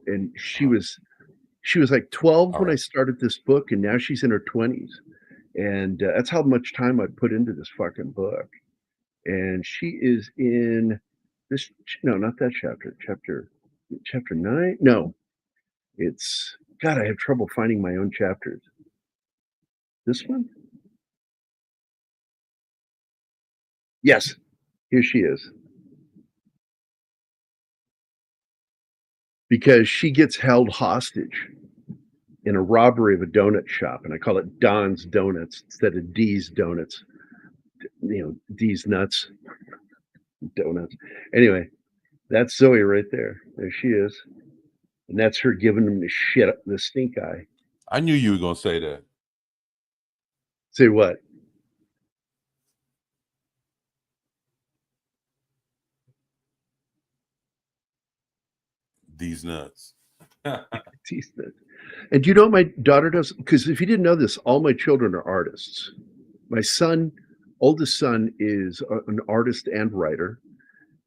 and she was like 12 All when I right. started this book, and now she's in her 20s. And that's how much time I put into this fucking book. And she is in this, no, not that chapter 9. No, it's, God, I have trouble finding my own chapters. This one? Yes, here she is. Because she gets held hostage in a robbery of a donut shop, and I call it Don's Donuts instead of D's Donuts. D's Nuts Donuts. Anyway, that's Zoe right there. There she is, and that's her giving him the shit, the stink eye. I knew you were gonna say that. Say what? These nuts. These nuts. And do you know what my daughter does? Because if you didn't know this, all my children are artists. My oldest son, is an artist and writer.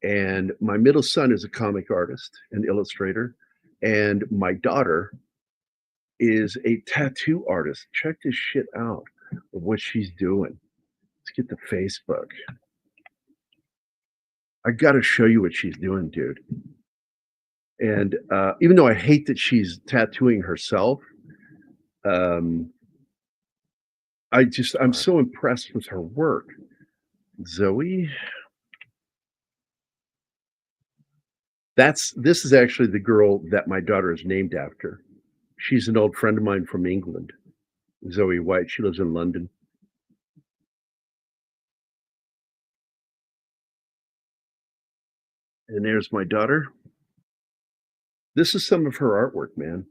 And my middle son is a comic artist and illustrator. And my daughter is a tattoo artist. Check this shit out of what she's doing. Let's get to Facebook. I got to show you what she's doing, dude. And even though I hate that she's tattooing herself, I'm so impressed with her work. Zoe. This is actually the girl that my daughter is named after. She's an old friend of mine from England, Zoe White. She lives in London. And there's my daughter. This is some of her artwork, man.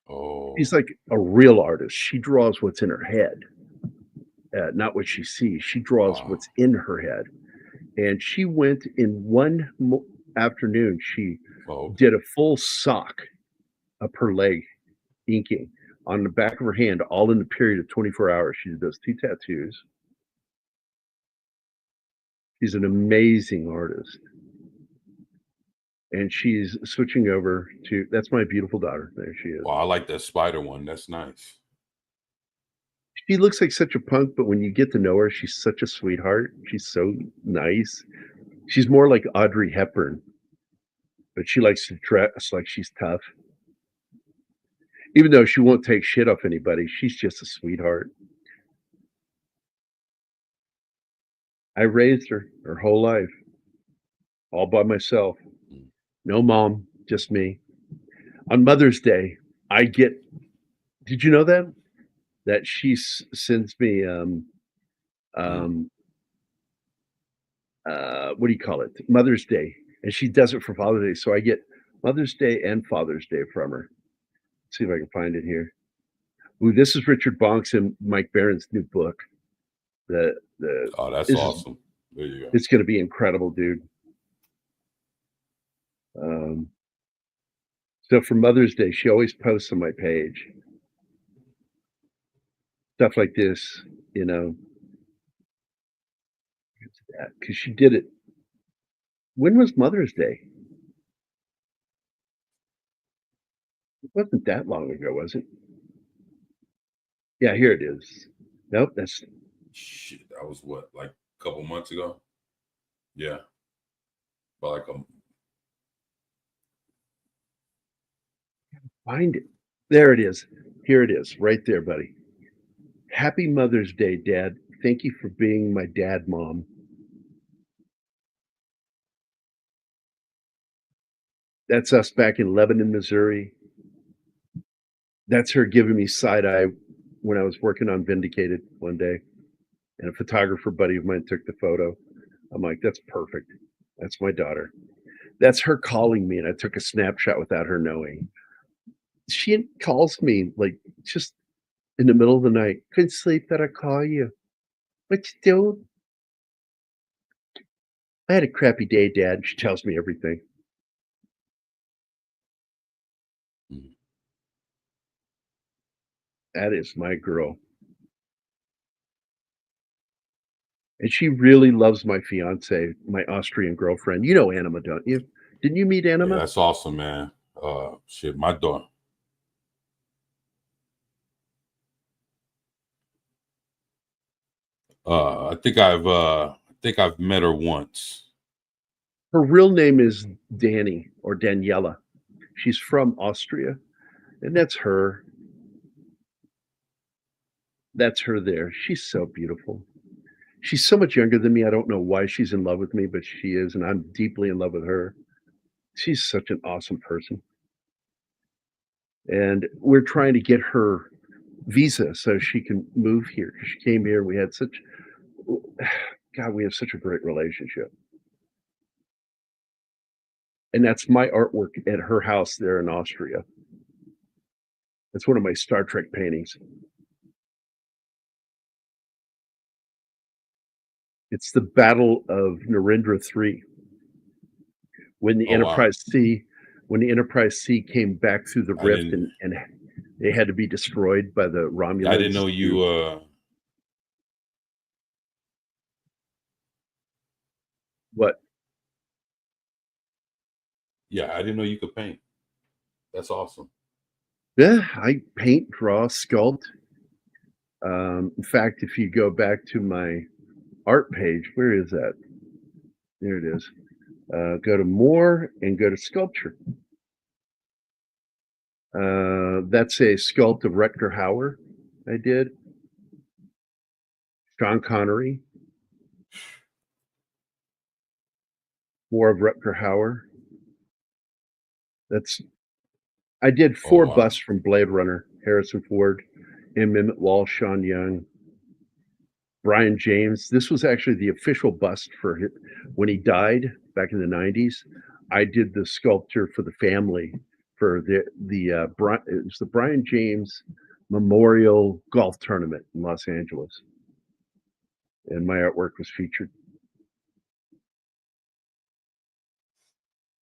Oh, She's like a real artist. She draws what's in her head, not what she sees. She draws wow. what's in her head. And she went in one afternoon. She did a full sock up her leg, inking on the back of her hand, all in the period of 24 hours. She did those 2 tattoos. She's an amazing artist. And she's switching over to, that's my beautiful daughter. There she is. Wow, I like that spider one. That's nice. She looks like such a punk, but when you get to know her, she's such a sweetheart. She's so nice. She's more like Audrey Hepburn, but she likes to dress like she's tough. Even though she won't take shit off anybody, she's just a sweetheart. I raised her whole life, all by myself. No mom, just me. On Mother's Day, I get did you know that? That she sends me, Mhm. um, what do you call it? Mother's Day, and she does it for Father's Day, so I get Mother's Day and Father's Day from her. See if I can find it here. Ooh, this is Richard Bonks and Mike Barron's new book. The Oh, that's this is awesome. There you go. it's gonna be incredible, dude. Um, so for Mother's Day, she always posts on my page stuff like this, you know, because she did it. When was Mother's Day? It wasn't that long ago, was it? Yeah, here it is. Nope, that's Shit, that was what, like a couple months ago? Yeah, about like a find it. There it is. Here it is, right there, buddy. Happy Mother's Day, Dad. Thank you for being my dad, Mom. That's us back in Lebanon, Missouri. That's her giving me side eye when I was working on Vindicated one day, and a photographer buddy of mine took the photo. I'm like, that's perfect. That's my daughter. That's her calling me, and I took a snapshot without her knowing. She calls me like just in the middle of the night. Couldn't sleep, that I call you. What you doing? I had a crappy day, Dad. She tells me everything. Mhm. That is my girl. And she really loves my fiance, my Austrian girlfriend. You know Anima, don't you? Didn't you meet Yeah, Anima? that's awesome, man. Shit, my daughter. I think I've met her once. Her real name is Danny or Daniela. She's from Austria, and that's her. That's her there. She's so beautiful. She's so much younger than me. I don't know why she's in love with me, but she is, and I'm deeply in love with her. She's such an awesome person. And we're trying to get her visa so she can move here. She came here. We had such God, we have such a great relationship. And that's my artwork at her house there in Austria. It's one of my Star Trek paintings. It's the Battle of Narendra 3 when the Oh wow, Enterprise C when the Enterprise C came back through the I rift didn't. and they had to be destroyed by the I didn't Romulans know to you. what? Yeah, I didn't know you could paint. That's awesome. Yeah, I paint, draw, sculpt. In fact, if you go back to my art page, where is that? There it is. Go to more and go to sculpture. That's a sculpt of Rutger Hauer I did. Sean Connery, more of Rutger Hauer. That's I did Oh 4 wow. busts from Blade Runner, Harrison Ford, M. Emmett Walsh, Sean Young, Brian James. This was actually the official bust for him when he died back in the 90s. I did the sculpture for the family for it was the Brian James Memorial Golf Tournament in Los Angeles, and my artwork was featured.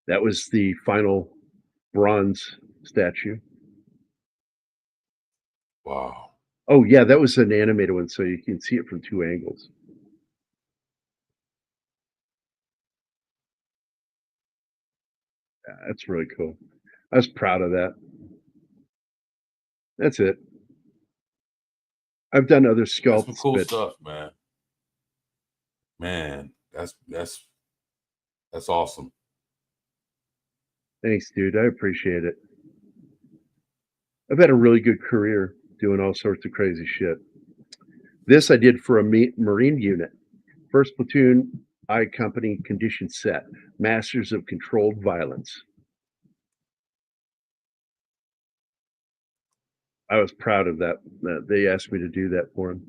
That was the final bronze statue. Wow. Oh, yeah, that was an animated one, so you can see it from 2 angles. Yeah, that's really cool. I was proud of that. That's it. I've done other That's some sculpts, cool but stuff, man. Man, that's awesome. thanks, dude. I appreciate it. I've had a really good career doing all sorts of crazy shit. This I did for a Marine unit. 1st Platoon I Company Condition Set, Masters of Controlled Violence. I was proud of that. They asked me to do that for them.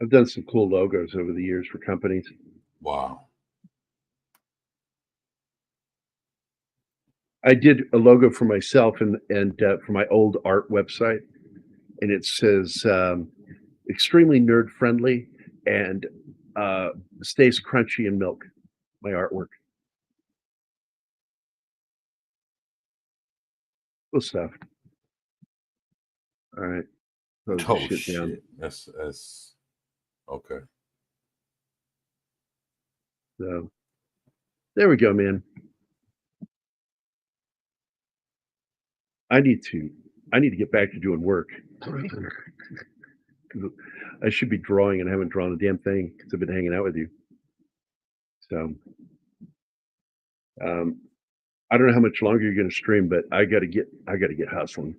I've done some cool logos over the years for companies. Wow. I did a logo for myself and for my old art website, and it says extremely nerd friendly and stays crunchy in milk. My artwork. Cool stuff. All right. Close the Oh shit down. shit. That's okay. So there we go, man. I need to get back to doing work. I should be drawing and I haven't drawn a damn thing because I've been hanging out with you. So I don't know how much longer you're gonna stream, but I gotta get hustling.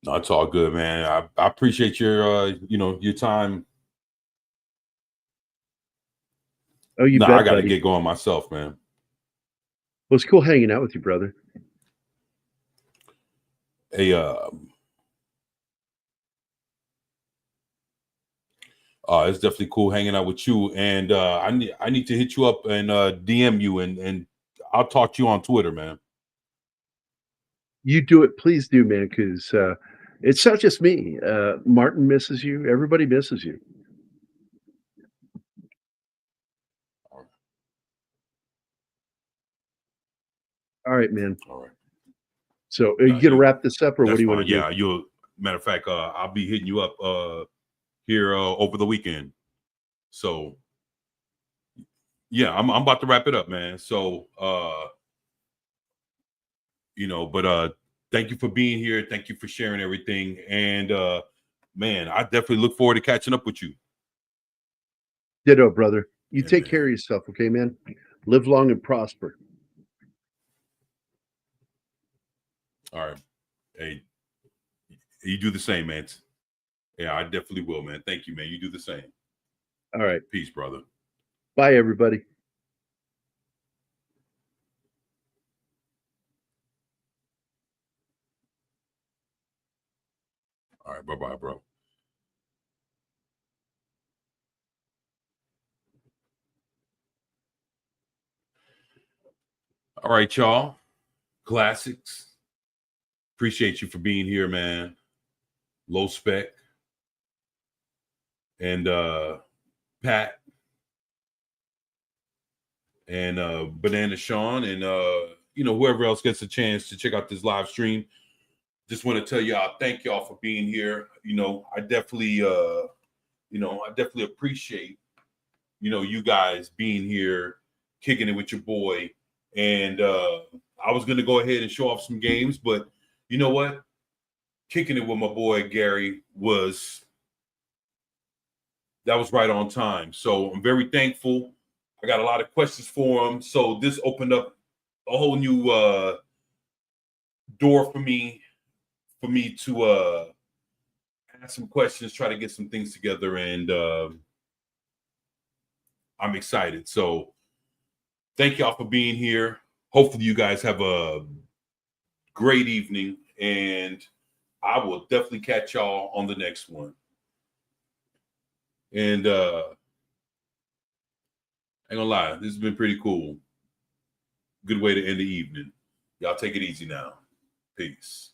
No, it's all good, man. I appreciate your your time. Oh, you No, bet, I gotta buddy. get going myself, man. Well, it's cool hanging out with you, brother. Hey, it's definitely cool hanging out with you. And I need to hit you up and DM you and I'll talk to you on Twitter, man. You do it, please do, man, because it's not just me. Martin misses you. Everybody misses you. All right, man. All right. So are you gonna wrap this up, or what do you want to do? Yeah, you'll. Matter of fact, I'll be hitting you up here over the weekend. So yeah, I'm about to wrap it up, man. So but thank you for being here. Thank you for sharing everything. And man, I definitely look forward to catching up with you. Ditto, brother. You Yeah, take man. care of yourself, okay, man? Live long and prosper. All right. Hey, you do the same, man. Yeah, I definitely will, man. Thank you, man. You do the same. All right. Peace, brother. Bye, everybody. All right. Bye-bye, bro. All right, y'all. Classics. Appreciate you for being here, man. Low Spec and Pat and Banana Sean and whoever else gets a chance to check out this live stream. Just want to tell y'all, thank y'all for being here. I definitely appreciate you guys being here, kicking it with your boy. And I was gonna go ahead and show off some games, but you know what? Kicking it with my boy Gary was right on time. So I'm very thankful. I got a lot of questions for him. So this opened up a whole new door for me to ask some questions, try to get some things together, and I'm excited. So thank y'all for being here. Hopefully you guys have a great evening, and I will definitely catch y'all on the next one. And I ain't gonna lie, this has been pretty cool. Good way to end the evening. Y'all take it easy now. Peace.